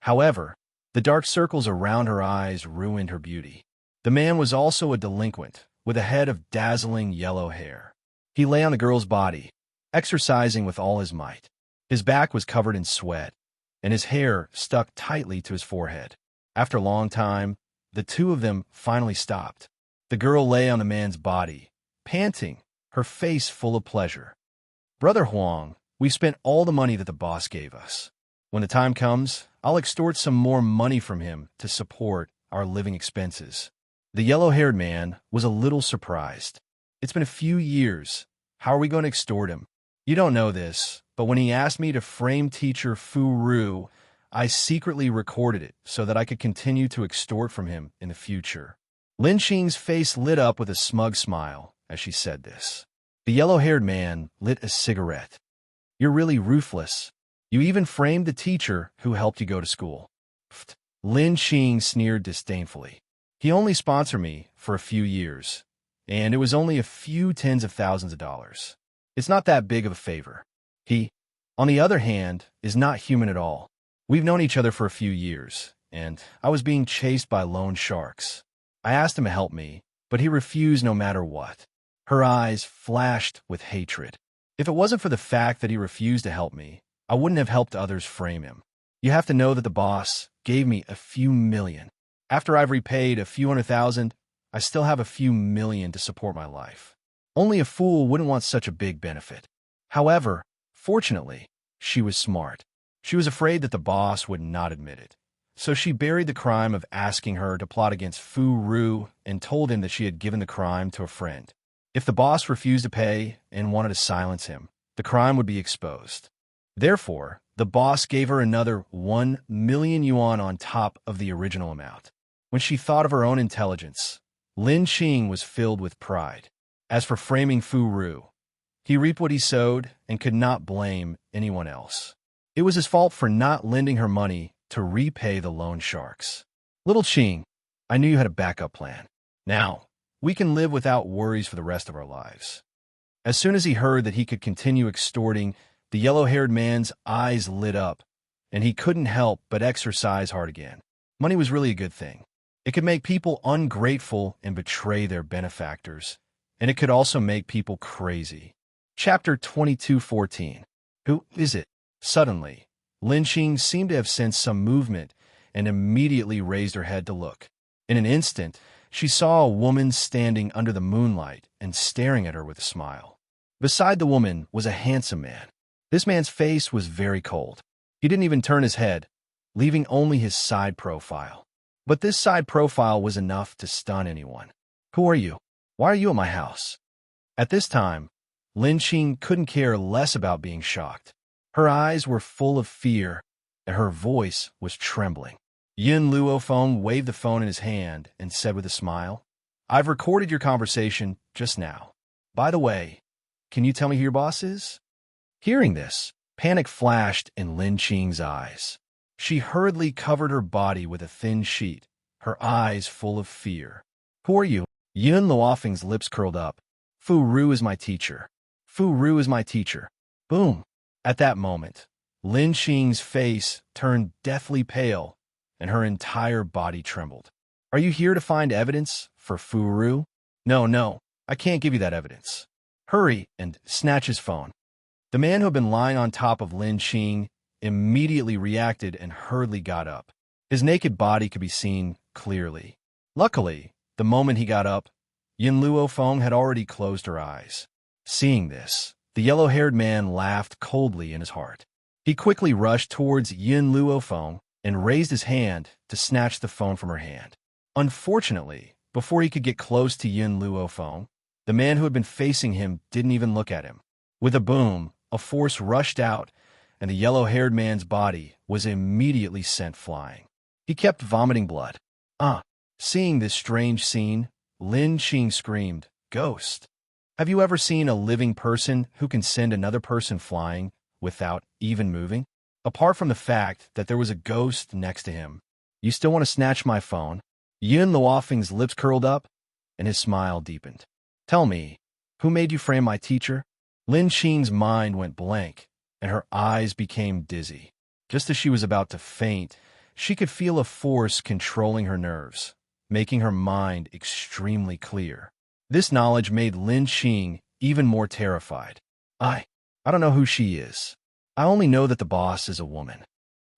However, the dark circles around her eyes ruined her beauty. The man was also a delinquent, with a head of dazzling yellow hair. He lay on the girl's body, exercising with all his might. His back was covered in sweat, and his hair stuck tightly to his forehead. After a long time, the two of them finally stopped. The girl lay on the man's body, panting, her face full of pleasure. Brother Huang, we spent all the money that the boss gave us. When the time comes, I'll extort some more money from him to support our living expenses. The yellow-haired man was a little surprised. It's been a few years. How are we going to extort him? You don't know this, but when he asked me to frame teacher Fu Ru, I secretly recorded it so that I could continue to extort from him in the future. Lin Qing's face lit up with a smug smile as she said this. The yellow-haired man lit a cigarette. You're really ruthless. You even framed the teacher who helped you go to school. Pfft. Lin Qing sneered disdainfully. He only sponsored me for a few years, and it was only a few tens of thousands of dollars. It's not that big of a favor. He, on the other hand, is not human at all. We've known each other for a few years, and I was being chased by loan sharks. I asked him to help me, but he refused no matter what. Her eyes flashed with hatred. If it wasn't for the fact that he refused to help me, I wouldn't have helped others frame him. You have to know that the boss gave me a few million. After I've repaid a few $100,000, I still have a few million to support my life. Only a fool wouldn't want such a big benefit. However, fortunately, she was smart. She was afraid that the boss would not admit it. So she buried the crime of asking her to plot against Fu Ru and told him that she had given the crime to a friend. If the boss refused to pay and wanted to silence him, the crime would be exposed. Therefore, the boss gave her another 1 million yuan on top of the original amount. When she thought of her own intelligence, Lin Qing was filled with pride. As for framing Fu Ru, he reaped what he sowed and could not blame anyone else. It was his fault for not lending her money to repay the loan sharks. Little Qing, I knew you had a backup plan. Now, we can live without worries for the rest of our lives. As soon as he heard that he could continue extorting, the yellow-haired man's eyes lit up, and he couldn't help but exercise hard again. Money was really a good thing. It could make people ungrateful and betray their benefactors, and it could also make people crazy. Chapter 22:14. Who is it? Suddenly, Lin Qing seemed to have sensed some movement and immediately raised her head to look. In an instant, she saw a woman standing under the moonlight and staring at her with a smile. Beside the woman was a handsome man. This man's face was very cold. He didn't even turn his head, leaving only his side profile. But this side profile was enough to stun anyone. Who are you? Why are you at my house? At this time, Lin Qing couldn't care less about being shocked. Her eyes were full of fear, and her voice was trembling. Yin Luofeng waved the phone in his hand and said with a smile, I've recorded your conversation just now. By the way, can you tell me who your boss is? Hearing this, panic flashed in Lin Qing's eyes. She hurriedly covered her body with a thin sheet, her eyes full of fear. Who are you? Yin Luofeng's lips curled up. Fu Ru is my teacher. Fu Ru is my teacher. Boom. At that moment, Lin Qing's face turned deathly pale, and her entire body trembled. Are you here to find evidence for Fu Ru? No, I can't give you that evidence. Hurry and snatch his phone. The man who had been lying on top of Lin Qing immediately reacted and hurriedly got up. His naked body could be seen clearly. Luckily, the moment he got up, Yin Luofeng had already closed her eyes. Seeing this, the yellow-haired man laughed coldly in his heart. He quickly rushed towards Yin Luofeng and raised his hand to snatch the phone from her hand. Unfortunately, before he could get close to Yin Luofeng, the man who had been facing him didn't even look at him. With a boom, a force rushed out, and the yellow-haired man's body was immediately sent flying. He kept vomiting blood. Seeing this strange scene, Lin Qing screamed, Ghost! Have you ever seen a living person who can send another person flying without even moving? Apart from the fact that there was a ghost next to him, you still want to snatch my phone? Yin Luofeng's lips curled up, and his smile deepened. Tell me, who made you frame my teacher? Lin Qing's mind went blank, and her eyes became dizzy. Just as she was about to faint, she could feel a force controlling her nerves, making her mind extremely clear. This knowledge made Lin Qing even more terrified. I don't know who she is. I only know that the boss is a woman.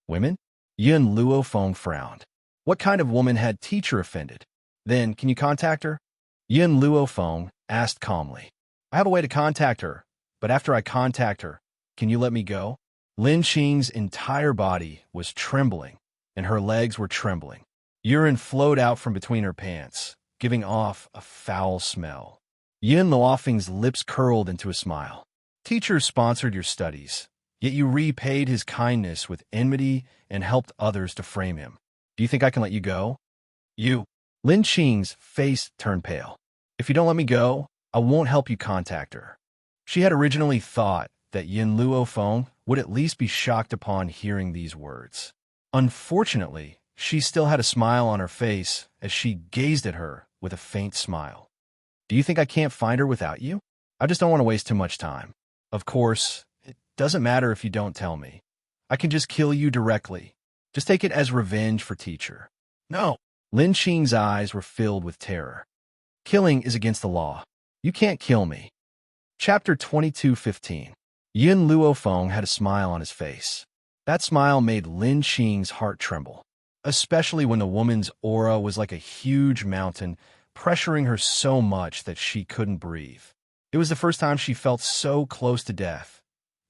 Women? Yin Luofeng frowned. What kind of woman had teacher offended? Then, can you contact her? Yin Luofeng asked calmly. I have a way to contact her, but after I contact her, can you let me go? Lin Qing's entire body was trembling, and her legs were trembling. Urine flowed out from between her pants, giving off a foul smell. Yin Luofeng's lips curled into a smile. Teacher sponsored your studies, yet you repaid his kindness with enmity and helped others to frame him. Do you think I can let you go? You. Lin Qing's face turned pale. If you don't let me go, I won't help you contact her. She had originally thought that Yin Luofeng would at least be shocked upon hearing these words. Unfortunately, she still had a smile on her face as she gazed at her with a faint smile. Do you think I can't find her without you? I just don't want to waste too much time. Of course, it doesn't matter if you don't tell me. I can just kill you directly. Just take it as revenge for teacher. No. Lin Qing's eyes were filled with terror. Killing is against the law. You can't kill me. Chapter 22:15. Yin Luofeng had a smile on his face. That smile made Lin Qing's heart tremble, especially when the woman's aura was like a huge mountain, pressuring her so much that she couldn't breathe. It was the first time she felt so close to death.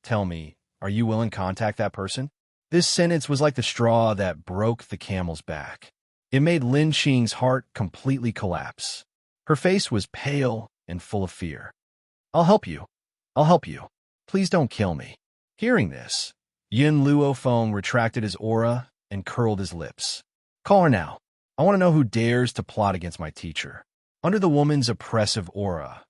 Tell me, are you willing to contact that person? This sentence was like the straw that broke the camel's back. It made Lin Qing's heart completely collapse. Her face was pale and full of fear. I'll help you. I'll help you. Please don't kill me. Hearing this, Yin Luofeng retracted his aura and curled his lips. Call her now. I want to know who dares to plot against my teacher. Under the woman's oppressive aura,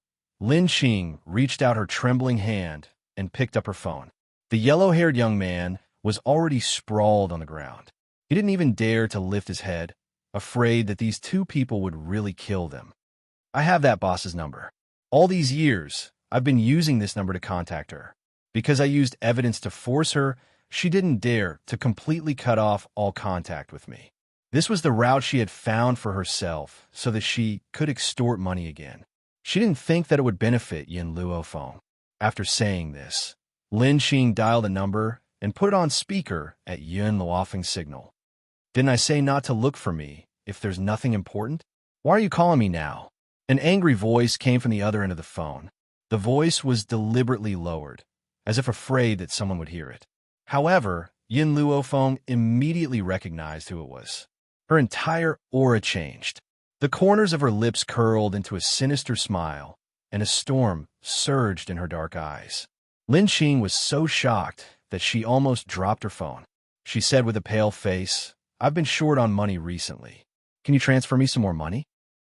Lin Qing reached out her trembling hand and picked up her phone. The yellow-haired young man was already sprawled on the ground. He didn't even dare to lift his head, afraid that these two people would really kill them. I have that boss's number. All these years, I've been using this number to contact her. Because I used evidence to force her, she didn't dare to completely cut off all contact with me. This was the route she had found for herself so that she could extort money again. She didn't think that it would benefit Yin Luofeng. After saying this, Lin Qing dialed a number and put it on speaker at Yin Luofeng's signal. Didn't I say not to look for me if there's nothing important? Why are you calling me now? An angry voice came from the other end of the phone. The voice was deliberately lowered, as if afraid that someone would hear it. However, Yin Luofeng immediately recognized who it was. Her entire aura changed. The corners of her lips curled into a sinister smile, and a storm surged in her dark eyes. Lin Qing was so shocked that she almost dropped her phone. She said with a pale face, I've been short on money recently. Can you transfer me some more money?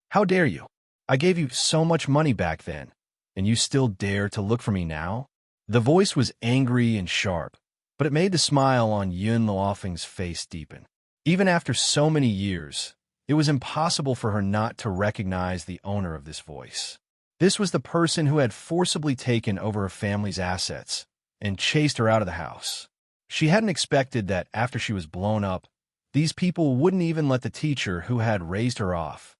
How dare you? I gave you so much money back then, and you still dare to look for me now? The voice was angry and sharp, but it made the smile on Yin Luofeng's face deepen. Even after so many years, it was impossible for her not to recognize the owner of this voice. This was the person who had forcibly taken over her family's assets and chased her out of the house. She hadn't expected that after she was blown up, these people wouldn't even let the teacher who had raised her off.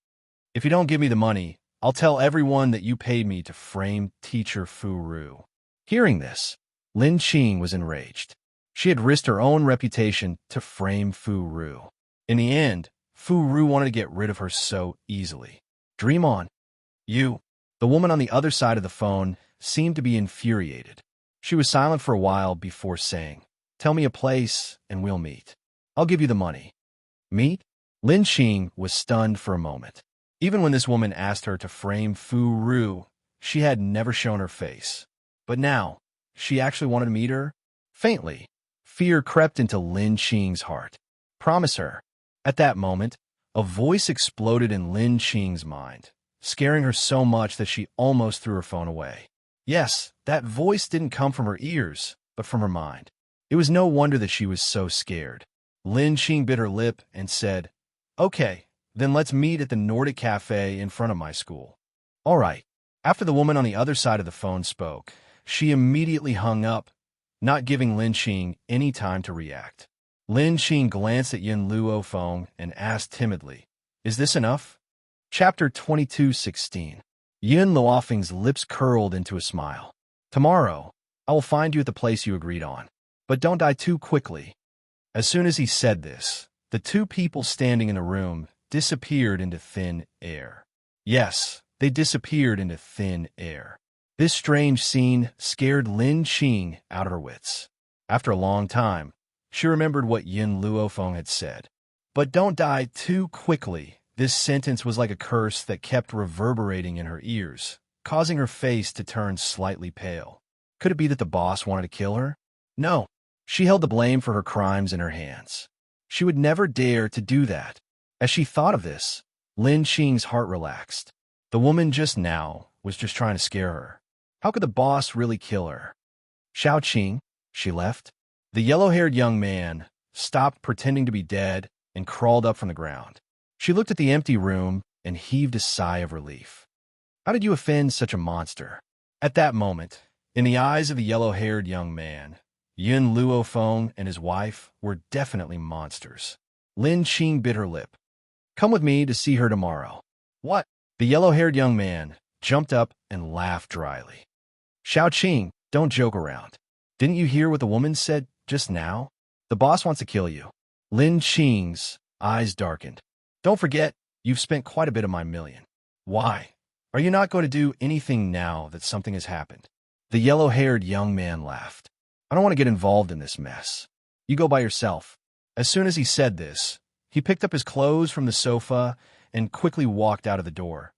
If you don't give me the money, I'll tell everyone that you paid me to frame teacher Fu Ru. Hearing this, Lin Qing was enraged. She had risked her own reputation to frame Fu Ru. In the end, Fu Ru wanted to get rid of her so easily. Dream on. You. The woman on the other side of the phone seemed to be infuriated. She was silent for a while before saying, Tell me a place and we'll meet. I'll give you the money. Meet? Lin Qing was stunned for a moment. Even when this woman asked her to frame Fu Ru, she had never shown her face. But now, she actually wanted to meet her? Faintly, fear crept into Lin Qing's heart. Promise her. At that moment, a voice exploded in Lin Qing's mind, scaring her so much that she almost threw her phone away. Yes, that voice didn't come from her ears, but from her mind. It was no wonder that she was so scared. Lin Qing bit her lip and said, Okay, then let's meet at the Nordic Cafe in front of my school. All right. After the woman on the other side of the phone spoke, she immediately hung up, not giving Lin Qing any time to react. Lin Qing glanced at Yin Luofeng and asked timidly, Is this enough? Chapter 22:16. Yin Luofeng's lips curled into a smile. Tomorrow, I will find you at the place you agreed on. But don't die too quickly. As soon as he said this, the two people standing in the room disappeared into thin air. Yes, they disappeared into thin air. This strange scene scared Lin Qing out of her wits. After a long time, she remembered what Yin Luofeng had said. But don't die too quickly. This sentence was like a curse that kept reverberating in her ears, causing her face to turn slightly pale. Could it be that the boss wanted to kill her? No. She held the blame for her crimes in her hands. She would never dare to do that. As she thought of this, Lin Qing's heart relaxed. The woman just now was just trying to scare her. How could the boss really kill her? Xiaoqing, she left. The yellow-haired young man stopped pretending to be dead and crawled up from the ground. She looked at the empty room and heaved a sigh of relief. How did you offend such a monster? At that moment, in the eyes of the yellow-haired young man, Yin Luofeng and his wife were definitely monsters. Lin Qing bit her lip. Come with me to see her tomorrow. What? The yellow-haired young man jumped up and laughed dryly. Xiaoqing, don't joke around. Didn't you hear what the woman said just now? The boss wants to kill you. Lin Qing's eyes darkened. Don't forget, you've spent quite a bit of my million. Why? Are you not going to do anything now that something has happened? The yellow-haired young man laughed. I don't want to get involved in this mess. You go by yourself. As soon as he said this, he picked up his clothes from the sofa and quickly walked out of the door,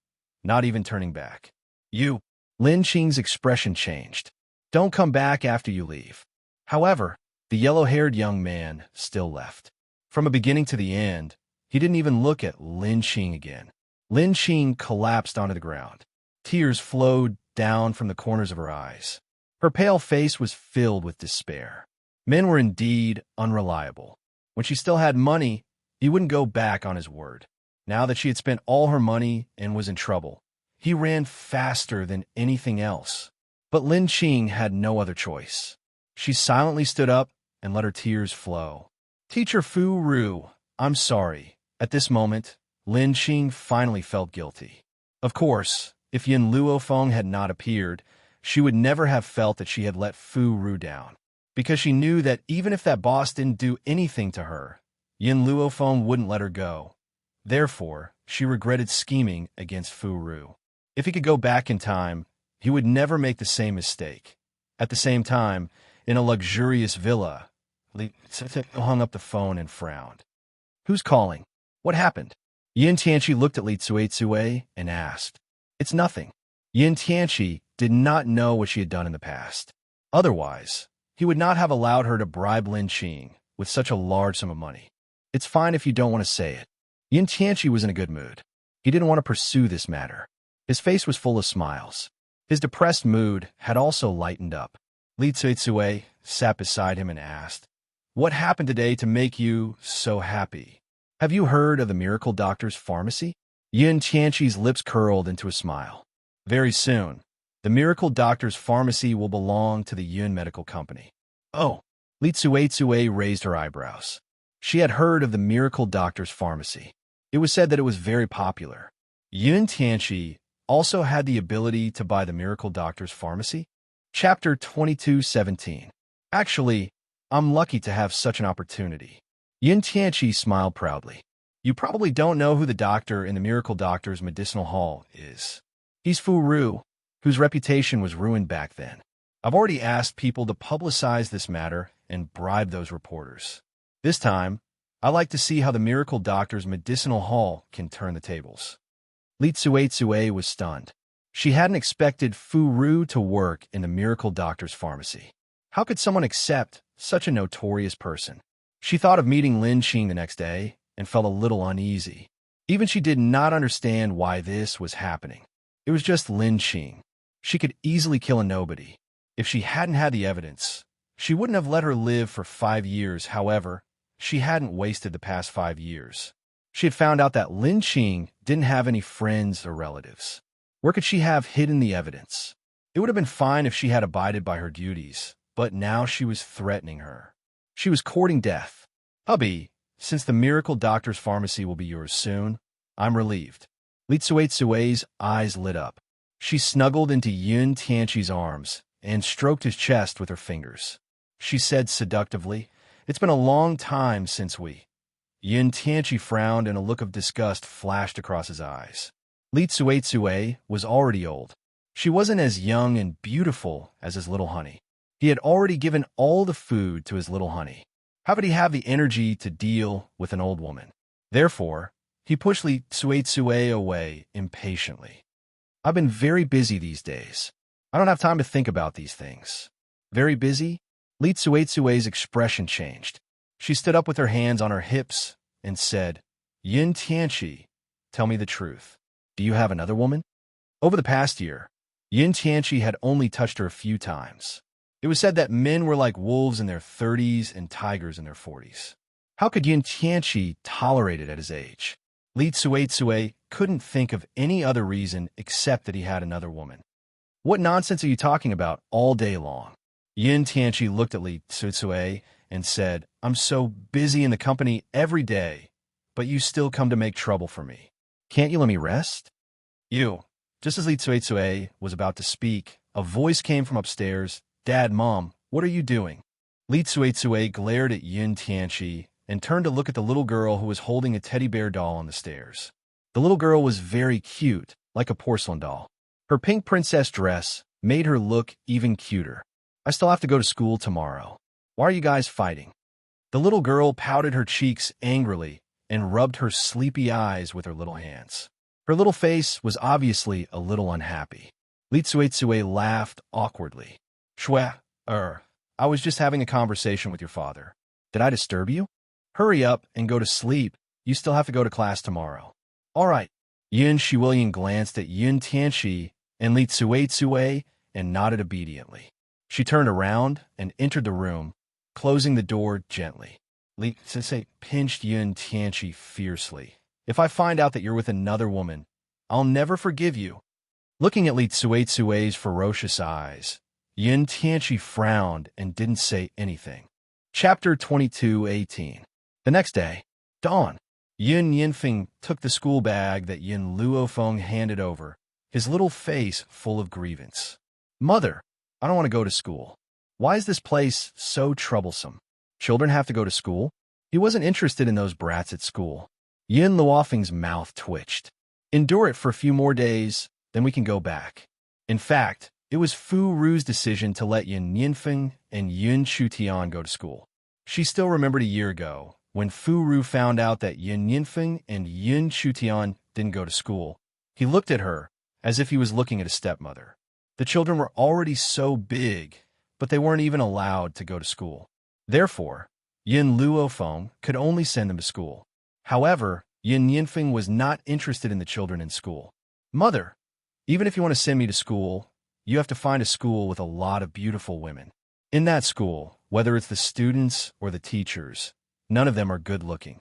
not even turning back. You. Lin Qing's expression changed. Don't come back after you leave. However, the yellow-haired young man still left. From the beginning to the end, he didn't even look at Lin Qing again. Lin Qing collapsed onto the ground. Tears flowed down from the corners of her eyes. Her pale face was filled with despair. Men were indeed unreliable. When she still had money, he wouldn't go back on his word. Now that she had spent all her money and was in trouble, he ran faster than anything else. But Lin Qing had no other choice. She silently stood up and let her tears flow. Teacher Fu Ru, I'm sorry. At this moment, Lin Qing finally felt guilty. Of course, if Yin Luofeng had not appeared, she would never have felt that she had let Fu Ru down, because she knew that even if that boss didn't do anything to her, Yin Luofeng wouldn't let her go. Therefore, she regretted scheming against Fu Ru. If he could go back in time, he would never make the same mistake. At the same time, in a luxurious villa, Li hung up the phone and frowned. Who's calling? What happened? Yin Tianqi looked at Li Tsui and asked. It's nothing. Yin Tianqi did not know what she had done in the past. Otherwise, he would not have allowed her to bribe Lin Qing with such a large sum of money. It's fine if you don't want to say it. Yin Tianqi was in a good mood. He didn't want to pursue this matter. His face was full of smiles. His depressed mood had also lightened up. Li Tsui sat beside him and asked, What happened today to make you so happy? Have you heard of the Miracle Doctor's Pharmacy? Yin Tianqi's lips curled into a smile. Very soon, the Miracle Doctor's Pharmacy will belong to the Yun Medical Company. Oh, Li Tsui raised her eyebrows. She had heard of the Miracle Doctor's Pharmacy. It was said that it was very popular. Yun Tianqi also had the ability to buy the Miracle Doctor's Pharmacy? Chapter 22:17. Actually, I'm lucky to have such an opportunity. Yin Tianqi smiled proudly. You probably don't know who the doctor in the Miracle Doctor's Medicinal Hall is. He's Fu Ru, whose reputation was ruined back then. I've already asked people to publicize this matter and bribe those reporters. This time, I like to see how the Miracle Doctor's Medicinal Hall can turn the tables. Li Tsui was stunned. She hadn't expected Fu Ru to work in the Miracle Doctor's Pharmacy. How could someone accept such a notorious person? She thought of meeting Lin Qing the next day and felt a little uneasy. Even she did not understand why this was happening. It was just Lin Qing. She could easily kill a nobody. If she hadn't had the evidence, she wouldn't have let her live for 5 years. However, she hadn't wasted the past 5 years. She had found out that Lin Qing didn't have any friends or relatives. Where could she have hidden the evidence? It would have been fine if she had abided by her duties, but now she was threatening her. She was courting death. Hubby, since the Miracle Doctor's Pharmacy will be yours soon, I'm relieved. Li Tsui's eyes lit up. She snuggled into Yun Tianqi's arms and stroked his chest with her fingers. She said seductively, It's been a long time since we... Yun Tianqi frowned and a look of disgust flashed across his eyes. Li Tsui was already old. She wasn't as young and beautiful as his little honey. He had already given all the food to his little honey. How could he have the energy to deal with an old woman? Therefore, he pushed Li Tsui away impatiently. I've been very busy these days. I don't have time to think about these things. Very busy? Li Tsui's expression changed. She stood up with her hands on her hips and said, Yin Tianqi, tell me the truth. Do you have another woman? Over the past year, Yin Tianqi had only touched her a few times. It was said that men were like wolves in their 30s and tigers in their 40s. How could Yin Tianqi tolerate it at his age? Li Tsui couldn't think of any other reason except that he had another woman. What nonsense are you talking about all day long? Yin Tianqi looked at Li Tsui and said, I'm so busy in the company every day, but you still come to make trouble for me. Can't you let me rest? You. Just as Li Tsui was about to speak, a voice came from upstairs. Dad, Mom, what are you doing? Li Tsui glared at Yin Tianqi and turned to look at the little girl who was holding a teddy bear doll on the stairs. The little girl was very cute, like a porcelain doll. Her pink princess dress made her look even cuter. I still have to go to school tomorrow. Why are you guys fighting? The little girl pouted her cheeks angrily and rubbed her sleepy eyes with her little hands. Her little face was obviously a little unhappy. Li Tsuetsue laughed awkwardly. Shwe, I was just having a conversation with your father. Did I disturb you? Hurry up and go to sleep. You still have to go to class tomorrow. All right. Yin Shiwilian glanced at Yin Tianxi and Li Tsuetsue and nodded obediently. She turned around and entered the room, closing the door gently. Li Tsuetsue pinched Yin Tianxi fiercely. If I find out that you're with another woman, I'll never forgive you. Looking at Li Tsuetsue's ferocious eyes, Yin Tianxi frowned and didn't say anything. Chapter 22:18. The next day, dawn. Yin Yinfeng took the school bag that Yin Luofeng handed over, his little face full of grievance. Mother, I don't want to go to school. Why is this place so troublesome? Children have to go to school? He wasn't interested in those brats at school. Yin Luofeng's mouth twitched. Endure it for a few more days, then we can go back. In fact, it was Fu Ru's decision to let Yin Yinfeng and Yin Shutian go to school. She still remembered a year ago, when Fu Ru found out that Yin Yinfeng and Yin Shutian didn't go to school. He looked at her as if he was looking at a stepmother. The children were already so big, but they weren't even allowed to go to school. Therefore, Yin Luofeng could only send them to school. However, Yin Yinfeng was not interested in the children in school. Mother, even if you want to send me to school, you have to find a school with a lot of beautiful women. In that school, whether it's the students or the teachers, none of them are good-looking.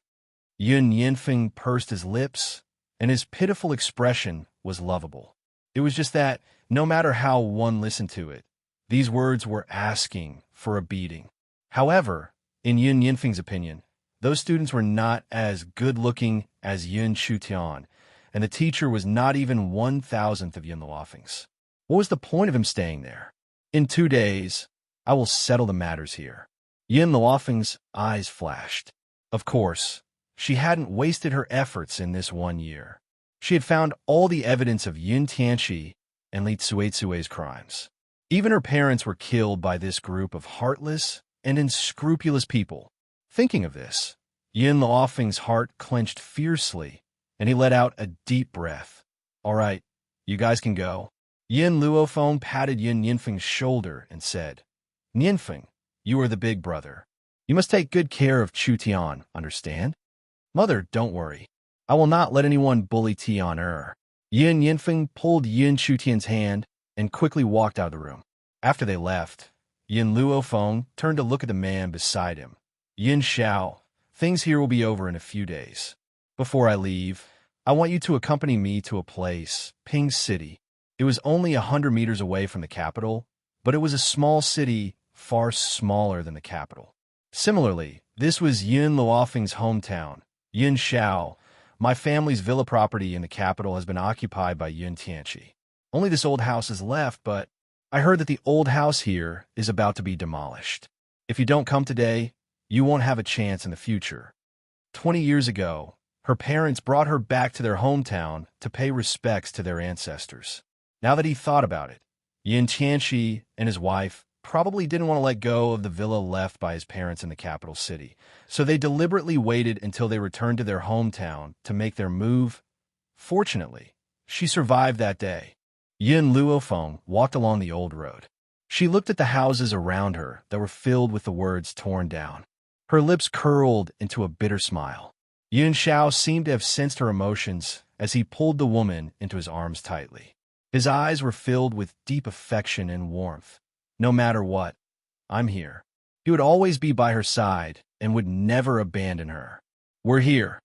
Yin Yinfeng pursed his lips, and his pitiful expression was lovable. It was just that, no matter how one listened to it, these words were asking for a beating. However, in Yin Yinfeng's opinion, those students were not as good-looking as Yin Shutian, and the teacher was not even 1,000th of Yin Luofeng's. What was the point of him staying there? In 2 days, I will settle the matters here. Yin Luofeng's eyes flashed. Of course, she hadn't wasted her efforts in this 1 year. She had found all the evidence of Yin Tianxi and Li Tsuetsue's crimes. Even her parents were killed by this group of heartless and unscrupulous people. Thinking of this, Yin Luofeng's heart clenched fiercely, and he let out a deep breath. All right, you guys can go. Yin Luofeng patted Yin Yinfeng's shoulder and said, Yinfeng, you are the big brother. You must take good care of Chutian, understand? Mother, don't worry. I will not let anyone bully Tian. Yin Yinfeng pulled Yin Shutian's hand and quickly walked out of the room. After they left, Yin Luofeng turned to look at the man beside him. Yin Xiao, things here will be over in a few days. Before I leave, I want you to accompany me to a place, Ping City. It was only 100 meters away from the capital, but it was a small city far smaller than the capital. Similarly, this was Yin Luofeng's hometown, Yin Xiao. My family's villa property in the capital has been occupied by Yin Tianxi. Only this old house is left, but I heard that the old house here is about to be demolished. If you don't come today, you won't have a chance in the future. 20 years ago, her parents brought her back to their hometown to pay respects to their ancestors. Now that he thought about it, Yin Tianxi and his wife probably didn't want to let go of the villa left by his parents in the capital city, so they deliberately waited until they returned to their hometown to make their move. Fortunately, she survived that day. Yin Luofeng walked along the old road. She looked at the houses around her that were filled with the words torn down. Her lips curled into a bitter smile. Yin Xiao seemed to have sensed her emotions as he pulled the woman into his arms tightly. His eyes were filled with deep affection and warmth. No matter what, I'm here. He would always be by her side and would never abandon her. We're here.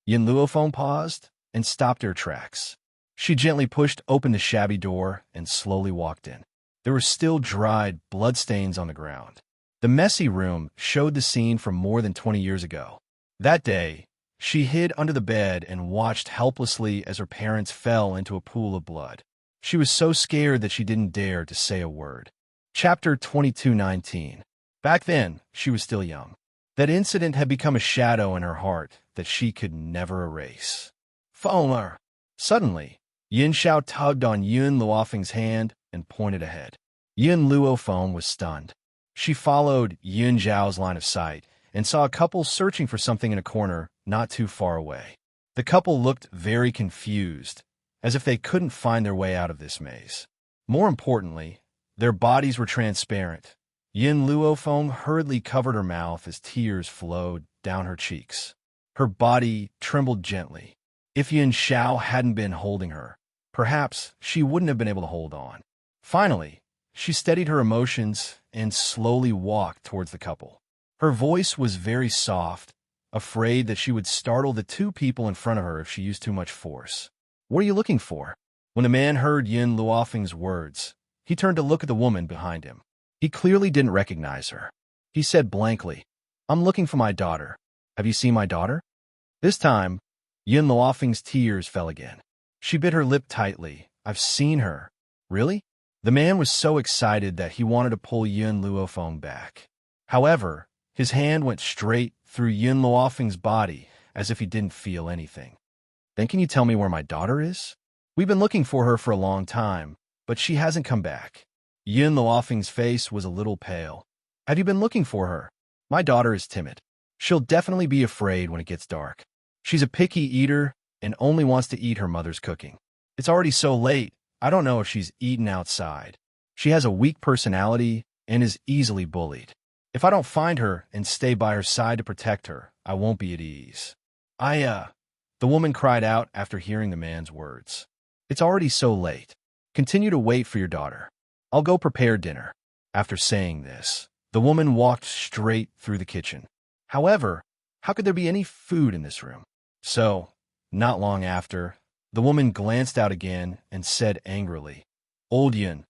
Yin Luofeng paused and stopped her tracks. She gently pushed open the shabby door and slowly walked in. There were still dried bloodstains on the ground. The messy room showed the scene from more than 20 years ago. That day, she hid under the bed and watched helplessly as her parents fell into a pool of blood. She was so scared that she didn't dare to say a word. Chapter 22:19. Back then, she was still young. That incident had become a shadow in her heart that she could never erase. Fomer! Suddenly, Yin Xiao tugged on Yun Luofeng's hand and pointed ahead. Yin Luofeng was stunned. She followed Yun Zhao's line of sight and saw a couple searching for something in a corner not too far away. The couple looked very confused, as if they couldn't find their way out of this maze. More importantly, their bodies were transparent. Yin Luofeng hurriedly covered her mouth as tears flowed down her cheeks. Her body trembled gently. If Yin Xiao hadn't been holding her, perhaps she wouldn't have been able to hold on. Finally, she steadied her emotions and slowly walked towards the couple. Her voice was very soft, afraid that she would startle the two people in front of her if she used too much force. "What are you looking for?" When the man heard Yin Luofeng's words, he turned to look at the woman behind him. He clearly didn't recognize her. He said blankly, "I'm looking for my daughter. Have you seen my daughter?" This time, Yin Luofeng's tears fell again. She bit her lip tightly. "I've seen her." "Really?" The man was so excited that he wanted to pull Yin Luofeng back. However, his hand went straight through Yin Luofeng's body as if he didn't feel anything. "Then can you tell me where my daughter is? We've been looking for her for a long time, but she hasn't come back." Yin Luofeng's face was a little pale. "Have you been looking for her? My daughter is timid. She'll definitely be afraid when it gets dark. She's a picky eater and only wants to eat her mother's cooking. It's already so late, I don't know if she's eaten outside. She has a weak personality and is easily bullied. If I don't find her and stay by her side to protect her, I won't be at ease." The woman cried out after hearing the man's words. "It's already so late. Continue to wait for your daughter. I'll go prepare dinner." After saying this, the woman walked straight through the kitchen. However, how could there be any food in this room? So, not long after, the woman glanced out again and said angrily, "Old Yin,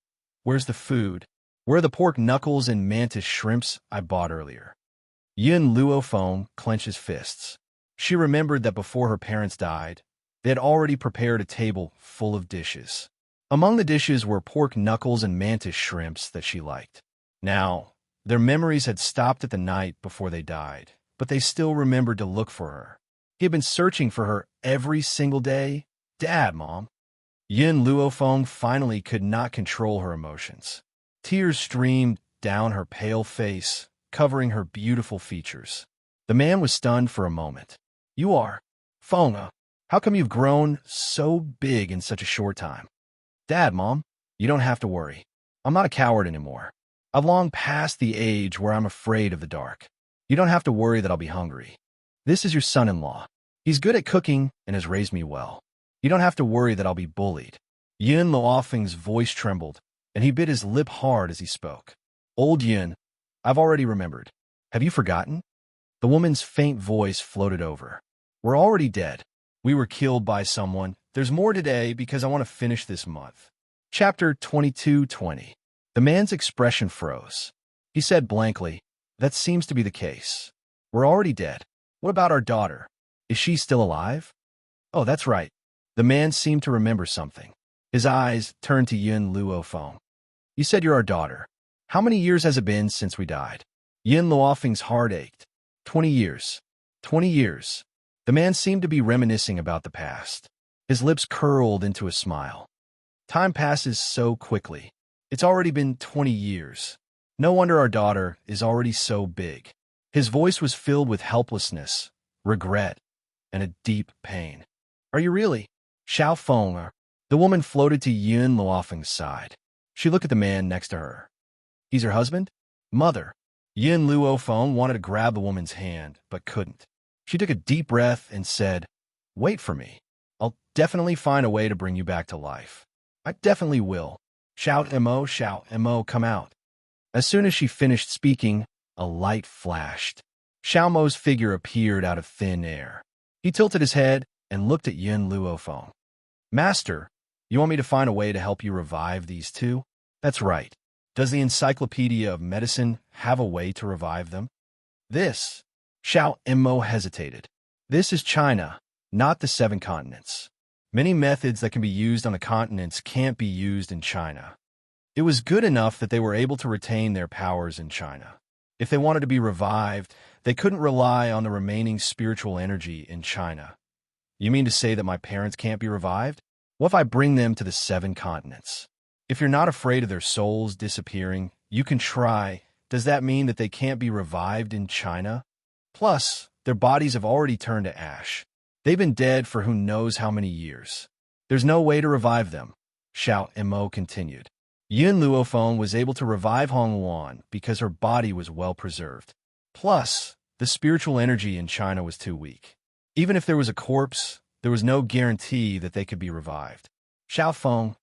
where's the food? Where are the pork knuckles and mantis shrimps I bought earlier?" Yin Luofeng clenched his fists. She remembered that before her parents died, they had already prepared a table full of dishes. Among the dishes were pork knuckles and mantis shrimps that she liked. Now, their memories had stopped at the night before they died, but they still remembered to look for her. He had been searching for her every single day. "Dad, Mom." Yin Luofeng finally could not control her emotions. Tears streamed down her pale face, covering her beautiful features. The man was stunned for a moment. "You are Feng. How come you've grown so big in such a short time?" "Dad, Mom, you don't have to worry. I'm not a coward anymore. I've long passed the age where I'm afraid of the dark. You don't have to worry that I'll be hungry. This is your son-in-law. He's good at cooking and has raised me well. You don't have to worry that I'll be bullied." Yin Luofeng's voice trembled, and he bit his lip hard as he spoke. "Old Yin, I've already remembered. Have you forgotten?" The woman's faint voice floated over. "We're already dead. We were killed by someone. There's more today because I want to finish this month." Chapter 22:20. The man's expression froze. He said blankly, "That seems to be the case. We're already dead. What about our daughter? Is she still alive?" "Oh, that's right." The man seemed to remember something. His eyes turned to Yin Luofeng. "You said you're our daughter. How many years has it been since we died?" Yin Luofeng's heart ached. 20 years. 20 years. The man seemed to be reminiscing about the past. His lips curled into a smile. "Time passes so quickly. It's already been 20 years. No wonder our daughter is already so big." His voice was filled with helplessness, regret, and a deep pain. "Are you really? Xiao Feng?" The woman floated to Yin Luofeng's side. She looked at the man next to her. "He's your husband?" "Mother." Yin Luofeng wanted to grab the woman's hand, but couldn't. She took a deep breath and said, "Wait for me. I'll definitely find a way to bring you back to life. I definitely will. Shout Mo, come out." As soon as she finished speaking, a light flashed. Xiao Mo's figure appeared out of thin air. He tilted his head and looked at Yin Luofeng. "Master, you want me to find a way to help you revive these two?" "That's right. Does the Encyclopedia of Medicine have a way to revive them?" "This." Xiao Mo hesitated. "This is China, not the 7 continents. Many methods that can be used on the continents can't be used in China." It was good enough that they were able to retain their powers in China. If they wanted to be revived, they couldn't rely on the remaining spiritual energy in China. "You mean to say that my parents can't be revived?" What if I bring them to the 7 continents? If you're not afraid of their souls disappearing, you can try. Does that mean that they can't be revived in China? Plus, their bodies have already turned to ash. They've been dead for who knows how many years. There's no way to revive them, Xiao Mo continued. Yin Luofeng was able to revive Hong Luan because her body was well preserved. Plus, the spiritual energy in China was too weak. Even if there was a corpse, there was no guarantee that they could be revived. Xiao Feng,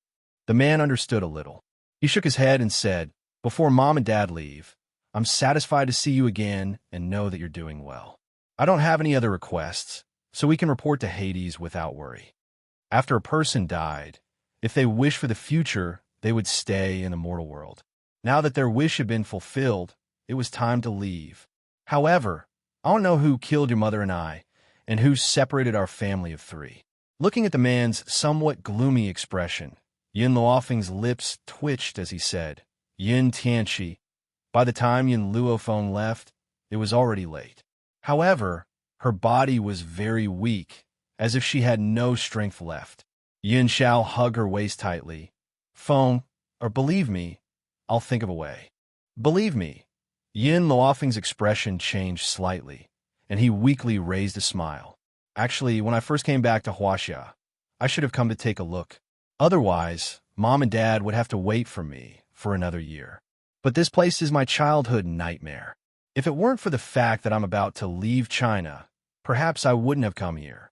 the man understood a little. He shook his head and said, "Before Mom and Dad leave, I'm satisfied to see you again and know that you're doing well. I don't have any other requests, so we can report to Hades without worry." After a person died, if they wish for the future, they would stay in the mortal world. Now that their wish had been fulfilled, it was time to leave. However, I don't know who killed your mother and I, and who separated our family of 3. Looking at the man's somewhat gloomy expression, Yin Luofeng's lips twitched as he said, "Yin Tianqi." By the time Yin Luofeng left, it was already late. However, her body was very weak, as if she had no strength left. Yin Xiao hugged her waist tightly. "Feng, or believe me, I'll think of a way." "Believe me." Yin Luofeng's expression changed slightly, and he weakly raised a smile. "Actually, when I first came back to Wuxia, I should have come to take a look. Otherwise, Mom and Dad would have to wait for me for another year. But this place is my childhood nightmare. If it weren't for the fact that I'm about to leave China, perhaps I wouldn't have come here.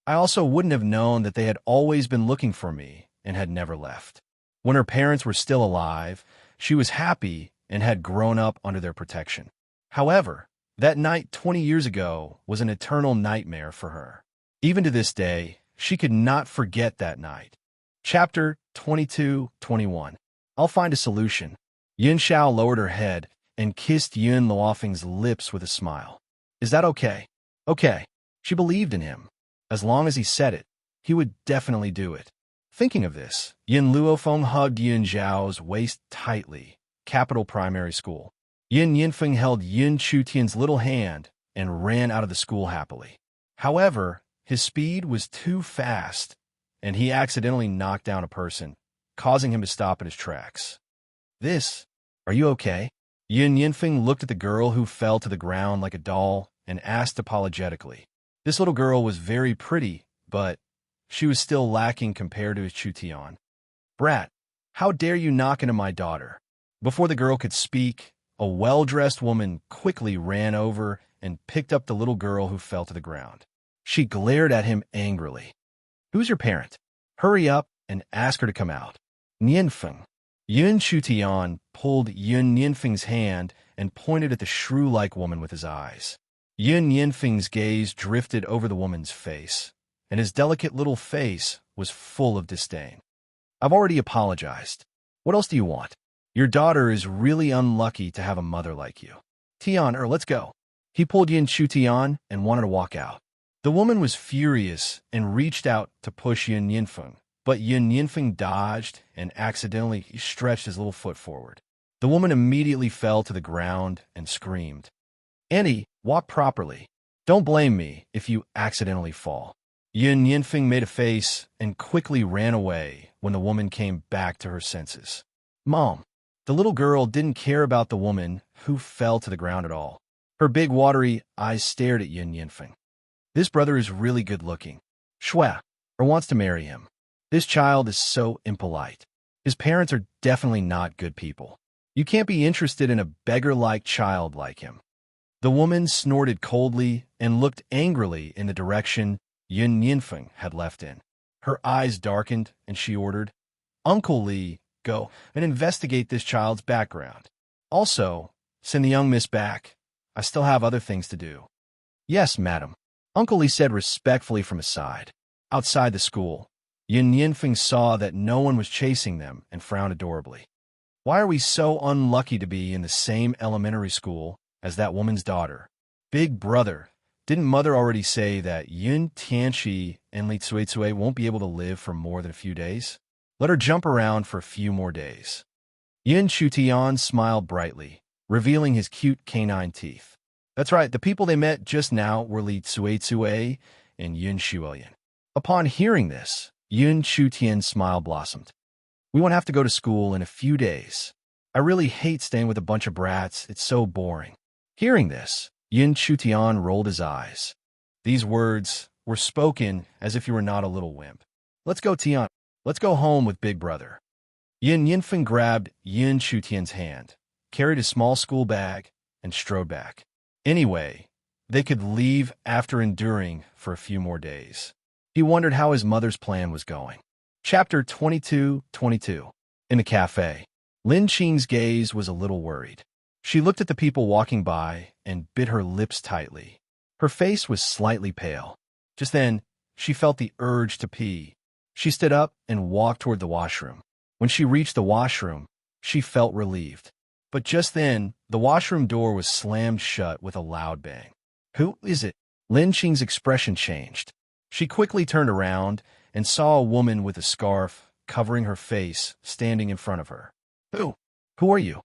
I also wouldn't have known that they had always been looking for me and had never left. When her parents were still alive, she was happy and had grown up under their protection. However, that night 20 years ago was an eternal nightmare for her. Even to this day, she could not forget that night." Chapter 22-21. I'll find a solution. Yin Xiao lowered her head and kissed Yin Luofeng's lips with a smile. "Is that okay?" "Okay." She believed in him. As long as he said it, he would definitely do it. Thinking of this, Yin Luofeng hugged Yin Zhao's waist tightly. Capital Primary School. Yin Yinfeng held Yin Chutian's little hand and ran out of the school happily. However, his speed was too fast, and he accidentally knocked down a person, causing him to stop in his tracks. Are you okay?" Yin Yinfeng looked at the girl who fell to the ground like a doll and asked apologetically. This little girl was very pretty, but she was still lacking compared to his Chutian. "Brat, how dare you knock into my daughter?" Before the girl could speak, a well-dressed woman quickly ran over and picked up the little girl who fell to the ground. She glared at him angrily. "Who's your parent? Hurry up and ask her to come out." "Nianfeng." Yun Chutian pulled Yun Yinfeng's hand and pointed at the shrew-like woman with his eyes. Yun Yinfeng's gaze drifted over the woman's face, and his delicate little face was full of disdain. "I've already apologized. What else do you want? Your daughter is really unlucky to have a mother like you. Let's go." He pulled Yin Chutian and wanted to walk out. The woman was furious and reached out to push Yin Yinfeng, but Yin Yinfeng dodged and accidentally stretched his little foot forward. The woman immediately fell to the ground and screamed, "Annie, walk properly. Don't blame me if you accidentally fall." Yin Yinfeng made a face and quickly ran away when the woman came back to her senses. "Mom." The little girl didn't care about the woman who fell to the ground at all. Her big watery eyes stared at Yin Yinfeng. "This brother is really good looking. Shua, or wants to marry him. This child is so impolite. His parents are definitely not good people. You can't be interested in a beggar-like child like him." The woman snorted coldly and looked angrily in the direction Yin Yinfeng had left in. Her eyes darkened and she ordered, "Uncle Li, go and investigate this child's background. Also, send the young miss back. I still have other things to do." "Yes, madam," Uncle Li said respectfully from his side. Outside the school, Yin Yinfeng saw that no one was chasing them and frowned adorably. Why are we so unlucky to be in the same elementary school as that woman's daughter? Big brother, didn't mother already say that Yun Tianqi and Li Cuicui won't be able to live for more than a few days? Let her jump around for a few more days. Yin Chutian smiled brightly, revealing his cute canine teeth. That's right, the people they met just now were Li Cuicui and Yun Shuoyan. Upon hearing this, Yun Chutian's smile blossomed. We won't have to go to school in a few days. I really hate staying with a bunch of brats. It's so boring. Hearing this, Yun Chutian rolled his eyes. These words were spoken as if you were not a little wimp. Let's go, Tian. Let's go home with Big Brother. Yin Yinfen grabbed Yin Chutian's hand, carried his small school bag, and strode back. Anyway, they could leave after enduring for a few more days. He wondered how his mother's plan was going. Chapter 22. In the cafe, Lin Qing's gaze was a little worried. She looked at the people walking by and bit her lips tightly. Her face was slightly pale. Just then, she felt the urge to pee. She stood up and walked toward the washroom. When she reached the washroom, she felt relieved. But just then, the washroom door was slammed shut with a loud bang. Who is it? Lin Qing's expression changed. She quickly turned around and saw a woman with a scarf covering her face standing in front of her. Who are you?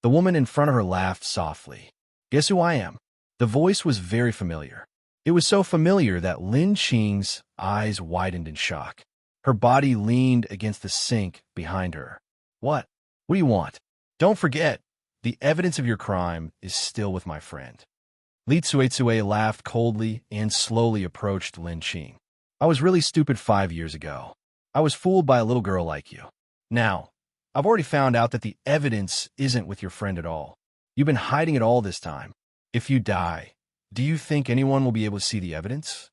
The woman in front of her laughed softly. Guess who I am? The voice was very familiar. It was so familiar that Lin Qing's eyes widened in shock. Her body leaned against the sink behind her. What do you want? Don't forget, the evidence of your crime is still with my friend. Li Tsuetsue laughed coldly and slowly approached Lin Qing. I was really stupid 5 years ago. I was fooled by a little girl like you. Now, I've already found out that the evidence isn't with your friend at all. You've been hiding it all this time. If you die, do you think anyone will be able to see the evidence?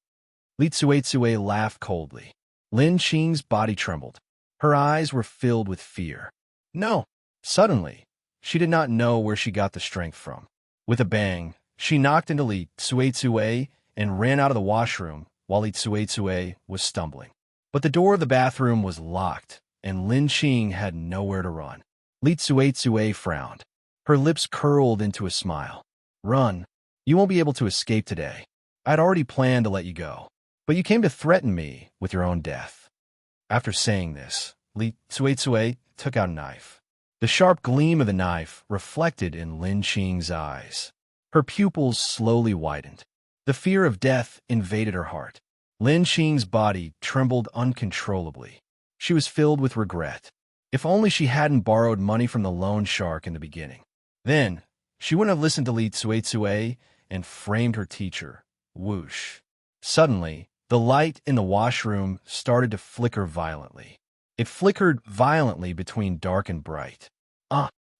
Li Tsuetsue laughed coldly. Lin Qing's body trembled. Her eyes were filled with fear. No. Suddenly, she did not know where she got the strength from. With a bang, she knocked into Li Tsuetsue and ran out of the washroom while Li Tsuetsue was stumbling. But the door of the bathroom was locked, and Lin Qing had nowhere to run. Li Tsuetsue frowned. Her lips curled into a smile. Run. You won't be able to escape today. I'd already planned to let you go, but you came to threaten me with your own death. After saying this, Li Tsuetsue took out a knife. The sharp gleam of the knife reflected in Lin Qing's eyes. Her pupils slowly widened. The fear of death invaded her heart. Lin Qing's body trembled uncontrollably. She was filled with regret. If only she hadn't borrowed money from the loan shark in the beginning. Then, she wouldn't have listened to Li Tsuetsue and framed her teacher. Whoosh. Suddenly, the light in the washroom started to flicker violently. It flickered violently between dark and bright.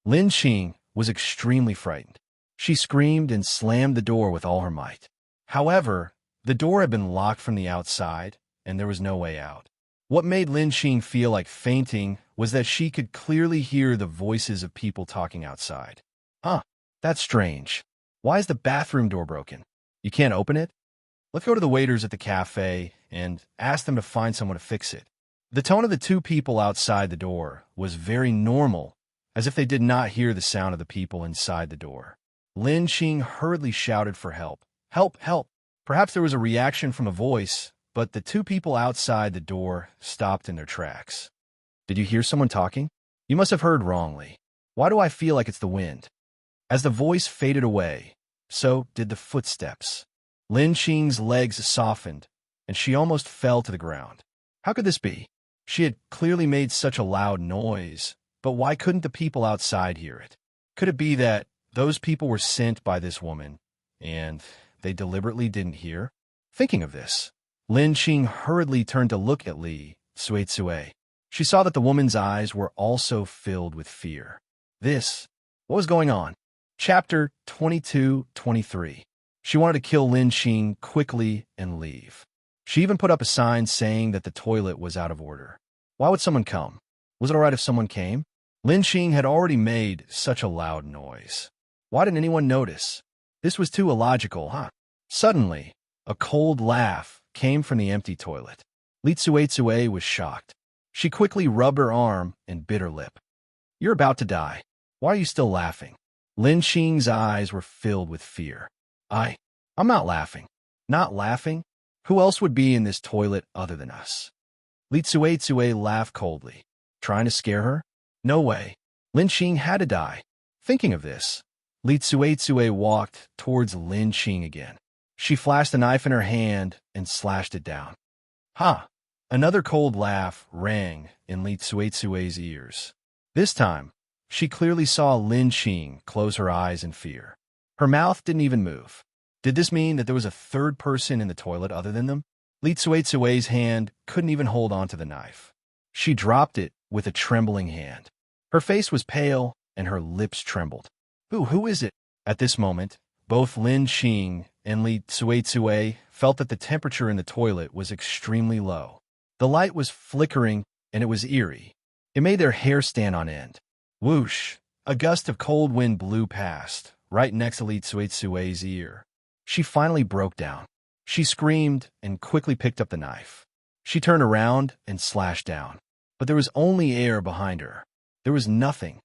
Lin Qing was extremely frightened. She screamed and slammed the door with all her might. However, the door had been locked from the outside, and there was no way out. What made Lin Qing feel like fainting was that she could clearly hear the voices of people talking outside. That's strange. Why is the bathroom door broken? You can't open it? Let's go to the waiters at the cafe and ask them to find someone to fix it. The tone of the two people outside the door was very normal, as if they did not hear the sound of the people inside the door. Lin Qing hurriedly shouted for help. Help, help! Perhaps there was a reaction from a voice, but the two people outside the door stopped in their tracks. Did you hear someone talking? You must have heard wrongly. Why do I feel like it's the wind? As the voice faded away, so did the footsteps. Lin Qing's legs softened, and she almost fell to the ground. How could this be? She had clearly made such a loud noise, but why couldn't the people outside hear it? Could it be that those people were sent by this woman, and they deliberately didn't hear? Thinking of this, Lin Qing hurriedly turned to look at Li Tsuetsue. She saw that the woman's eyes were also filled with fear. What was going on? Chapter 22-23. She wanted to kill Lin Qing quickly and leave. She even put up a sign saying that the toilet was out of order. Why would someone come? Was it all right if someone came? Lin Qing had already made such a loud noise. Why didn't anyone notice? This was too illogical, Suddenly, a cold laugh came from the empty toilet. Li Tsuetsue was shocked. She quickly rubbed her arm and bit her lip. You're about to die. Why are you still laughing? Lin Qing's eyes were filled with fear. I'm not laughing. Not laughing? Who else would be in this toilet other than us? Li Tsuetsue laughed coldly. Trying to scare her? No way. Lin Qing had to die. Thinking of this, Li Tsuetsue walked towards Lin Qing again. She flashed a knife in her hand and slashed it down. Another cold laugh rang in Li Tsuetsue's ears. This time, she clearly saw Lin Qing close her eyes in fear. Her mouth didn't even move. Did this mean that there was a third person in the toilet other than them? Li Tsuetsue's hand couldn't even hold onto the knife. She dropped it with a trembling hand. Her face was pale and her lips trembled. Who is it? At this moment, both Lin Qing and Li Tsuetsue felt that the temperature in the toilet was extremely low. The light was flickering and it was eerie. It made their hair stand on end. Whoosh! A gust of cold wind blew past, right next to Li Tsuetsue's ear. She finally broke down. She screamed and quickly picked up the knife. She turned around and slashed down. But there was only air behind her. There was nothing.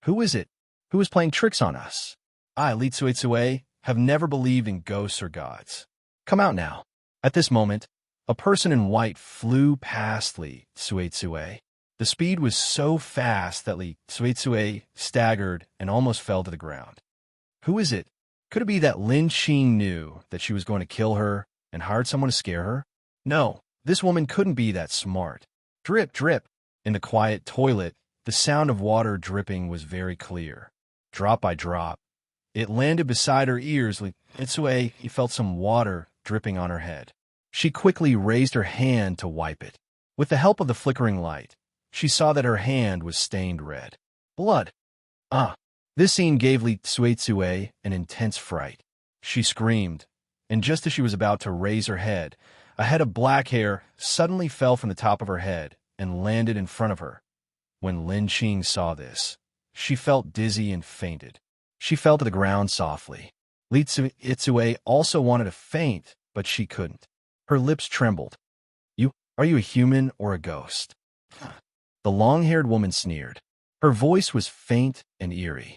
Who is it? Who is playing tricks on us? I, Li Tsuetsue, have never believed in ghosts or gods. Come out now. At this moment, a person in white flew past Li Tsuetsue. The speed was so fast that Li Tsuetsue staggered and almost fell to the ground. Who is it? Could it be that Lin Qing knew that she was going to kill her and hired someone to scare her? No, this woman couldn't be that smart. Drip, drip. In the quiet toilet, the sound of water dripping was very clear. Drop by drop. It landed beside her ears. Li Tsuetsue felt some water dripping on her head. She quickly raised her hand to wipe it. With the help of the flickering light, she saw that her hand was stained red. Blood. This scene gave Li Tsuetsue an intense fright. She screamed, and just as she was about to raise her head, a head of black hair suddenly fell from the top of her head and landed in front of her. When Lin Qing saw this, she felt dizzy and fainted. She fell to the ground softly. Li Tsuetsue also wanted to faint, but she couldn't. Her lips trembled. Are you a human or a ghost? The long-haired woman sneered. Her voice was faint and eerie.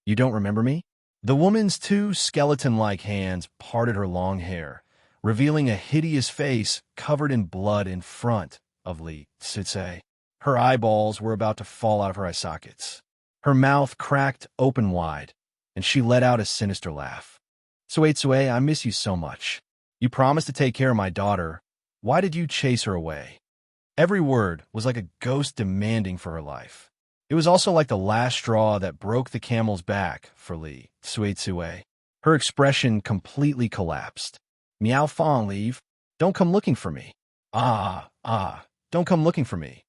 You don't remember me? The woman's two skeleton-like hands parted her long hair, revealing a hideous face covered in blood in front of Li Tsuetsue. Her eyeballs were about to fall out of her eye sockets. Her mouth cracked open wide, and she let out a sinister laugh. Tsuetsue, I miss you so much. You promised to take care of my daughter. Why did you chase her away? Every word was like a ghost demanding for her life. It was also like the last straw that broke the camel's back for Li Tsuetsue. Her expression completely collapsed. Miao Fong, leave. Don't come looking for me. Don't come looking for me.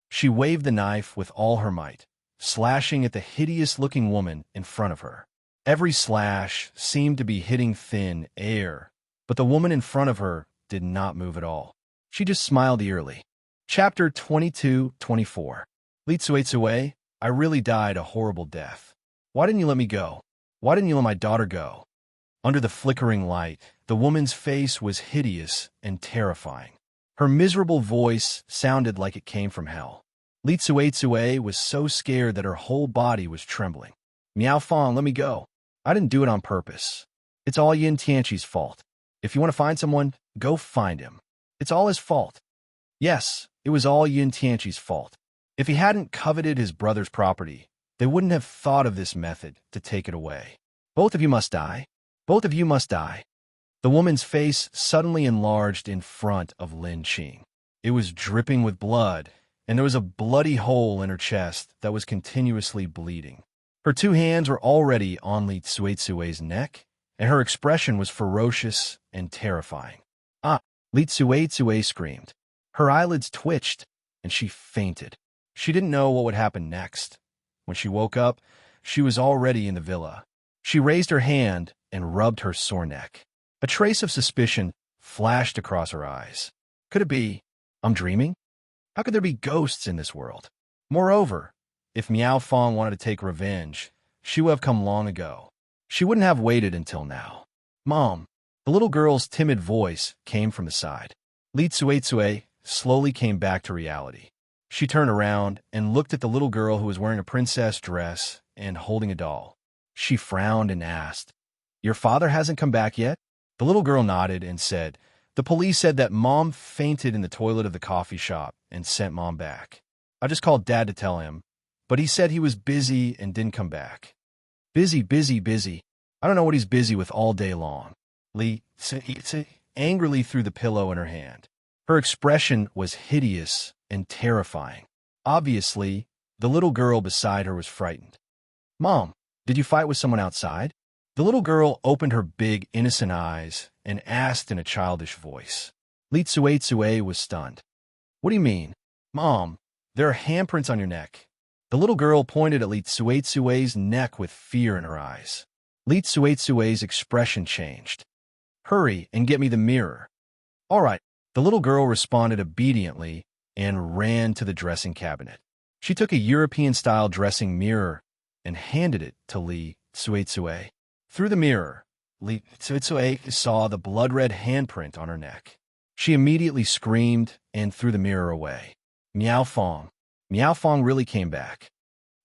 She waved the knife with all her might, slashing at the hideous-looking woman in front of her. Every slash seemed to be hitting thin air, but the woman in front of her did not move at all. She just smiled eerily. Chapter 22-24. Li Tsuetsue, I really died a horrible death. Why didn't you let me go? Why didn't you let my daughter go? Under the flickering light, the woman's face was hideous and terrifying. Her miserable voice sounded like it came from hell. Li Tsuetsue was so scared that her whole body was trembling. Miao Fong, let me go. I didn't do it on purpose. It's all Yin Tianqi's fault. If you want to find someone, go find him. It's all his fault. Yes, it was all Yin Tianqi's fault. If he hadn't coveted his brother's property, they wouldn't have thought of this method to take it away. Both of you must die. Both of you must die. The woman's face suddenly enlarged in front of Lin Qing. It was dripping with blood, and there was a bloody hole in her chest that was continuously bleeding. Her two hands were already on Li Tsuetsue's neck, and her expression was ferocious and terrifying. Li Tsuetsue screamed. Her eyelids twitched, and she fainted. She didn't know what would happen next. When she woke up, she was already in the villa. She raised her hand and rubbed her sore neck. A trace of suspicion flashed across her eyes. Could it be, I'm dreaming? How could there be ghosts in this world? Moreover, if Miao Fong wanted to take revenge, she would have come long ago. She wouldn't have waited until now. Mom, the little girl's timid voice came from the side. Li Tsuetsue slowly came back to reality. She turned around and looked at the little girl who was wearing a princess dress and holding a doll. She frowned and asked, Your father hasn't come back yet? The little girl nodded and said, The police said that Mom fainted in the toilet of the coffee shop and sent Mom back. I just called Dad to tell him, but he said he was busy and didn't come back. Busy, busy, busy. I don't know what he's busy with all day long. Li angrily threw the pillow in her hand. Her expression was hideous and terrifying. Obviously, the little girl beside her was frightened. "Mom, did you fight with someone outside?" The little girl opened her big, innocent eyes and asked in a childish voice. Li Tsue was stunned. "What do you mean? Mom, there are handprints on your neck." The little girl pointed at Li Tsue's neck with fear in her eyes. Li Tsue's expression changed. "Hurry and get me the mirror." "All right." The little girl responded obediently and ran to the dressing cabinet. She took a European-style dressing mirror and handed it to Li Tsue. Through the mirror, Li Tsue saw the blood-red handprint on her neck. She immediately screamed and threw the mirror away. Miao Fong. Miao Fong really came back.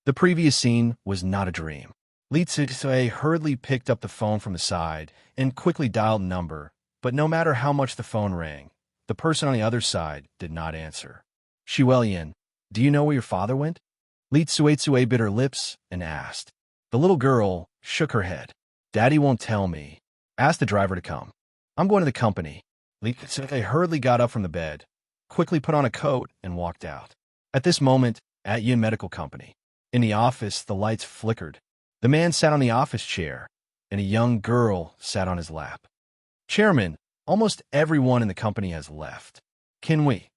The previous scene was not a dream. Li Tsue hurriedly picked up the phone from the side and quickly dialed a number, but no matter how much the phone rang, the person on the other side did not answer. "Xianxia, do you know where your father went?" Li Tsue bit her lips and asked. The little girl shook her head. "Daddy won't tell me. Ask the driver to come. I'm going to the company." Li Tsue hurriedly got up from the bed, quickly put on a coat, and walked out. At this moment, at Yin Medical Company, in the office, the lights flickered. The man sat on the office chair, and a young girl sat on his lap. "Chairman, almost everyone in the company has left. Can we?"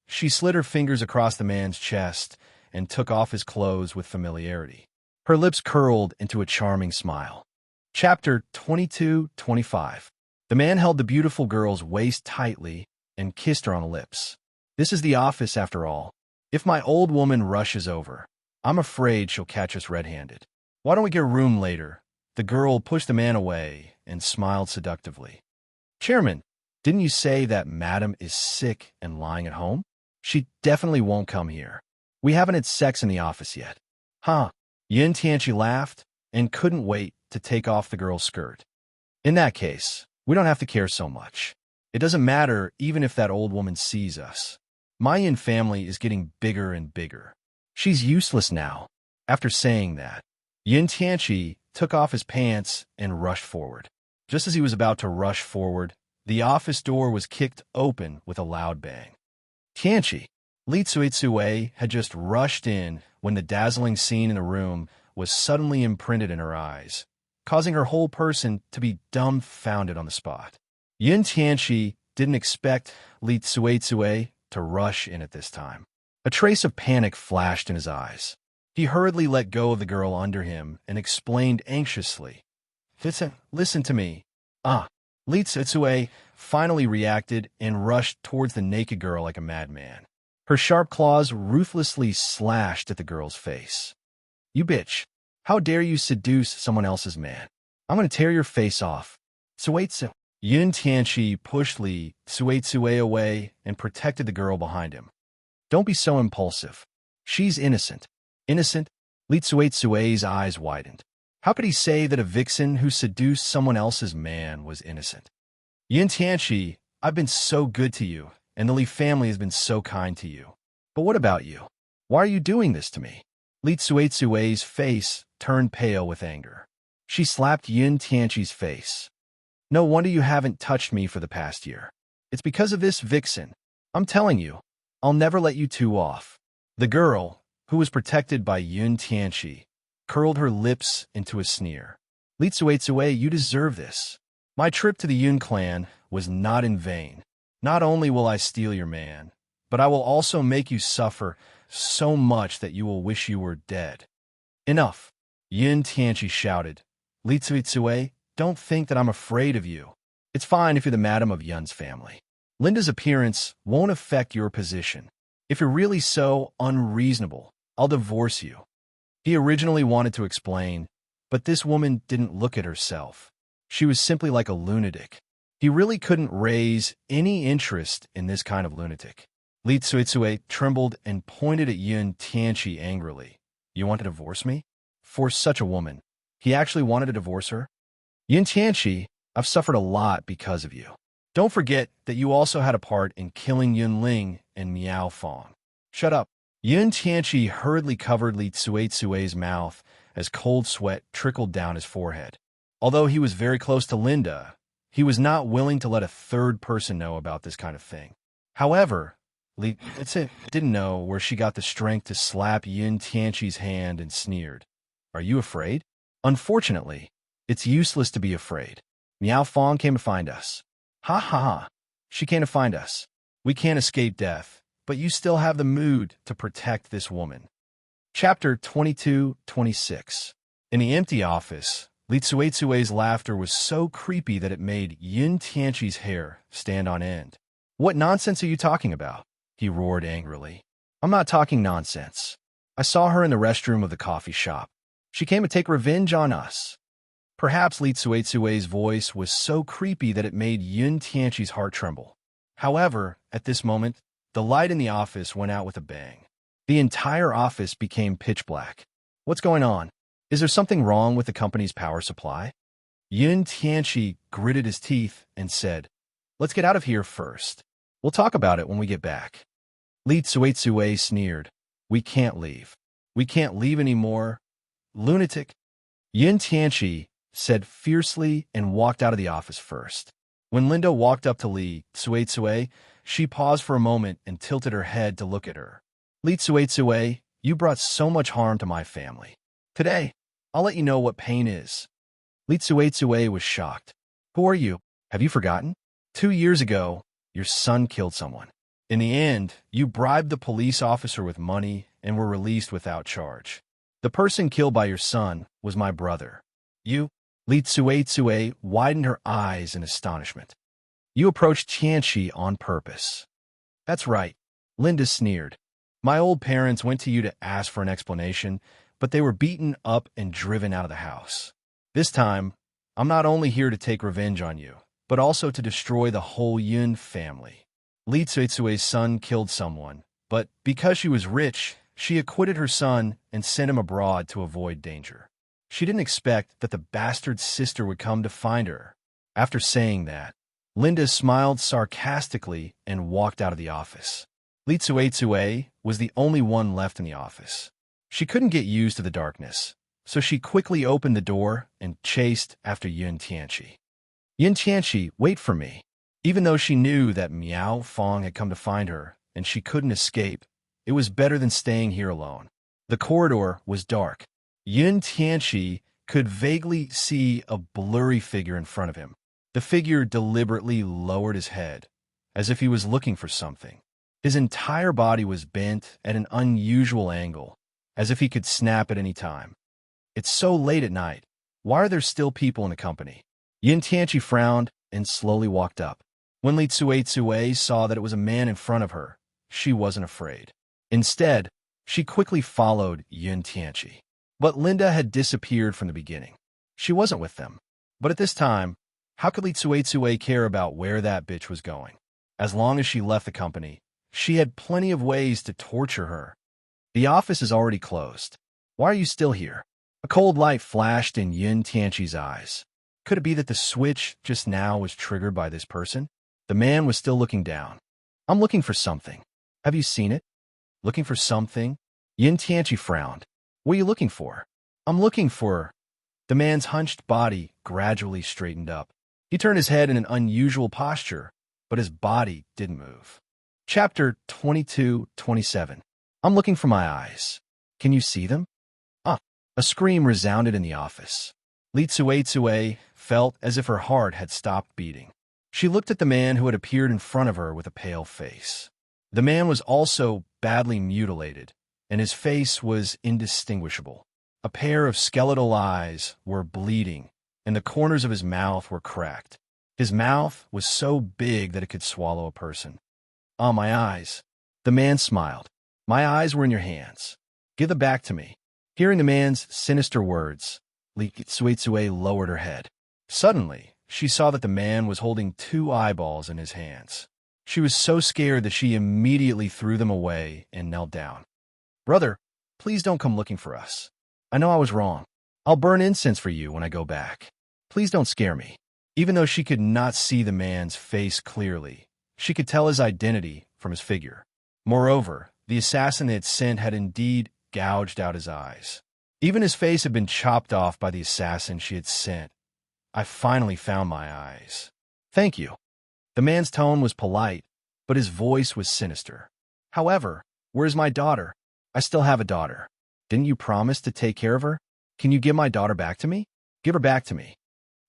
She slid her fingers across the man's chest and took off his clothes with familiarity. Her lips curled into a charming smile. Chapter 22-25. The man held the beautiful girl's waist tightly and kissed her on the lips. "This is the office, after all. If my old woman rushes over, I'm afraid she'll catch us red-handed. Why don't we get a room later?" The girl pushed the man away and smiled seductively. "Chairman, didn't you say that Madam is sick and lying at home? She definitely won't come here. We haven't had sex in the office yet." "Huh?" Xianxia laughed and couldn't wait to take off the girl's skirt. "In that case, we don't have to care so much. It doesn't matter even if that old woman sees us. My Yin family is getting bigger and bigger. She's useless now." After saying that, Xianxia took off his pants and rushed forward. Just as he was about to rush forward, the office door was kicked open with a loud bang. "Xianxia." Li Tsue had just rushed in when the dazzling scene in the room was suddenly imprinted in her eyes, causing her whole person to be dumbfounded on the spot. Xianxia didn't expect Li Tsue to rush in at this time. A trace of panic flashed in his eyes. He hurriedly let go of the girl under him and explained anxiously, "Listen to me." Li Tsue finally reacted and rushed towards the naked girl like a madman. Her sharp claws ruthlessly slashed at the girl's face. "You bitch. How dare you seduce someone else's man? I'm going to tear your face off." Xianxia pushed Li Tsue away and protected the girl behind him. "Don't be so impulsive. She's innocent." "Innocent?" Li Tsue's eyes widened. How could he say that a vixen who seduced someone else's man was innocent? "Xianxia, I've been so good to you, and the Li family has been so kind to you. But what about you? Why are you doing this to me?" Li Tsue's face turned pale with anger. She slapped Xianxia's face. "No wonder you haven't touched me for the past year. It's because of this vixen. I'm telling you, I'll never let you two off." The girl, who was protected by Xianxia, curled her lips into a sneer. "Li Tsue, you deserve this. My trip to the Yun clan was not in vain. Not only will I steal your man, but I will also make you suffer so much that you will wish you were dead." "Enough," Xianxia shouted. "Li Tsue, don't think that I'm afraid of you. It's fine if you're the madam of Yun's family. Linda's appearance won't affect your position. If you're really so unreasonable, I'll divorce you." He originally wanted to explain, but this woman didn't look at herself. She was simply like a lunatic. He really couldn't raise any interest in this kind of lunatic. Li Tsue trembled and pointed at Xianxia angrily. "You want to divorce me? For such a woman." He actually wanted to divorce her? "Xianxia, I've suffered a lot because of you. Don't forget that you also had a part in killing Yunling and Miao Fong." "Shut up." Xianxia hurriedly covered Li Tsue's mouth as cold sweat trickled down his forehead. Although he was very close to Linda, he was not willing to let a third person know about this kind of thing. However, Li Zi didn't know where she got the strength to slap Yin Tianqi's hand and sneered. Are you afraid? Unfortunately, it's useless to be afraid. Miao Fong came to find us. Ha ha ha. She came to find us. We can't escape death, but you still have the mood to protect this woman. Chapter 22-26. In the empty office, Li Cui's laughter was so creepy that it made Yin Tianqi's hair stand on end. What nonsense are you talking about? He roared angrily. I'm not talking nonsense. I saw her in the restroom of the coffee shop. She came to take revenge on us. Perhaps Li Cui's voice was so creepy that it made Yin Tianqi's heart tremble. However, at this moment, the light in the office went out with a bang. The entire office became pitch black. What's going on? Is there something wrong with the company's power supply? Yin Tianqi gritted his teeth and said, Let's get out of here first. We'll talk about it when we get back. Li Cui sneered. We can't leave. We can't leave anymore. Lunatic. Yin Tianqi said fiercely and walked out of the office first. When Linda walked up to Li Cui, she paused for a moment and tilted her head to look at her. Li Cui, you brought so much harm to my family. Today, I'll let you know what pain is. Li Cui was shocked. Who are you? Have you forgotten? 2 years ago, your son killed someone. In the end, you bribed the police officer with money and were released without charge. The person killed by your son was my brother. You, Li Cui widened her eyes in astonishment. You approached Xianxia on purpose. That's right, Linda sneered. My old parents went to you to ask for an explanation, but they were beaten up and driven out of the house. This time, I'm not only here to take revenge on you, but also to destroy the whole Yun family. Li Cui's son killed someone, but because she was rich, she acquitted her son and sent him abroad to avoid danger. She didn't expect that the bastard's sister would come to find her. After saying that, Linda smiled sarcastically and walked out of the office. Li Cui was the only one left in the office. She couldn't get used to the darkness, so she quickly opened the door and chased after Yin Tianqi. Yin Tianqi, wait for me. Even though she knew that Miao Fong had come to find her and she couldn't escape, it was better than staying here alone. The corridor was dark. Yin Tianqi could vaguely see a blurry figure in front of him. The figure deliberately lowered his head, as if he was looking for something. His entire body was bent at an unusual angle, as if he could snap at any time. It's so late at night. Why are there still people in the company? Yin Tianqi frowned and slowly walked up. When Li Cui saw that it was a man in front of her, she wasn't afraid. Instead, she quickly followed Yin Tianqi. But Linda had disappeared from the beginning. She wasn't with them. But at this time, how could Li Cui care about where that bitch was going? As long as she left the company, she had plenty of ways to torture her. The office is already closed. Why are you still here? A cold light flashed in Yin Tianqi's eyes. Could it be that the switch just now was triggered by this person? The man was still looking down. I'm looking for something. Have you seen it? Looking for something? Yin Tianqi frowned. What are you looking for? I'm looking for... The man's hunched body gradually straightened up. He turned his head in an unusual posture, but his body didn't move. Chapter 22-27. I'm looking for my eyes. Can you see them? Ah! A scream resounded in the office. Li Cui felt as if her heart had stopped beating. She looked at the man who had appeared in front of her with a pale face. The man was also badly mutilated, and his face was indistinguishable. A pair of skeletal eyes were bleeding, and the corners of his mouth were cracked. His mouth was so big that it could swallow a person. Ah, my eyes. The man smiled. My eyes were in your hands. Give them back to me. Hearing the man's sinister words, Li Cui lowered her head. Suddenly, she saw that the man was holding 2 eyeballs in his hands. She was so scared that she immediately threw them away and knelt down. Brother, please don't come looking for us. I know I was wrong. I'll burn incense for you when I go back. Please don't scare me. Even though she could not see the man's face clearly, she could tell his identity from his figure. Moreover, the assassin they had sent had indeed gouged out his eyes. Even his face had been chopped off by the assassin she had sent. I finally found my eyes. Thank you. The man's tone was polite, but his voice was sinister. However, where's my daughter? I still have a daughter. Didn't you promise to take care of her? Can you give my daughter back to me? Give her back to me.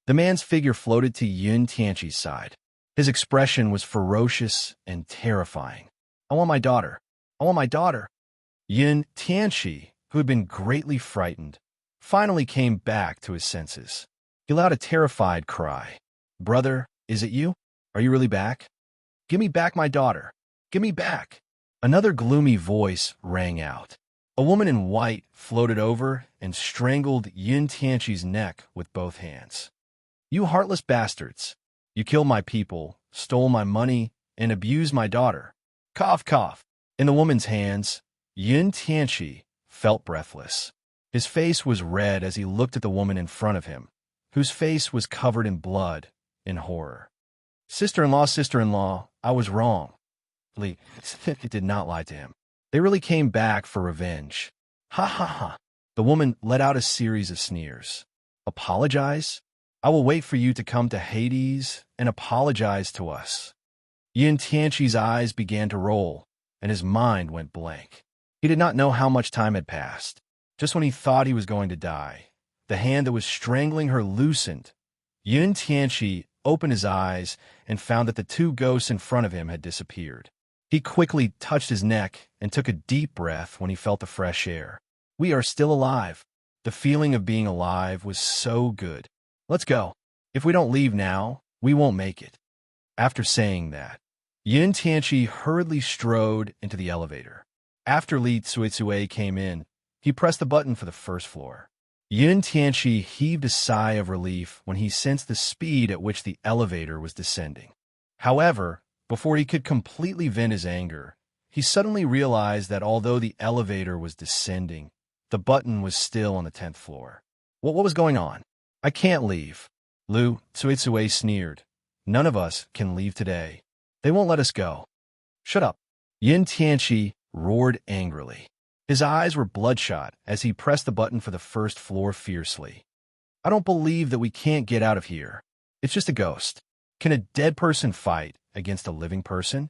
The man's figure floated to Yun Tianqi's side. His expression was ferocious and terrifying. I want my daughter. I want my daughter. Yun Tianqi, who had been greatly frightened, finally came back to his senses. He let out a terrified cry. Brother, is it you? Are you really back? Give me back my daughter. Give me back. Another gloomy voice rang out. A woman in white floated over and strangled Yun Tianqi's neck with both hands. You heartless bastards. You killed my people, stole my money, and abused my daughter. Cough, cough. In the woman's hands, Yun Tianqi felt breathless. His face was red as he looked at the woman in front of him, whose face was covered in blood in horror. Sister-in-law, I was wrong. Li did not lie to him. They really came back for revenge. Ha ha ha. The woman let out a series of sneers. Apologize? I will wait for you to come to Hades and apologize to us. Yun Tianqi's eyes began to roll, and his mind went blank. He did not know how much time had passed. Just when he thought he was going to die, the hand that was strangling her loosened. Yun Tianqi opened his eyes and found that the two ghosts in front of him had disappeared. He quickly touched his neck and took a deep breath when he felt the fresh air. We are still alive. The feeling of being alive was so good. Let's go. If we don't leave now, we won't make it. After saying that, Yun Tianqi hurriedly strode into the elevator. After Li Tsuitsue came in, he pressed the button for the first floor. Yun Tianqi heaved a sigh of relief when he sensed the speed at which the elevator was descending. However, before he could completely vent his anger, he suddenly realized that although the elevator was descending, the button was still on the 10th floor. What was going on? I can't leave. Lu Tsuitsue sneered. None of us can leave today. They won't let us go. Shut up. Yun Tianqi roared angrily. His eyes were bloodshot as he pressed the button for the first floor fiercely. I don't believe that we can't get out of here. It's just a ghost. Can a dead person fight against a living person?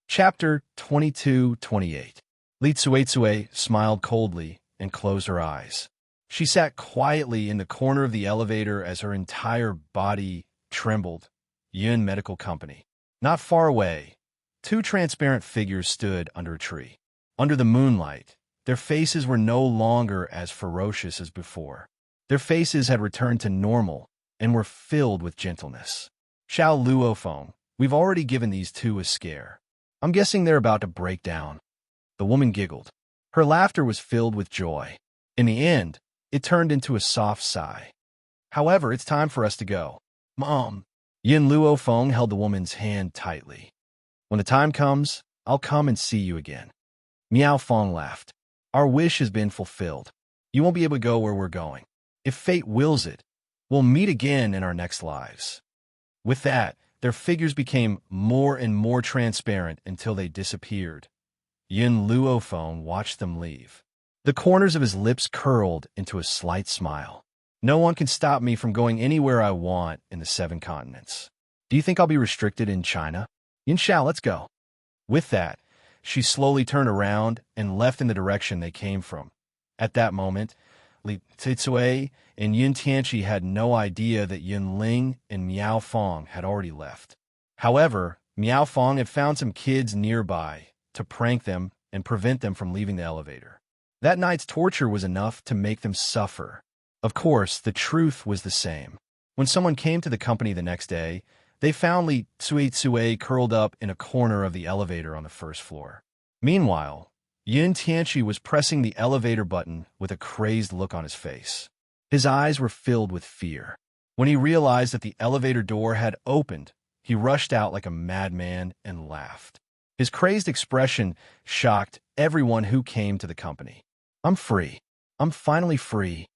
Chapter 22-28. Li Tsuitsue smiled coldly and closed her eyes. She sat quietly in the corner of the elevator as her entire body trembled. Yun Medical Company. Not far away, two transparent figures stood under a tree. Under the moonlight, their faces were no longer as ferocious as before. Their faces had returned to normal and were filled with gentleness. Xiao Luofeng, we've already given these two a scare. I'm guessing they're about to break down. The woman giggled. Her laughter was filled with joy. In the end, it turned into a soft sigh. However, it's time for us to go. Mom. Yin Luofeng held the woman's hand tightly. When the time comes, I'll come and see you again. Miao Feng laughed. Our wish has been fulfilled. You won't be able to go where we're going. If fate wills it, we'll meet again in our next lives. With that, their figures became more and more transparent until they disappeared. Yin Luofeng watched them leave. The corners of his lips curled into a slight smile. No one can stop me from going anywhere I want in the 7 continents. Do you think I'll be restricted in China? Yin Xiao, let's go. With that, she slowly turned around and left in the direction they came from. At that moment, Li Tsuitsue and Yun Tianqi had no idea that Yun Ling and Miao Feng had already left. However, Miao Feng had found some kids nearby to prank them and prevent them from leaving the elevator. That night's torture was enough to make them suffer. Of course, the truth was the same. When someone came to the company the next day, they found Li Tsuitsue curled up in a corner of the elevator on the first floor. Meanwhile, Yun Tianqi was pressing the elevator button with a crazed look on his face. His eyes were filled with fear. When he realized that the elevator door had opened, he rushed out like a madman and laughed. His crazed expression shocked everyone who came to the company. I'm free. I'm finally free.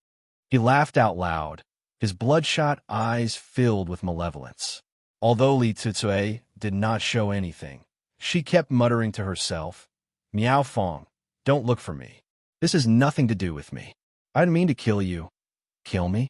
He laughed out loud, his bloodshot eyes filled with malevolence. Although Li Tsuitsue did not show anything, she kept muttering to herself, Miao Feng, don't look for me. This has nothing to do with me. I didn't mean to kill you. Kill me?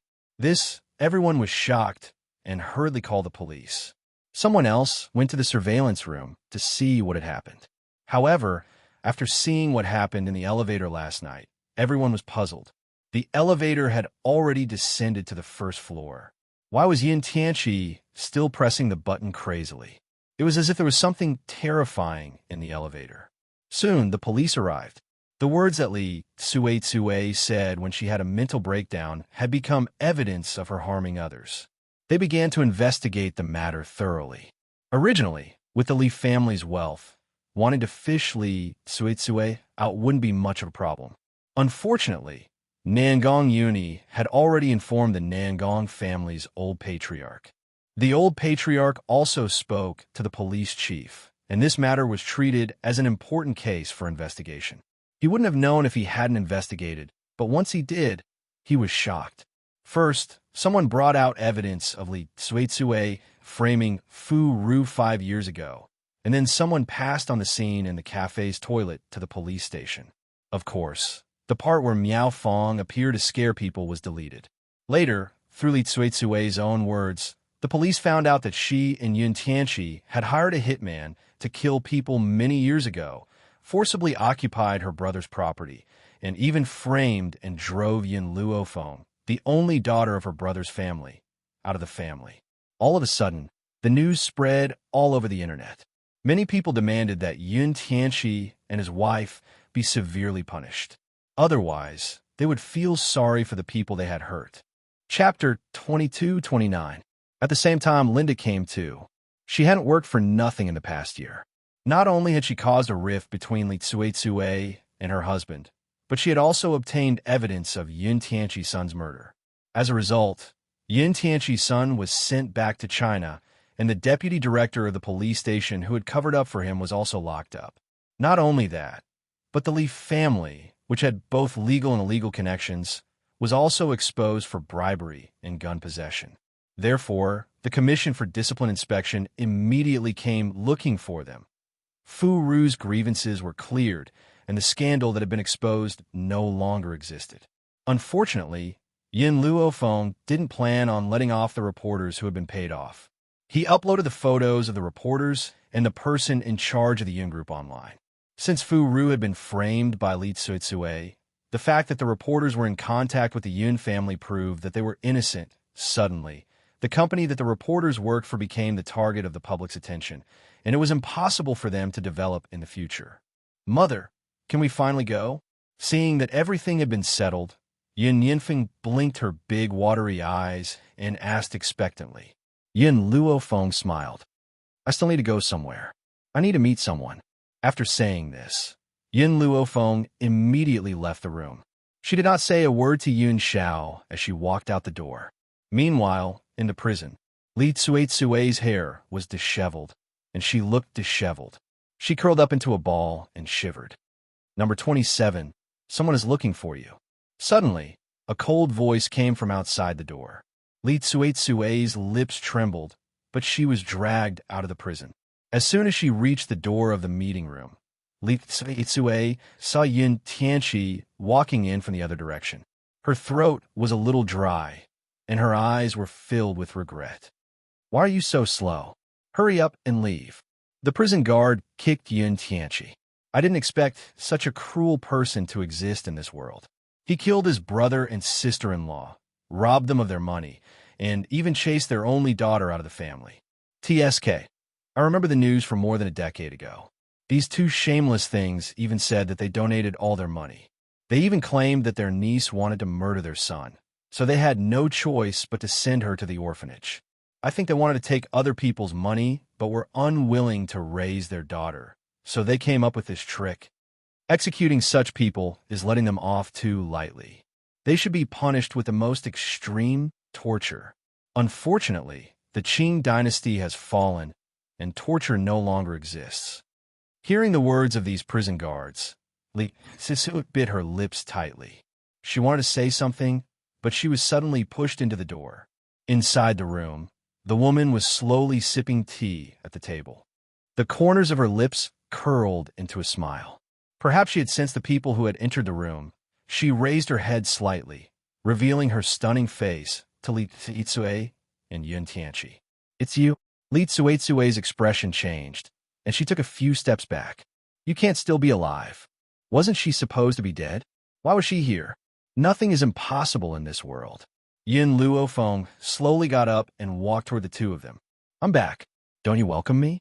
Everyone was shocked and hurriedly called the police. Someone else went to the surveillance room to see what had happened. However, after seeing what happened in the elevator last night, everyone was puzzled. The elevator had already descended to the first floor. Why was Xianxia still pressing the button crazily? It was as if there was something terrifying in the elevator. Soon, the police arrived. The words that Li Tsue said when she had a mental breakdown had become evidence of her harming others. They began to investigate the matter thoroughly. Originally, with the Li family's wealth, wanting to fish Li Tsue out wouldn't be much of a problem. Unfortunately, Nangong Uni had already informed the Nangong family's old patriarch. The old patriarch also spoke to the police chief, and this matter was treated as an important case for investigation. He wouldn't have known if he hadn't investigated, but once he did, he was shocked. First, someone brought out evidence of Li Tsue framing Fu Ru 5 years ago, and then someone passed on the scene in the cafe's toilet to the police station. Of course, the part where Miao Fong appeared to scare people was deleted. Later, through Li Tsue's own words, the police found out that she and Yun Tianqi had hired a hitman to kill people many years ago, forcibly occupied her brother's property, and even framed and drove Yin Luofeng, the only daughter of her brother's family, out of the family. All of a sudden, the news spread all over the internet. Many people demanded that Yun Tianqi and his wife be severely punished. Otherwise, they would feel sorry for the people they had hurt. Chapter 22-29. At the same time, Linda came too. She hadn't worked for nothing in the past year. Not only had she caused a rift between Li Tsue and her husband, but she had also obtained evidence of Yun Tianqi's son's murder. As a result, Yun Tianqi's son was sent back to China, and the deputy director of the police station who had covered up for him was also locked up. Not only that, but the Li family, which had both legal and illegal connections, was also exposed for bribery and gun possession. Therefore, the Commission for Discipline Inspection immediately came looking for them. Fu Ru's grievances were cleared, and the scandal that had been exposed no longer existed. Unfortunately, Yin Luofeng didn't plan on letting off the reporters who had been paid off. He uploaded the photos of the reporters and the person in charge of the Yin group online. Since Fu Ru had been framed by Li Tsue, the fact that the reporters were in contact with the Yun family proved that they were innocent. Suddenly, the company that the reporters worked for became the target of the public's attention, and it was impossible for them to develop in the future. "Mother, can we finally go?" Seeing that everything had been settled, Yin Yinfeng blinked her big watery eyes and asked expectantly. Yin Luofeng smiled. "I still need to go somewhere. I need to meet someone." After saying this, Yin Luofeng immediately left the room. She did not say a word to Yun Xiao as she walked out the door. Meanwhile, in the prison, Li Tsue's hair was disheveled, and she looked disheveled. She curled up into a ball and shivered. "Number 27, someone is looking for you." Suddenly, a cold voice came from outside the door. Li Tsue's lips trembled, but she was dragged out of the prison. As soon as she reached the door of the meeting room, Li Tsue saw Yun Tianqi walking in from the other direction. Her throat was a little dry, and her eyes were filled with regret. "Why are you so slow? Hurry up and leave." The prison guard kicked Yun Tianqi. "I didn't expect such a cruel person to exist in this world. He killed his brother and sister-in-law, robbed them of their money, and even chased their only daughter out of the family. TSK. I remember the news from more than a decade ago. These two shameless things even said that they donated all their money. They even claimed that their niece wanted to murder their son, so they had no choice but to send her to the orphanage. I think they wanted to take other people's money, but were unwilling to raise their daughter, so they came up with this trick. Executing such people is letting them off too lightly. They should be punished with the most extreme torture. Unfortunately, the Qing dynasty has fallen, and torture no longer exists." Hearing the words of these prison guards, Li Sisu bit her lips tightly. She wanted to say something, but she was suddenly pushed into the door. Inside the room, the woman was slowly sipping tea at the table. The corners of her lips curled into a smile. Perhaps she had sensed the people who had entered the room. She raised her head slightly, revealing her stunning face to Li Tsue and Yun Tianqi. "It's you?" Li Tsuetsue's expression changed, and she took a few steps back. You can't still be alive. Wasn't she supposed to be dead? Why was she here? Nothing is impossible in this world. Yin Luofeng slowly got up and walked toward the two of them. I'm back. Don't you welcome me?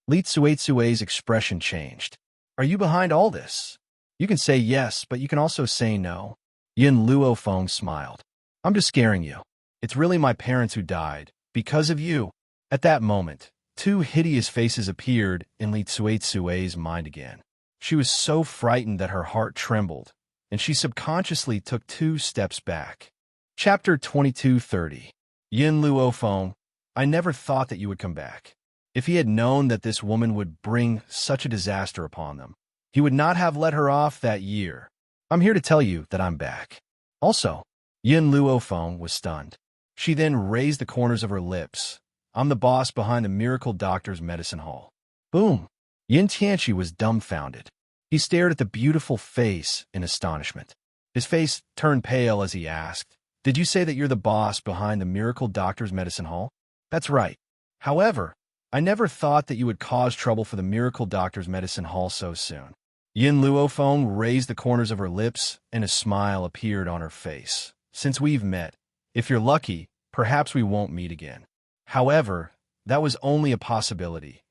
Li Tsuetsue's expression changed. Are you behind all this? You can say yes, but you can also say no. Yin Luofeng smiled. I'm just scaring you. It's really my parents who died, because of you. At that moment, two hideous faces appeared in Li Tsuetsue's mind again. She was so frightened that her heart trembled, and she subconsciously took 2 steps back. Chapter 2230. Yin Luofeng, I never thought that you would come back. If he had known that this woman would bring such a disaster upon them, he would not have let her off that year. I'm here to tell you that I'm back. Also, Yin Luofeng was stunned. She then raised the corners of her lips. I'm the boss behind the Miracle Doctor's Medicine Hall. Boom! Yin Tianchi was dumbfounded. He stared at the beautiful face in astonishment. His face turned pale as he asked, Did you say that you're the boss behind the Miracle Doctor's Medicine Hall? That's right. However, I never thought that you would cause trouble for the Miracle Doctor's Medicine Hall so soon. Yin Luofeng raised the corners of her lips, and a smile appeared on her face. Since we've met, if you're lucky, perhaps we won't meet again. However, that was only a possibility.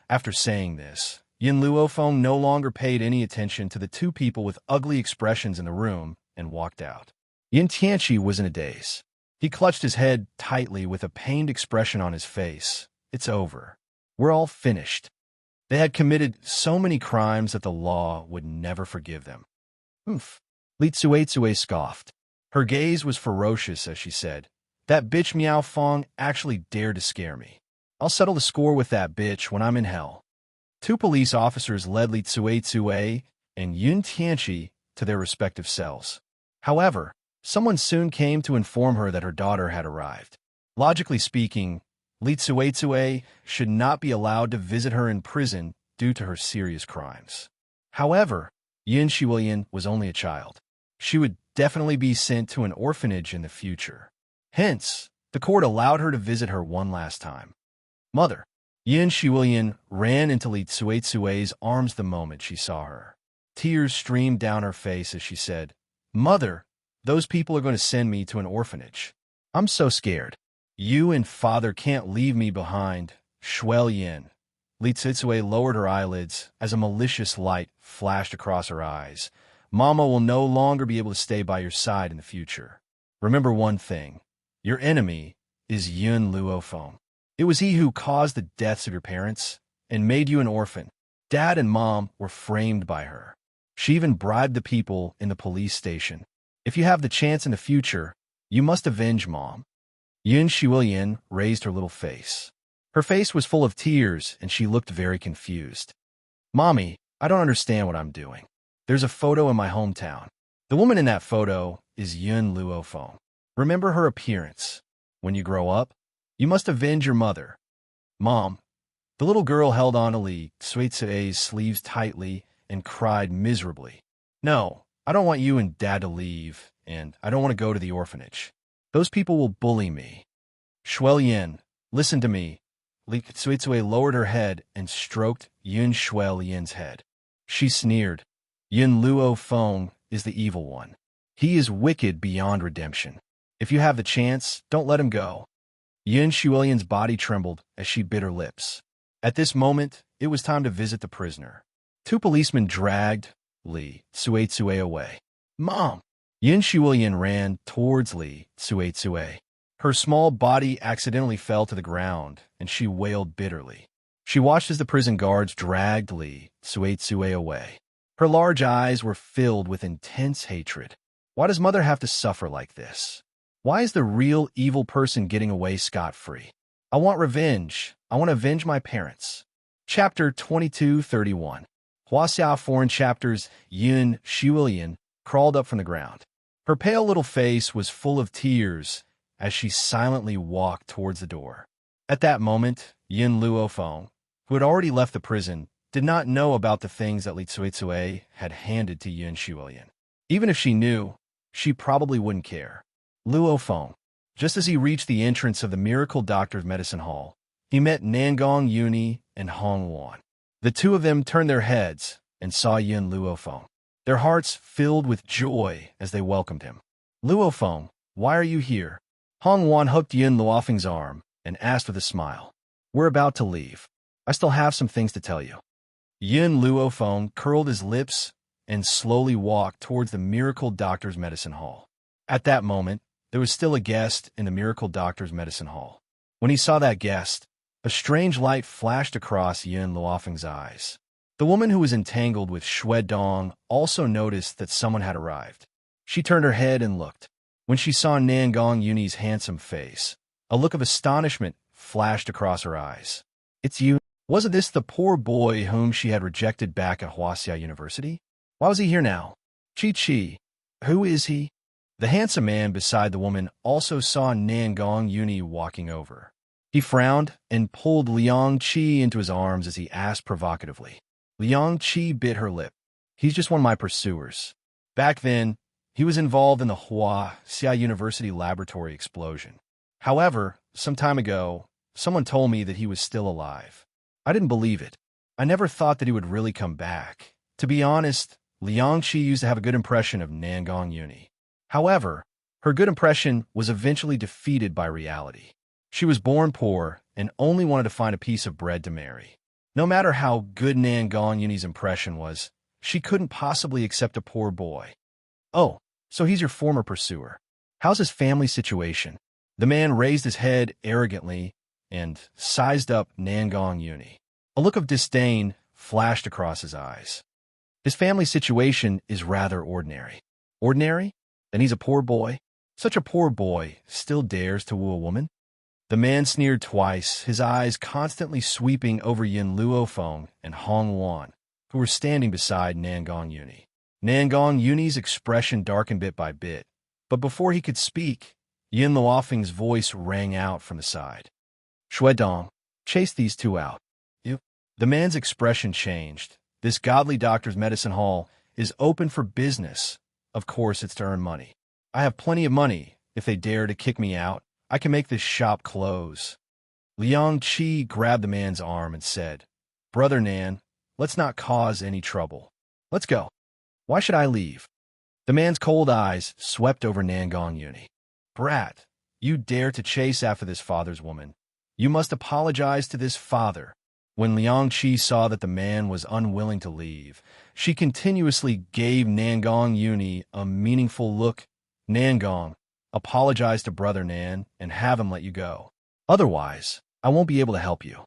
After saying this, Yin Luofeng no longer paid any attention to the two people with ugly expressions in the room and walked out. Yin Tianchi was in a daze. He clutched his head tightly with a pained expression on his face. It's over. We're all finished. They had committed so many crimes that the law would never forgive them. Oomph. Li Tsuetsue scoffed. Her gaze was ferocious as she said, That bitch Miao Fong actually dared to scare me. I'll settle the score with that bitch when I'm in hell. 2 police officers led Li Tsuetsue and Yin Tianchi to their respective cells. However, someone soon came to inform her that her daughter had arrived. Logically speaking, Li Tsuetsue should not be allowed to visit her in prison due to her serious crimes. However, Yin Shiwilian was only a child. She would definitely be sent to an orphanage in the future. Hence, the court allowed her to visit her one last time. Mother. Yin Shiwilian ran into Li Tsuetsue's arms the moment she saw her. Tears streamed down her face as she said, Mother, those people are going to send me to an orphanage. I'm so scared. You and father can't leave me behind. Shuel Yin. Li Tsuetsue lowered her eyelids as a malicious light flashed across her eyes. Mama will no longer be able to stay by your side in the future. Remember one thing. Your enemy is Yin Luofeng. It was he who caused the deaths of your parents and made you an orphan. Dad and Mom were framed by her. She even bribed the people in the police station. If you have the chance in the future, you must avenge Mom. Yin Shiwilian raised her little face. Her face was full of tears, and she looked very confused. Mommy, I don't understand what I'm doing. There's a photo in my hometown. The woman in that photo is Yin Luofeng. Remember her appearance. When you grow up, you must avenge your mother. Mom. The little girl held on to Li Tsuetsue's sleeves tightly and cried miserably. No, I don't want you and Dad to leave, and I don't want to go to the orphanage. Those people will bully me. Shuel Yin, listen to me. Li Tsuetsue lowered her head and stroked Yin Shuel Yin's head. She sneered. Yin Luofeng is the evil one. He is wicked beyond redemption. If you have the chance, don't let him go. Yin Shuelian's body trembled as she bit her lips. At this moment, it was time to visit the prisoner. 2 policemen dragged Li Tsuetsue away. Mom! Yin Shuelian ran towards Li Tsuetsue. Her small body accidentally fell to the ground, and she wailed bitterly. She watched as the prison guards dragged Li Tsuetsue away. Her large eyes were filled with intense hatred. Why does Mother have to suffer like this? Why is the real evil person getting away scot-free? I want revenge. I want to avenge my parents. Chapter 2231. Wuxia Foreign Chapters. Yin Shuelian crawled up from the ground. Her pale little face was full of tears as she silently walked towards the door. At that moment, Yin Luofeng, who had already left the prison, did not know about the things that Li Tsuetsue had handed to Yin Shuelian. Even if she knew, she probably wouldn't care. Luofeng. Just as he reached the entrance of the Miracle Doctor's Medicine Hall, he met Nangong Yuni and Hong Wan. The two of them turned their heads and saw Yin Luofeng. Their hearts filled with joy as they welcomed him. Luofeng, why are you here? Hong Wan hooked Yin Luofeng's arm and asked with a smile. We're about to leave. I still have some things to tell you. Yin Luofeng curled his lips and slowly walked towards the Miracle Doctor's Medicine Hall. At that moment, there was still a guest in the Miracle Doctor's Medicine Hall. When he saw that guest, a strange light flashed across Yin Luofeng's eyes. The woman who was entangled with Shui Dong also noticed that someone had arrived. She turned her head and looked. When she saw Nangong Yuni's handsome face, a look of astonishment flashed across her eyes. It's you. Wasn't this the poor boy whom she had rejected back at Wuxia University? Why was he here now? Chi. Who is he? The handsome man beside the woman also saw Nangong Yuni walking over. He frowned and pulled Liang Qi into his arms as he asked provocatively. Liang Qi bit her lip. He's just one of my pursuers. Back then, he was involved in the Wuxia University laboratory explosion. However, some time ago, someone told me that he was still alive. I didn't believe it. I never thought that he would really come back. To be honest, Liang Qi used to have a good impression of Nangong Yuni. However, her good impression was eventually defeated by reality. She was born poor and only wanted to find a piece of bread to marry. No matter how good Nangong Yuni's impression was, she couldn't possibly accept a poor boy. Oh, so he's your former pursuer. How's his family situation? The man raised his head arrogantly and sized up Nangong Yuni. A look of disdain flashed across his eyes. His family situation is rather ordinary. Ordinary? Then he's a poor boy? Such a poor boy still dares to woo a woman? The man sneered twice, his eyes constantly sweeping over Yin Luofeng and Hong Wan, who were standing beside Nangong Yuni. Nangong Yuni's expression darkened bit by bit, but before he could speak, Yin Luofeng's voice rang out from the side. Shui Dong, chase these two out. You. The man's expression changed. This godly doctor's medicine hall is open for business. Of course, it's to earn money. I have plenty of money. If they dare to kick me out, I can make this shop close. Liang Qi grabbed the man's arm and said, Brother Nan, let's not cause any trouble. Let's go. Why should I leave? The man's cold eyes swept over Nangong Yuni. Brat, you dare to chase after this father's woman. You must apologize to this father. When Liang Qi saw that the man was unwilling to leave, she continuously gave Nangong Yuni a meaningful look. Nangong, apologize to Brother Nan and have him let you go. Otherwise, I won't be able to help you.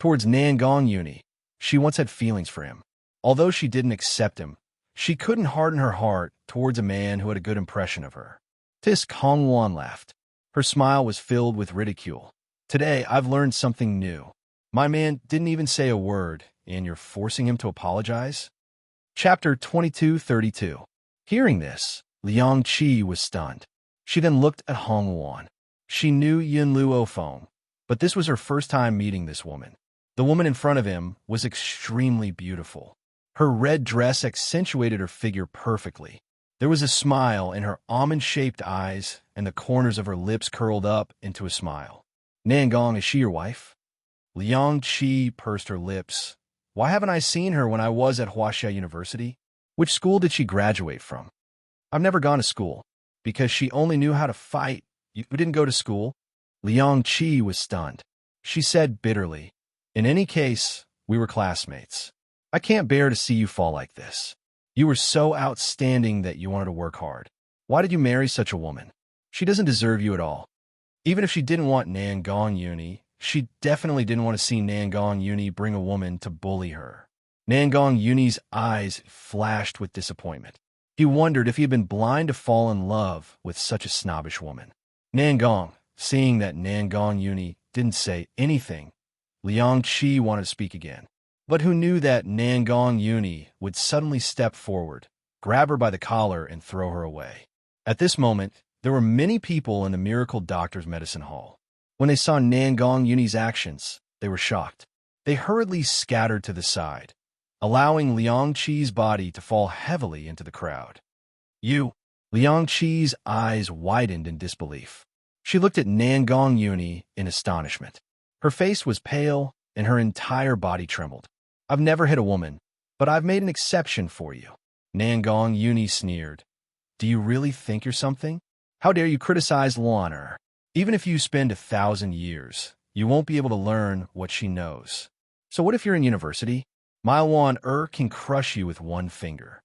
Towards Nangong Yuni, she once had feelings for him. Although she didn't accept him, she couldn't harden her heart towards a man who had a good impression of her. Tisk Hong Wan laughed. Her smile was filled with ridicule. Today, I've learned something new. My man didn't even say a word, and you're forcing him to apologize? Chapter 2232. Hearing this, Liang Qi was stunned. She then looked at Hong Wan. She knew Yin Luofeng, but this was her first time meeting this woman. The woman in front of him was extremely beautiful. Her red dress accentuated her figure perfectly. There was a smile in her almond-shaped eyes, and the corners of her lips curled up into a smile. Nangong, is she your wife? Liang Qi pursed her lips. Why haven't I seen her when I was at Wuxia University? Which school did she graduate from? I've never gone to school. Because she only knew how to fight. You didn't go to school? Liang Qi was stunned. She said bitterly, In any case, we were classmates. I can't bear to see you fall like this. You were so outstanding that you wanted to work hard. Why did you marry such a woman? She doesn't deserve you at all. Even if she didn't want Nangong Yuni, she definitely didn't want to see Nangong Yuni bring a woman to bully her. Nangong Yuni's eyes flashed with disappointment. He wondered if he had been blind to fall in love with such a snobbish woman. Nangong, seeing that Nangong Yuni didn't say anything, Liang Qi wanted to speak again. But who knew that Nangong Yuni would suddenly step forward, grab her by the collar, and throw her away. At this moment, there were many people in the Miracle Doctor's Medicine Hall. When they saw Nangong Yuni's actions, they were shocked. They hurriedly scattered to the side, allowing Liang Qi's body to fall heavily into the crowd. You! Liang Qi's eyes widened in disbelief. She looked at Nangong Yuni in astonishment. Her face was pale, and her entire body trembled. "I've never hit a woman, but I've made an exception for you." Nangong Yuni sneered. "Do you really think you're something? How dare you criticize Luoner? Even if you spend 1,000 years, you won't be able to learn what she knows. So what if you're in university? My Luan can crush you with one finger."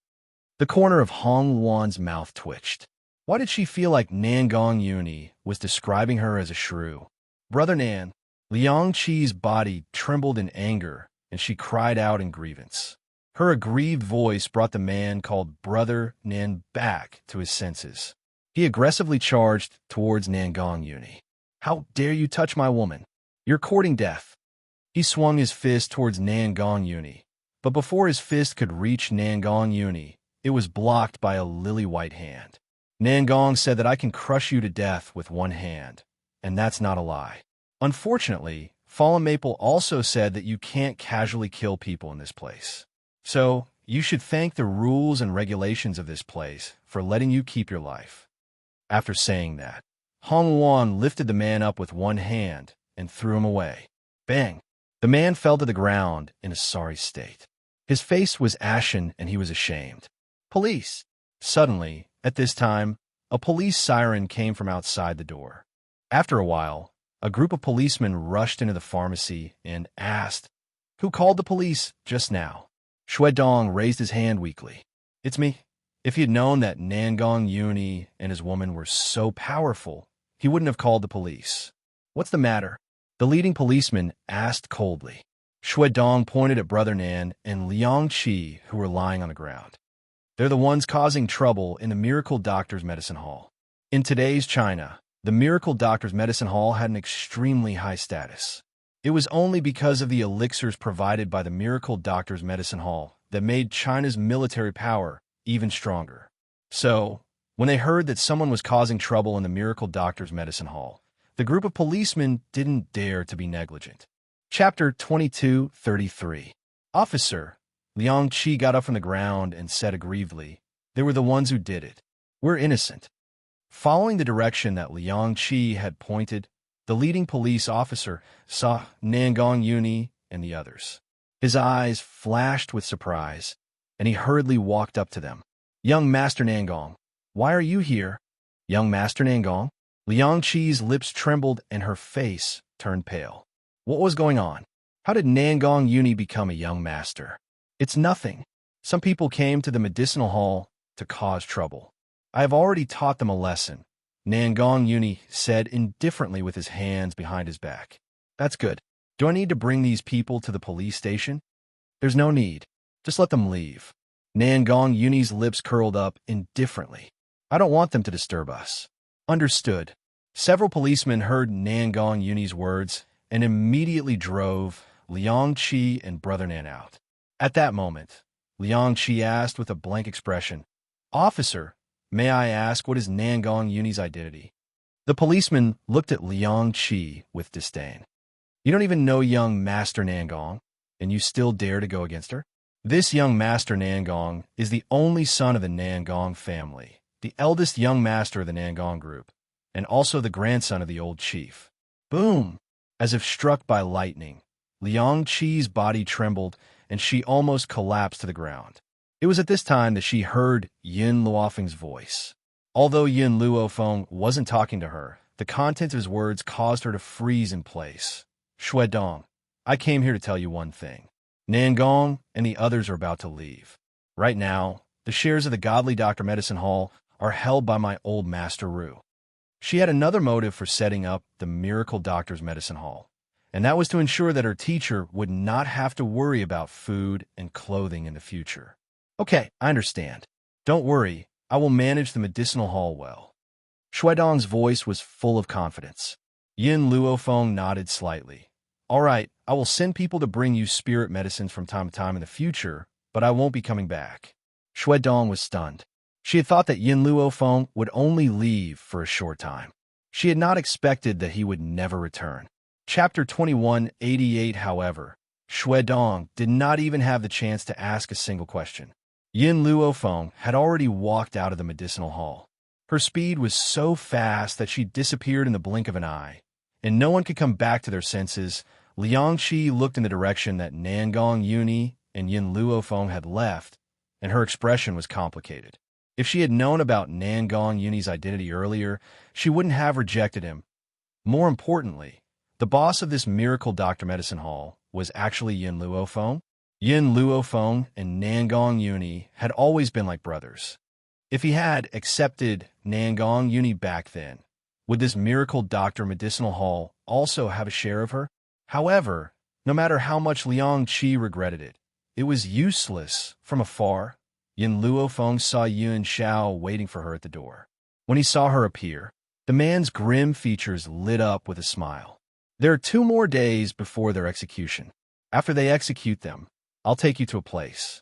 The corner of Hong Luan's mouth twitched. Why did she feel like Nangong Yuni was describing her as a shrew? "Brother Nan." Liang Qi's body trembled in anger, and she cried out in grievance. Her aggrieved voice brought the man called Brother Nan back to his senses. He aggressively charged towards Nangong Yuni. "How dare you touch my woman? You're courting death." He swung his fist towards Nangong Yuni, but before his fist could reach Nangong Yuni, it was blocked by a lily-white hand. "Nangong said that I can crush you to death with one hand, and that's not a lie. Unfortunately, Fallen Maple also said that you can't casually kill people in this place. So, you should thank the rules and regulations of this place for letting you keep your life." After saying that, Hong Luan lifted the man up with one hand and threw him away. Bang! The man fell to the ground in a sorry state. His face was ashen and he was ashamed. "Police!" Suddenly, at this time, a police siren came from outside the door. After a while, a group of policemen rushed into the pharmacy and asked, "Who called the police just now?" Shui Dong raised his hand weakly. "It's me." If he had known that Nangong Yuni and his woman were so powerful, he wouldn't have called the police. "What's the matter?" the leading policeman asked coldly. Shui Dong pointed at Brother Nan and Liang Qi, who were lying on the ground. "They're the ones causing trouble in the Miracle Doctor's Medicine Hall." In today's China, the Miracle Doctor's Medicine Hall had an extremely high status. It was only because of the elixirs provided by the Miracle Doctor's Medicine Hall that made China's military power even stronger. So, when they heard that someone was causing trouble in the Miracle Doctor's Medicine Hall, the group of policemen didn't dare to be negligent. Chapter 22:33. "Officer," Liang Qi got up from the ground and said aggrievedly, "They were the ones who did it. We're innocent." Following the direction that Liang Qi had pointed, the leading police officer saw Nangong Yuni and the others. His eyes flashed with surprise, and he hurriedly walked up to them. "Young Master Nangong, why are you here?" "Young Master Nangong?" Liang Qi's lips trembled and her face turned pale. What was going on? How did Nangong Yuni become a young master? "It's nothing. Some people came to the medicinal hall to cause trouble. I have already taught them a lesson," Nangong Yuni said indifferently with his hands behind his back. "That's good. Do I need to bring these people to the police station?" "There's no need. Just let them leave." Nangong Yuni's lips curled up indifferently. "I don't want them to disturb us." "Understood." Several policemen heard Nangong Yuni's words and immediately drove Liang Qi and Brother Nan out. At that moment, Liang Qi asked with a blank expression, "Officer, may I ask what is Nangong Yuni's identity?" The policeman looked at Liang Qi with disdain. "You don't even know young Master Nangong, and you still dare to go against her?" "This young Master Nangong is the only son of the Nangong family, the eldest young master of the Nangong group, and also the grandson of the old chief." Boom! As if struck by lightning, Liang Qi's body trembled, and she almost collapsed to the ground. It was at this time that she heard Yin Luofeng's voice. Although Yin Luofeng wasn't talking to her, the content of his words caused her to freeze in place. "Shui Dong, I came here to tell you one thing. Nangong and the others are about to leave. Right now, the shares of the Godly Doctor Medicine Hall are held by my old Master Ru." She had another motive for setting up the Miracle Doctor's Medicine Hall, and that was to ensure that her teacher would not have to worry about food and clothing in the future. "Okay, I understand. Don't worry, I will manage the medicinal hall well." Shuidong's voice was full of confidence. Yin Luofeng nodded slightly. "All right, I will send people to bring you spirit medicines from time to time in the future, but I won't be coming back." Shuidong was stunned. She had thought that Yin Luofeng would only leave for a short time. She had not expected that he would never return. Chapter 21:88. However, Shuidong did not even have the chance to ask a single question. Yin Luofeng had already walked out of the medicinal hall. Her speed was so fast that she disappeared in the blink of an eye, and no one could come back to their senses, Xianxia looked in the direction that Nangong Yuni and Yin Luofeng had left, and her expression was complicated. If she had known about Nangong Yuni's identity earlier, she wouldn't have rejected him. More importantly, the boss of this miracle doctor medicine hall was actually Yin Luofeng. Yin Luofeng and Nangong Yuni had always been like brothers. If he had accepted Nangong Yuni back then, would this miracle doctor medicinal hall also have a share of her? However, no matter how much Xianxia regretted it, it was useless. From afar, Yin Luofeng saw Xianxia waiting for her at the door. When he saw her appear, the man's grim features lit up with a smile. There are 2 more days before their execution. After they execute them, I'll take you to a place.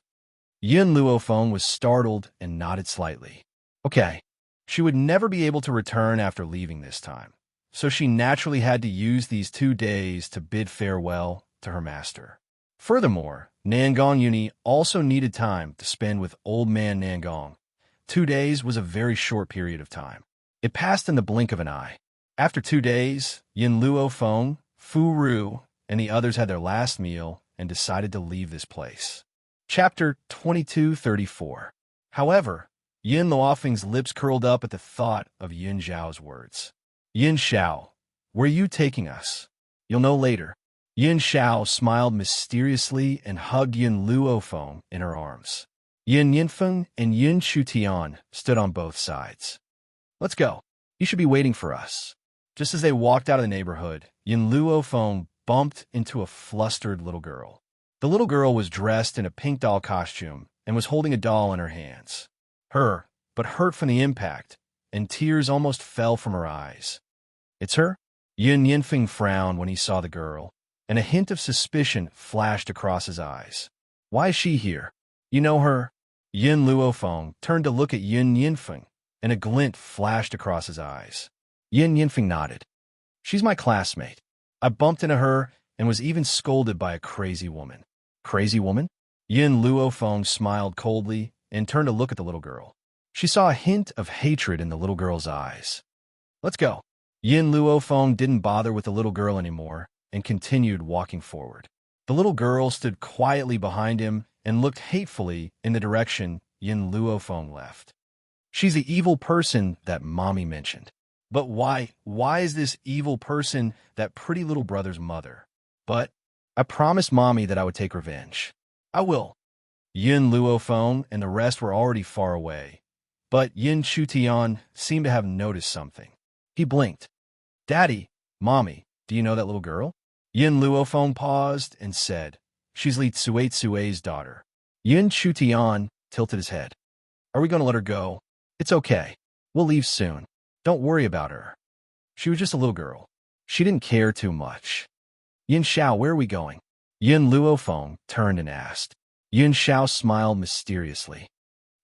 Yin Luofeng was startled and nodded slightly. Okay. She would never be able to return after leaving this time, so she naturally had to use these 2 days to bid farewell to her master. Furthermore, Nangong Yuni also needed time to spend with old man Nangong. 2 days was a very short period of time. It passed in the blink of an eye. After 2 days, Yin Luofeng, Fu Ru, and the others had their last meal and decided to leave this place. Chapter 2234. However, Yin Luofeng's lips curled up at the thought of Yin Zhao's words. Yin Zhao, where are you taking us? You'll know later. Yin Zhao smiled mysteriously and hugged Yin Luofeng in her arms. Yin Yinfeng and Yin Chutian stood on both sides. Let's go. You should be waiting for us. Just as they walked out of the neighborhood, Yin Luofeng bumped into a flustered little girl. The little girl was dressed in a pink doll costume and was holding a doll in her hands. But hurt from the impact, and tears almost fell from her eyes. It's her? Yin Yinfeng frowned when he saw the girl, and a hint of suspicion flashed across his eyes. Why is she here? You know her? Yin Luofeng turned to look at Yin Yinfeng, and a glint flashed across his eyes. Yin Yinfeng nodded. She's my classmate. I bumped into her and was even scolded by a crazy woman. Crazy woman? Yin Luofeng smiled coldly and turned to look at the little girl. She saw a hint of hatred in the little girl's eyes. Let's go. Yin Luofeng didn't bother with the little girl anymore and continued walking forward. The little girl stood quietly behind him and looked hatefully in the direction Yin Luofeng left. She's the evil person that Mommy mentioned. But why is this evil person that pretty little brother's mother? But I promised Mommy that I would take revenge. I will. Yin Luofeng and the rest were already far away, but Yin Chutian seemed to have noticed something. He blinked. Daddy, Mommy, do you know that little girl? Yin Luofeng paused and said, She's Li Tsue's daughter. Yin Chutian tilted his head. Are we going to let her go? It's okay. We'll leave soon. Don't worry about her. She was just a little girl. She didn't care too much. Yin Xiao, where are we going? Yin Luofeng turned and asked. Yin Xiao smiled mysteriously.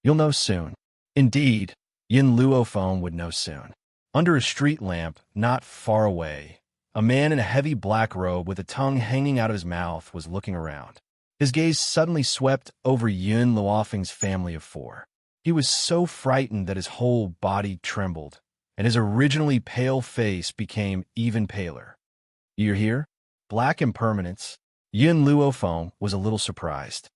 You'll know soon. Indeed, Yin Luofeng would know soon. Under a street lamp, not far away, a man in a heavy black robe with a tongue hanging out of his mouth was looking around. His gaze suddenly swept over Yin Luofeng's family of 4. He was so frightened that his whole body trembled, and his originally pale face became even paler. You're here? Black impermanence. Yin Luofeng was a little surprised.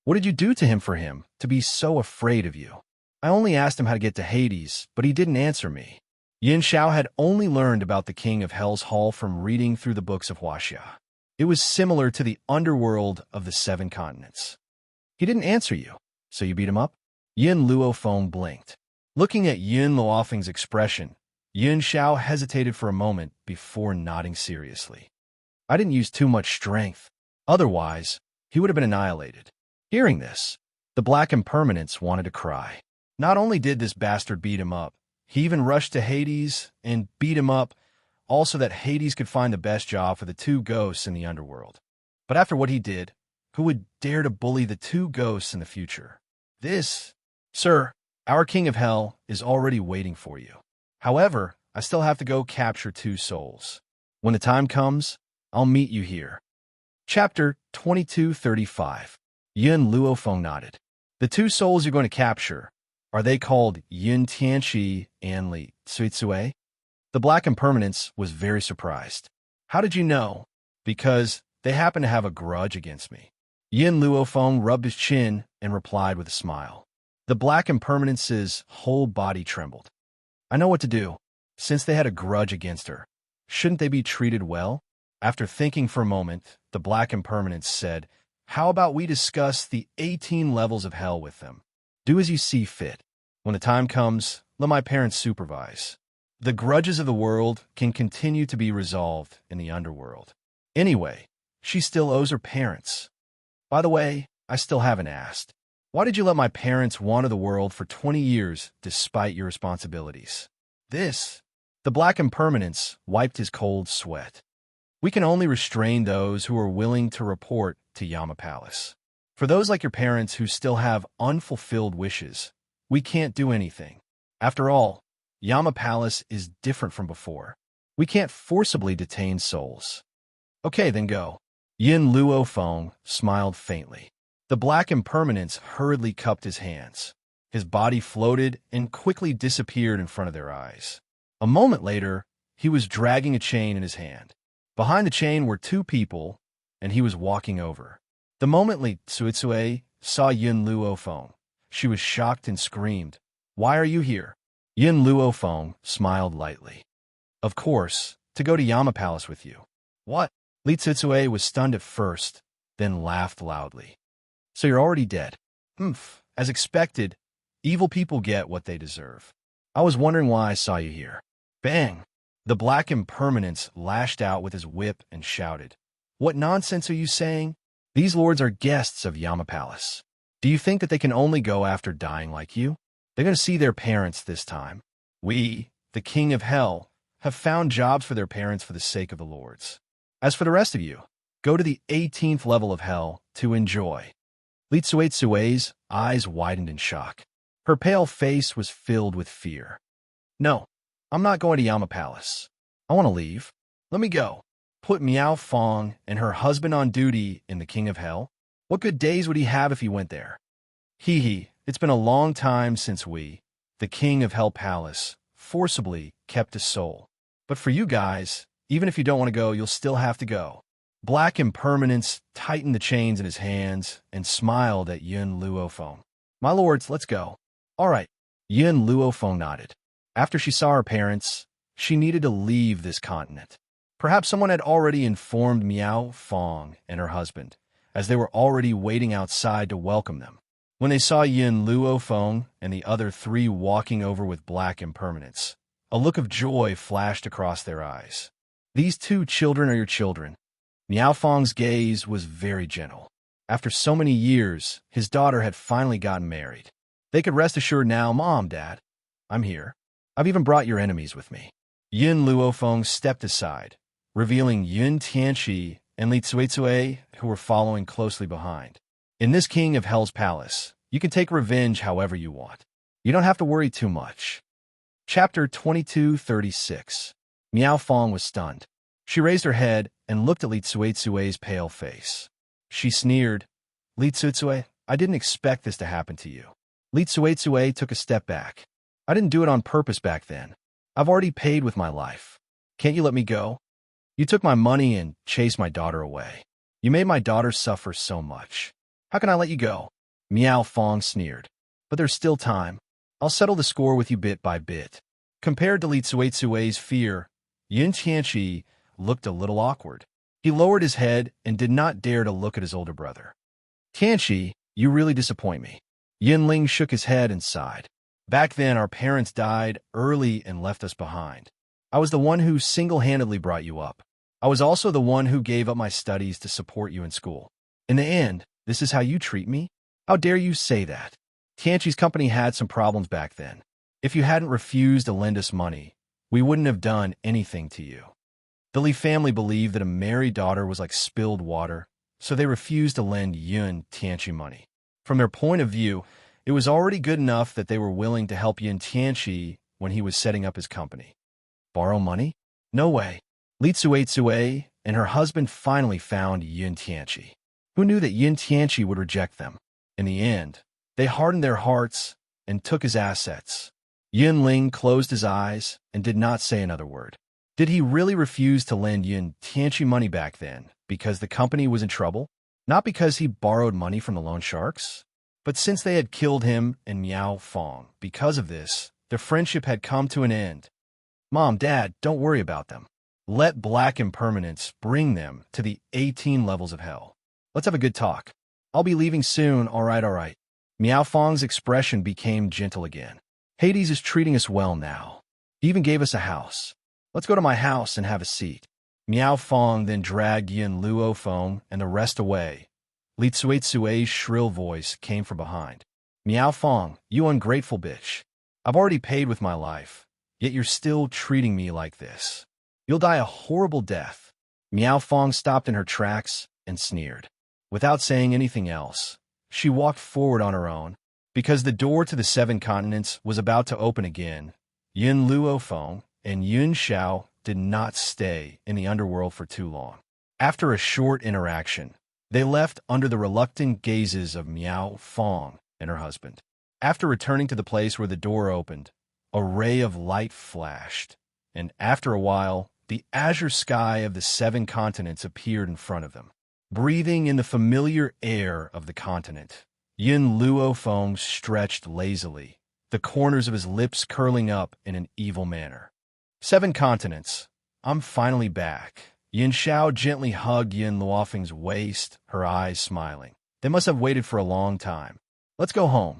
What did you do to him for him to be so afraid of you? I only asked him how to get to Hades, but he didn't answer me. Yin Xiao had only learned about the King of Hell's Hall from reading through the books of Wuxia. It was similar to the underworld of the 7 continents. He didn't answer you, so you beat him up? Yin Luofeng blinked. Looking at Yin Luofeng's expression, Yin Xiao hesitated for a moment before nodding seriously. I didn't use too much strength. Otherwise, he would have been annihilated. Hearing this, the Black Impermanence wanted to cry. Not only did this bastard beat him up, he even rushed to Hades and beat him up, also that Hades could find the best job for the 2 ghosts in the underworld. But after what he did, who would dare to bully the 2 ghosts in the future? This, sir, our King of Hell is already waiting for you. However, I still have to go capture 2 souls. When the time comes, I'll meet you here. Chapter 2235. Yin Luofeng nodded. The 2 souls you're going to capture, are they called Yin Tianqi and Li Tsuitsue? The Black Impermanence was very surprised. How did you know? Because they happen to have a grudge against me. Yin Luofeng rubbed his chin and replied with a smile. The Black Impermanence's whole body trembled. I know what to do. Since they had a grudge against her, shouldn't they be treated well? After thinking for a moment, the Black Impermanence said, how about we discuss the 18 levels of hell with them? Do as you see fit. When the time comes, let my parents supervise. The grudges of the world can continue to be resolved in the underworld. Anyway, she still owes her parents. By the way, I still haven't asked. Why did you let my parents wander the world for 20 years despite your responsibilities? The Black Impermanence wiped his cold sweat. We can only restrain those who are willing to report to Yama Palace. For those like your parents who still have unfulfilled wishes, we can't do anything. After all, Yama Palace is different from before. We can't forcibly detain souls. Okay, then go. Yin Luofeng smiled faintly. The Black Impermanence hurriedly cupped his hands. His body floated and quickly disappeared in front of their eyes. A moment later, he was dragging a chain in his hand. Behind the chain were two people, and he was walking over. The moment Li Tsuitsue saw Yin Luofeng, she was shocked and screamed, "Why are you here?" Yin Luofeng smiled lightly. "Of course, to go to Yama Palace with you." "What?" Li Tsuitsue was stunned at first, then laughed loudly. "So you're already dead." "Humph, as expected, evil people get what they deserve. I was wondering why I saw you here." Bang! The Black Impermanence lashed out with his whip and shouted, "What nonsense are you saying? These lords are guests of Yama Palace. Do you think that they can only go after dying like you? They're going to see their parents this time. We, the King of Hell, have found jobs for their parents for the sake of the lords. As for the rest of you, go to the 18th level of hell to enjoy." Li Tsuitsue's eyes widened in shock. Her pale face was filled with fear. "No, I'm not going to Yama Palace. I want to leave. Let me go. Put Miao Fong and her husband on duty in the King of Hell? What good days would he have if he went there? Hee, it's been a long time since we, the King of Hell Palace, forcibly kept a soul. But for you guys, even if you don't want to go, you'll still have to go." Black Impermanence tightened the chains in his hands and smiled at Yin Luofeng. "My lords, let's go." "All right." Yin Luofeng nodded. After she saw her parents, she needed to leave this continent. Perhaps someone had already informed Miao Fong and her husband, as they were already waiting outside to welcome them. When they saw Yin Luofeng and the other three walking over with Black Impermanence, a look of joy flashed across their eyes. "These two children are your children." Miao Fong's gaze was very gentle. After so many years, his daughter had finally gotten married. They could rest assured now, "Mom, Dad, I'm here. I've even brought your enemies with me." Yin Luofeng stepped aside, revealing Yun Tianqi and Li Tsuitsue, who were following closely behind. "In this King of Hell's palace, you can take revenge however you want. You don't have to worry too much." Chapter 2236. Miao Fong was stunned. She raised her head and looked at Li Tsuitsue's pale face. She sneered, "Li Tsuitsue, I didn't expect this to happen to you." Li Tsuitsue took a step back. "I didn't do it on purpose back then. I've already paid with my life. Can't you let me go? You took my money and chased my daughter away. You made my daughter suffer so much. How can I let you go?" Miao Fong sneered. "But there's still time. I'll settle the score with you bit by bit." Compared to Li Tsuitsue's fear, Yun Tianqi looked a little awkward. He lowered his head and did not dare to look at his older brother. "Tianqi, you really disappoint me." Yin Ling shook his head and sighed. "Back then, our parents died early and left us behind. I was the one who single-handedly brought you up. I was also the one who gave up my studies to support you in school. In the end, this is how you treat me? How dare you say that?" Tianqi's company had some problems back then. If you hadn't refused to lend us money, we wouldn't have done anything to you. The Li family believed that a married daughter was like spilled water, so they refused to lend Yun Tianqi money. From their point of view, it was already good enough that they were willing to help Yun Tianqi when he was setting up his company. Borrow money? No way. Li Tsuitsue and her husband finally found Yun Tianqi. Who knew that Yun Tianqi would reject them? In the end, they hardened their hearts and took his assets. Yun Ling closed his eyes and did not say another word. Did he really refuse to lend Yun Tianchi money back then because the company was in trouble? Not because he borrowed money from the loan sharks? But since they had killed him and Miao Fong because of this, their friendship had come to an end. Mom, Dad, don't worry about them. Let black impermanence bring them to the 18 levels of hell. Let's have a good talk. I'll be leaving soon, all right, all right. Miao Fong's expression became gentle again. Hades is treating us well now. He even gave us a house. Let's go to my house and have a seat. Miao Fong then dragged Yin Luo Fong and the rest away. Li Tsuetsue's shrill voice came from behind. Miao Fong, you ungrateful bitch. I've already paid with my life, yet you're still treating me like this. You'll die a horrible death. Miao Fong stopped in her tracks and sneered. Without saying anything else, she walked forward on her own. Because the door to the 7 continents was about to open again, Yin Luo Fong and Yun Xiao did not stay in the underworld for too long. After a short interaction, they left under the reluctant gazes of Miao Fong and her husband. After returning to the place where the door opened, a ray of light flashed, and after a while, the azure sky of the 7 continents appeared in front of them. Breathing in the familiar air of the continent, Yin Luo Fong stretched lazily, the corners of his lips curling up in an evil manner. 7 continents. I'm finally back. Yin Xiao gently hugged Yin Luofeng's waist, her eyes smiling. They must have waited for a long time. Let's go home.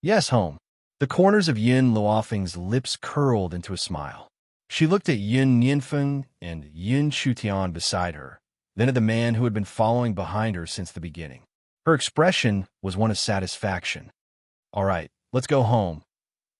Yes, home. The corners of Yin Luofeng's lips curled into a smile. She looked at Yin Nianfeng and Yin Chutian beside her, then at the man who had been following behind her since the beginning. Her expression was one of satisfaction. All right, let's go home.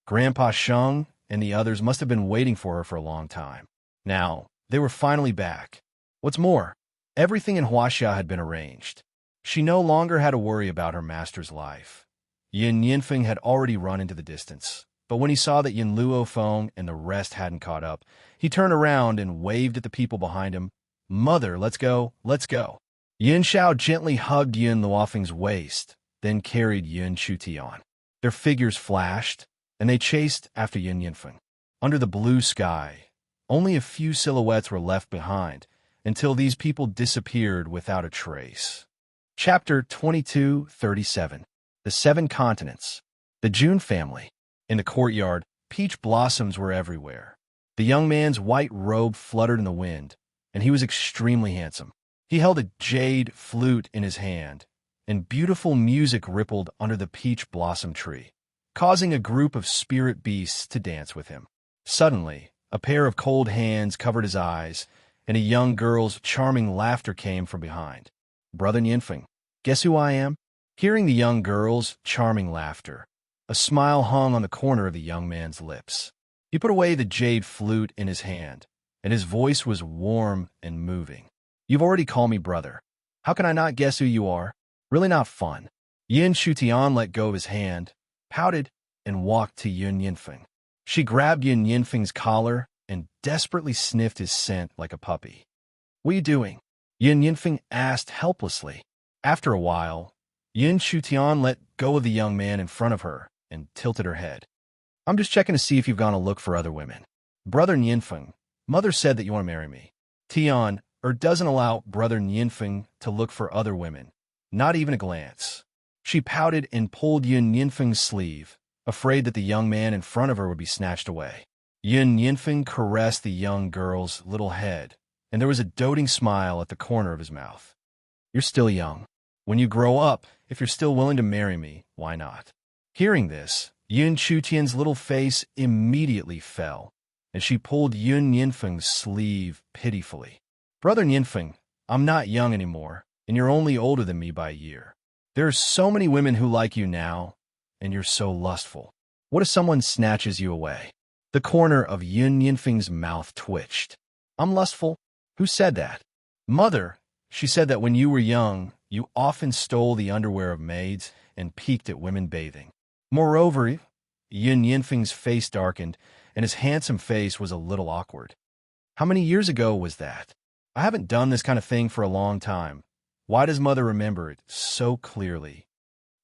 Grandpa Sheng and the others must have been waiting for her for a long time. Now, they were finally back. What's more, everything in Wuxia had been arranged. She no longer had to worry about her master's life. Yin Nianfeng had already run into the distance, but when he saw that Yin Luo Feng and the rest hadn't caught up, he turned around and waved at the people behind him. Mother, let's go, let's go. Yin Xiao gently hugged Yin Luofeng's waist, then carried Yin Chutian. Their figures flashed, and they chased after Yin Nianfeng. Under the blue sky, only a few silhouettes were left behind, until these people disappeared without a trace. Chapter 22:37. The 7 Continents. The June family. In the courtyard, peach blossoms were everywhere. The young man's white robe fluttered in the wind, and he was extremely handsome. He held a jade flute in his hand, and beautiful music rippled under the peach blossom tree, causing a group of spirit beasts to dance with him. Suddenly, a pair of cold hands covered his eyes, and a young girl's charming laughter came from behind. Brother Nianfeng, guess who I am? Hearing the young girl's charming laughter, a smile hung on the corner of the young man's lips. He put away the jade flute in his hand, and his voice was warm and moving. You've already called me brother. How can I not guess who you are? Really not fun. Yin Chutian let go of his hand, pouted, and walked to Yin Nianfeng. She grabbed Yin Nianfeng's collar and desperately sniffed his scent like a puppy. What are you doing? Yin Nianfeng asked helplessly. After a while, Yin Chutian let go of the young man in front of her and tilted her head. I'm just checking to see if you've gone to look for other women. Brother Nianfeng, Mother said that you want to marry me. Tian doesn't allow Brother Nianfeng to look for other women, not even a glance. She pouted and pulled Yin Nianfeng's sleeve, afraid that the young man in front of her would be snatched away. Yin Nianfeng caressed the young girl's little head, and there was a doting smile at the corner of his mouth. You're still young. When you grow up, if you're still willing to marry me, why not? Hearing this, Yin Chutian's little face immediately fell, and she pulled Yin Nianfeng's sleeve pitifully. Brother Nianfeng, I'm not young anymore, and you're only older than me by a year. There are so many women who like you now, and you're so lustful. What if someone snatches you away? The corner of Yin Nianfeng's mouth twitched. I'm lustful? Who said that? Mother, she said that when you were young, you often stole the underwear of maids and peeked at women bathing. Moreover, Yin Nianfeng's face darkened, and his handsome face was a little awkward. How many years ago was that? I haven't done this kind of thing for a long time. Why does Mother remember it so clearly?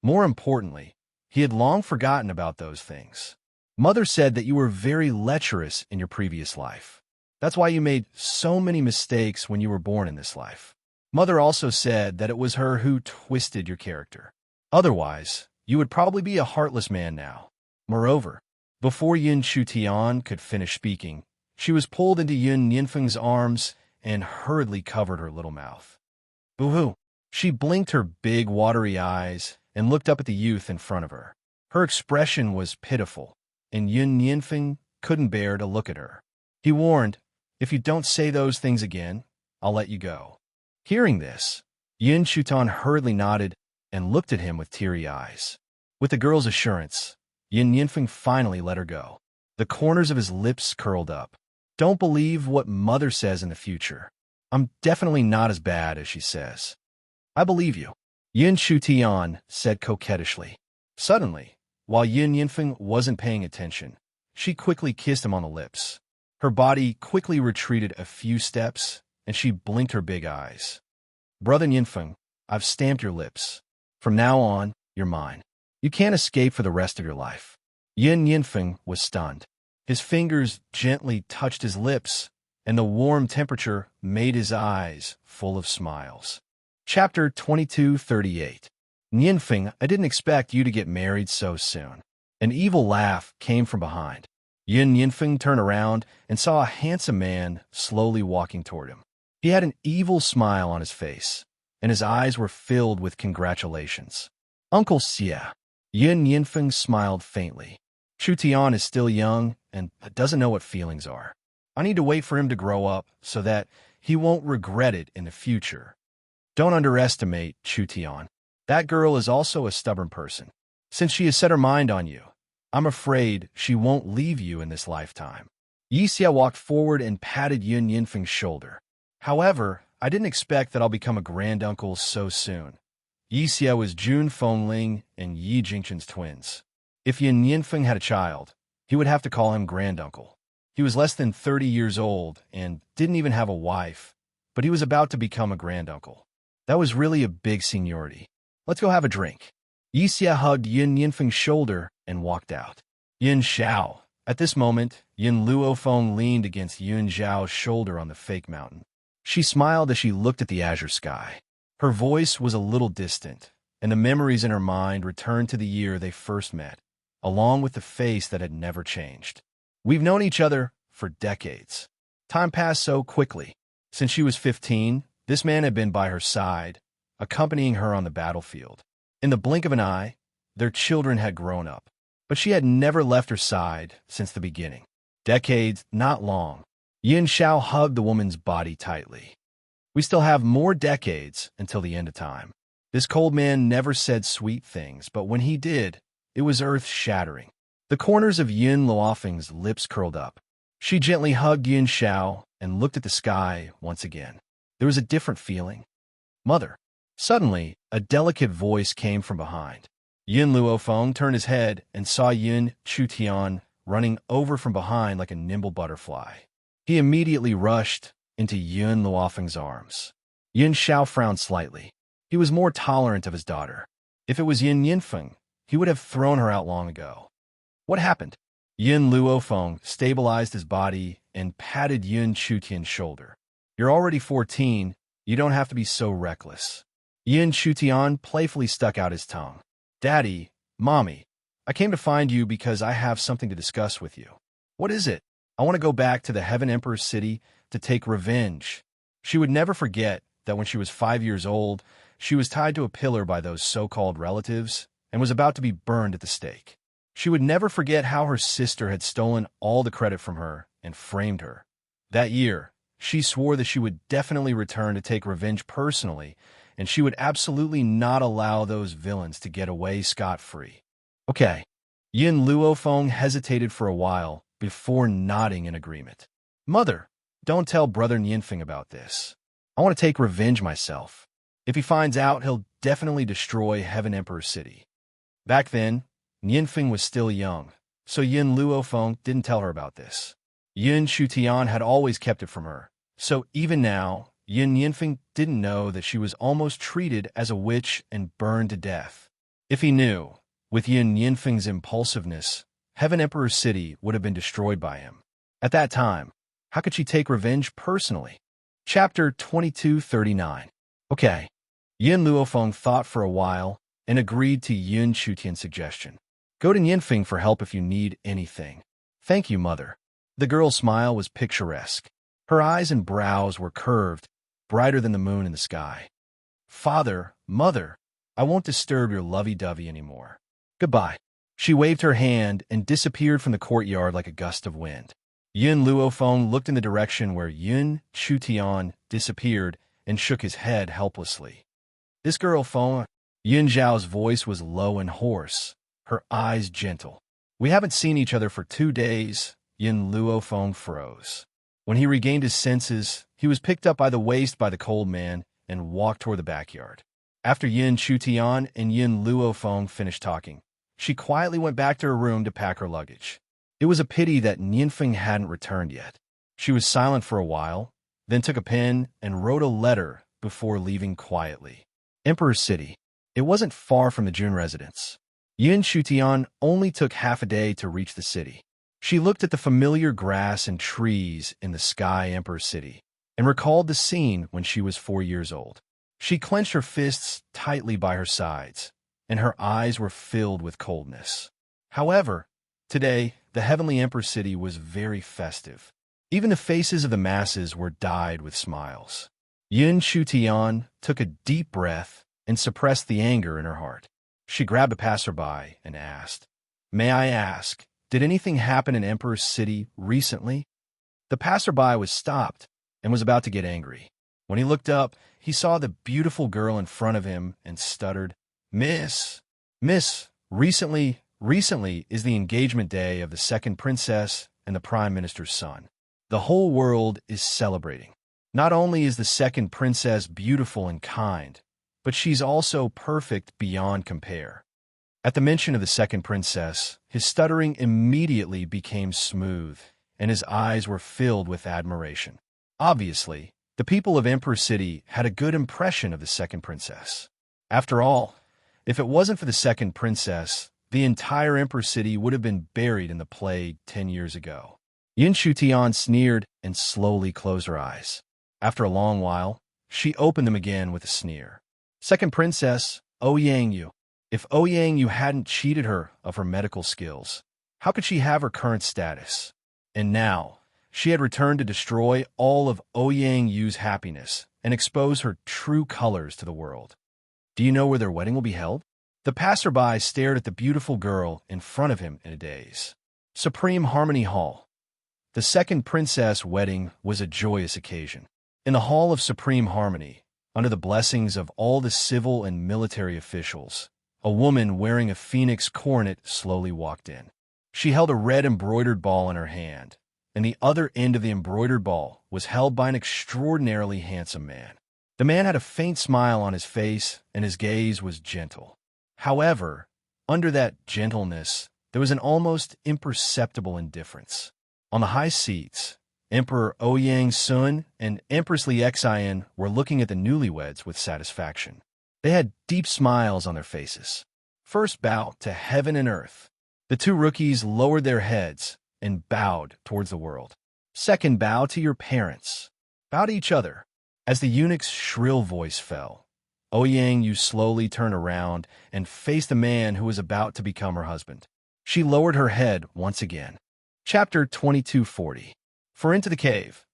More importantly, he had long forgotten about those things. Mother said that you were very lecherous in your previous life. That's why you made so many mistakes when you were born in this life. Mother also said that it was her who twisted your character. Otherwise, you would probably be a heartless man now. Moreover, before Yin Shutian could finish speaking, she was pulled into Yin Yinfeng's arms and hurriedly covered her little mouth. Boo-hoo! She blinked her big, watery eyes and looked up at the youth in front of her. Her expression was pitiful, and Yin Yinfeng couldn't bear to look at her. He warned, "If you don't say those things again, I'll let you go." Hearing this, Yin Shutan hurriedly nodded and looked at him with teary eyes. With the girl's assurance, Yin Yinfeng finally let her go. The corners of his lips curled up. "Don't believe what Mother says in the future. I'm definitely not as bad as she says." "I believe you," Yin Shutian said coquettishly. Suddenly, while Yin Yinfeng wasn't paying attention, she quickly kissed him on the lips. Her body quickly retreated a few steps, and she blinked her big eyes. "Brother Yinfeng, I've stamped your lips. From now on, you're mine. You can't escape for the rest of your life." Yin Yinfeng was stunned. His fingers gently touched his lips, and the warm temperature made his eyes full of smiles. Chapter 2238. Yinfeng, I didn't expect you to get married so soon. An evil laugh came from behind. Yin Yinfeng turned around and saw a handsome man slowly walking toward him. He had an evil smile on his face, and his eyes were filled with congratulations. "Uncle Xia." Yin Yinfeng smiled faintly. "Chutian is still young and doesn't know what feelings are. I need to wait for him to grow up so that he won't regret it in the future. Don't underestimate Chutian. That girl is also a stubborn person. Since she has set her mind on you, I'm afraid she won't leave you in this lifetime." Yixia walked forward and patted Yin Yinfeng's shoulder. "However, I didn't expect that I'll become a granduncle so soon." Yixia was Jun Fengling and Yi Jingchen's twins. If Yin Yinfeng had a child, he would have to call him granduncle. He was less than 30 years old and didn't even have a wife, but he was about to become a granduncle. That was really a big seniority. "Let's go have a drink." Yixia hugged Yin Yinfeng's shoulder and walked out. Yin Xiao. At this moment, Yin Luofeng leaned against Yun Zhao's shoulder on the fake mountain. She smiled as she looked at the azure sky. Her voice was a little distant, and the memories in her mind returned to the year they first met, along with the face that had never changed. "We've known each other for decades. Time passed so quickly. Since she was 15, this man had been by her side, accompanying her on the battlefield. In the blink of an eye, their children had grown up. But she had never left her side since the beginning. Decades, not long." Yin Xiao hugged the woman's body tightly. "We still have more decades until the end of time." This cold man never said sweet things, but when he did, it was earth-shattering. The corners of Yin Luofeng's lips curled up. She gently hugged Yin Xiao and looked at the sky once again. There was a different feeling. "Mother." Suddenly, a delicate voice came from behind. Yin Luofeng turned his head and saw Yin Chutian running over from behind like a nimble butterfly. He immediately rushed into Yin Luofeng's arms. Yin Xiao frowned slightly. He was more tolerant of his daughter. If it was Yin Yinfeng, he would have thrown her out long ago. "What happened?" Yin Luofeng stabilized his body and patted Yin Chutian's shoulder. "You're already 14. You don't have to be so reckless." Yin Chutian playfully stuck out his tongue. "Daddy, Mommy, I came to find you because I have something to discuss with you." "What is it?" "I want to go back to the Heaven Emperor's city to take revenge." She would never forget that when she was 5 years old, she was tied to a pillar by those so-called relatives and was about to be burned at the stake. She would never forget how her sister had stolen all the credit from her and framed her. That year, she swore that she would definitely return to take revenge personally, and she would absolutely not allow those villains to get away scot-free. "Okay." Yin Luofeng hesitated for a while before nodding in agreement. "Mother, don't tell Brother Yinfeng about this. I want to take revenge myself. If he finds out, he'll definitely destroy Heaven Emperor City." Back then, Yinfeng was still young, so Yin Luofeng didn't tell her about this. Yin Shutian had always kept it from her, so even now, Yin Yinfeng didn't know that she was almost treated as a witch and burned to death. If he knew, with Yin Yinfeng's impulsiveness, Heaven Emperor's city would have been destroyed by him. At that time, how could she take revenge personally? Chapter 2239. Okay. Yin Luofeng thought for a while and agreed to Yun Chutian's suggestion. Go to Yinfeng for help if you need anything. Thank you, mother. The girl's smile was picturesque. Her eyes and brows were curved, brighter than the moon in the sky. Father, mother, I won't disturb your lovey-dovey anymore. Goodbye. She waved her hand and disappeared from the courtyard like a gust of wind. Yun Luofeng looked in the direction where Yun Chutian disappeared and shook his head helplessly. This girl, Feng. Yun Zhao's voice was low and hoarse, her eyes gentle. We haven't seen each other for 2 days. Yun Luofeng froze. When he regained his senses, he was picked up by the waist by the cold man and walked toward the backyard. After Yun Chutian and Yun Luofeng finished talking, she quietly went back to her room to pack her luggage. It was a pity that Yinfeng hadn't returned yet. She was silent for a while, then took a pen and wrote a letter before leaving quietly. Emperor's City. It wasn't far from the Jun residence. Yun Chutian only took half a day to reach the city. She looked at the familiar grass and trees in the sky Emperor's City and recalled the scene when she was 4 years old. She clenched her fists tightly by her sides, and her eyes were filled with coldness. However, today, the heavenly Emperor's City was very festive. Even the faces of the masses were dyed with smiles. Yun Chutian took a deep breath and suppressed the anger in her heart. She grabbed a passerby and asked, "May I ask, did anything happen in Emperor's City recently?" The passerby was stopped and was about to get angry. When he looked up, he saw the beautiful girl in front of him and stuttered, Miss, recently is the engagement day of the second princess and the prime minister's son. The whole world is celebrating. Not only is the second princess beautiful and kind, but she's also perfect beyond compare. At the mention of the second princess, his stuttering immediately became smooth, and his eyes were filled with admiration. Obviously, the people of Emperor City had a good impression of the second princess. After all, if it wasn't for the second princess, the entire Emperor City would have been buried in the plague 10 years ago. Yun Chutian sneered and slowly closed her eyes. After a long while, she opened them again with a sneer. Second princess, Ouyang. If Ouyang hadn't cheated her of her medical skills, how could she have her current status? And now, she had returned to destroy all of Ouyang's happiness and expose her true colors to the world. Do you know where their wedding will be held? The passerby stared at the beautiful girl in front of him in a daze. Supreme Harmony Hall. The second princess' wedding was a joyous occasion. In the Hall of Supreme Harmony, under the blessings of all the civil and military officials, a woman wearing a phoenix coronet slowly walked in. She held a red embroidered ball in her hand, and the other end of the embroidered ball was held by an extraordinarily handsome man. The man had a faint smile on his face, and his gaze was gentle. However, under that gentleness, there was an almost imperceptible indifference. On the high seats, Emperor Ouyang Sun and Empress Li Xian were looking at the newlyweds with satisfaction. They had deep smiles on their faces. First bow to heaven and earth. The two rookies lowered their heads and bowed towards the world. Second bow to your parents. Bow to each other. As the eunuch's shrill voice fell, Ouyang slowly turned around and faced the man who was about to become her husband. She lowered her head once again. Chapter 2240. For into the cave.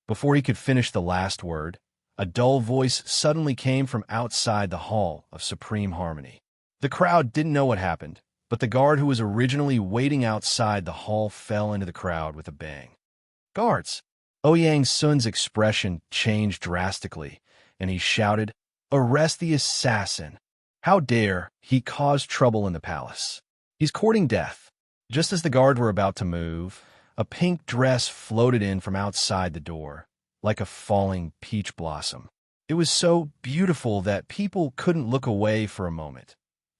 Before he could finish the last word, a dull voice suddenly came from outside the Hall of Supreme Harmony. The crowd didn't know what happened, but the guard who was originally waiting outside the hall fell into the crowd with a bang. Guards! Ouyang Sun's expression changed drastically, and he shouted, "Arrest the assassin! How dare he cause trouble in the palace? He's courting death." Just as the guard were about to move, a pink dress floated in from outside the door, like a falling peach blossom. It was so beautiful that people couldn't look away for a moment.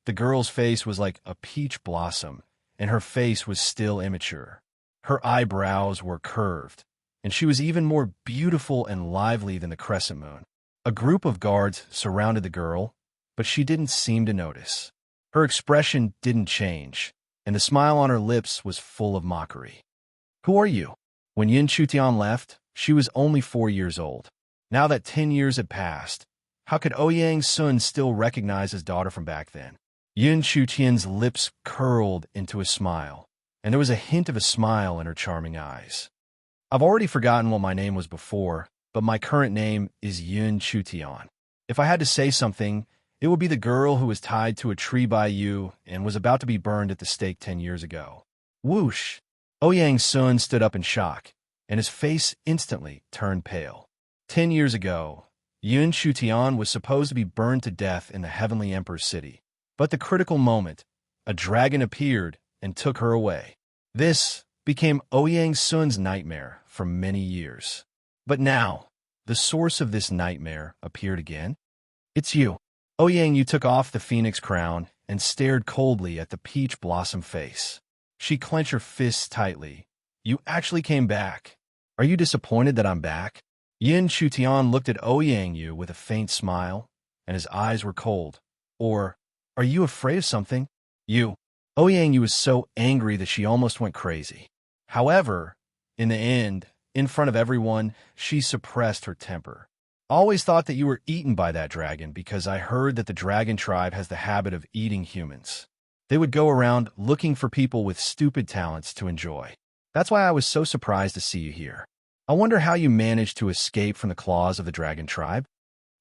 The girl's face was like a peach blossom, and her face was still immature. Her eyebrows were curved, and she was even more beautiful and lively than the crescent moon. A group of guards surrounded the girl, but she didn't seem to notice. Her expression didn't change. and the smile on her lips was full of mockery. Who are you? When Yin Chutian left, she was only 4 years old. Now that 10 years had passed, how could Ouyang Sun still recognize his daughter from back then? Yin Chutian's lips curled into a smile, and there was a hint of a smile in her charming eyes. I've already forgotten what my name was before, but my current name is Yin Chutian. If I had to say something, it would be the girl who was tied to a tree by you and was about to be burned at the stake 10 years ago. Whoosh! Ouyang Sun stood up in shock, and his face instantly turned pale. 10 years ago, Yin Chutian was supposed to be burned to death in the Heavenly Emperor's city. But the critical moment, a dragon appeared and took her away. This became Ouyang Sun's nightmare for many years. But now, the source of this nightmare appeared again. It's you. Ouyang, you took off the phoenix crown and stared coldly at the peach blossom face. She clenched her fists tightly. You actually came back. Are you disappointed that I'm back? Yin Chutian looked at Ouyang Yu with a faint smile, and his eyes were cold. Or, are you afraid of something? Ouyang Yu was so angry that she almost went crazy. However, in the end, in front of everyone, she suppressed her temper. I always thought that you were eaten by that dragon because I heard that the dragon tribe has the habit of eating humans. They would go around looking for people with stupid talents to enjoy. That's why I was so surprised to see you here. I wonder how you managed to escape from the claws of the dragon tribe.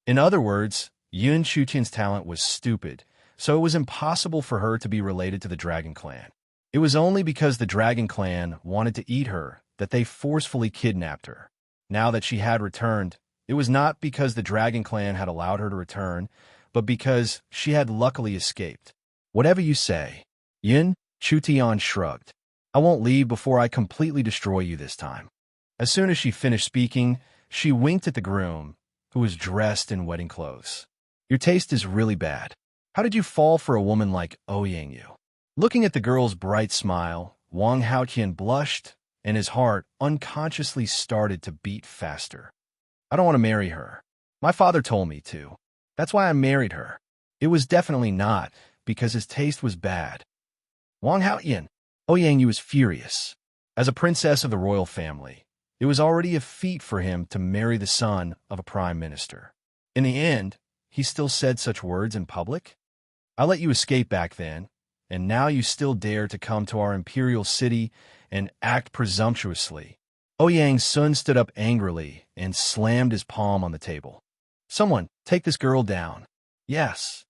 In other words, Yun Chutian's talent was stupid, so it was impossible for her to be related to the dragon clan. It was only because the dragon clan wanted to eat her that they forcefully kidnapped her. Now that she had returned, it was not because the dragon clan had allowed her to return, but because she had luckily escaped. Whatever you say. Yin Chutian shrugged. I won't leave before I completely destroy you this time. As soon as she finished speaking, she winked at the groom, who was dressed in wedding clothes. Your taste is really bad. How did you fall for a woman like Ouyang Yu? Looking at the girl's bright smile, Wang Haotian blushed, and his heart unconsciously started to beat faster. I don't want to marry her. My father told me to. That's why I married her. It was definitely not because his taste was bad. Wang Haotian, Ouyang Yu was furious. As a princess of the royal family, it was already a feat for him to marry the son of a prime minister. In the end, he still said such words in public? I let you escape back then, and now you still dare to come to our imperial city and act presumptuously. Ouyang Sun stood up angrily and slammed his palm on the table. Someone, take this girl down. Yes.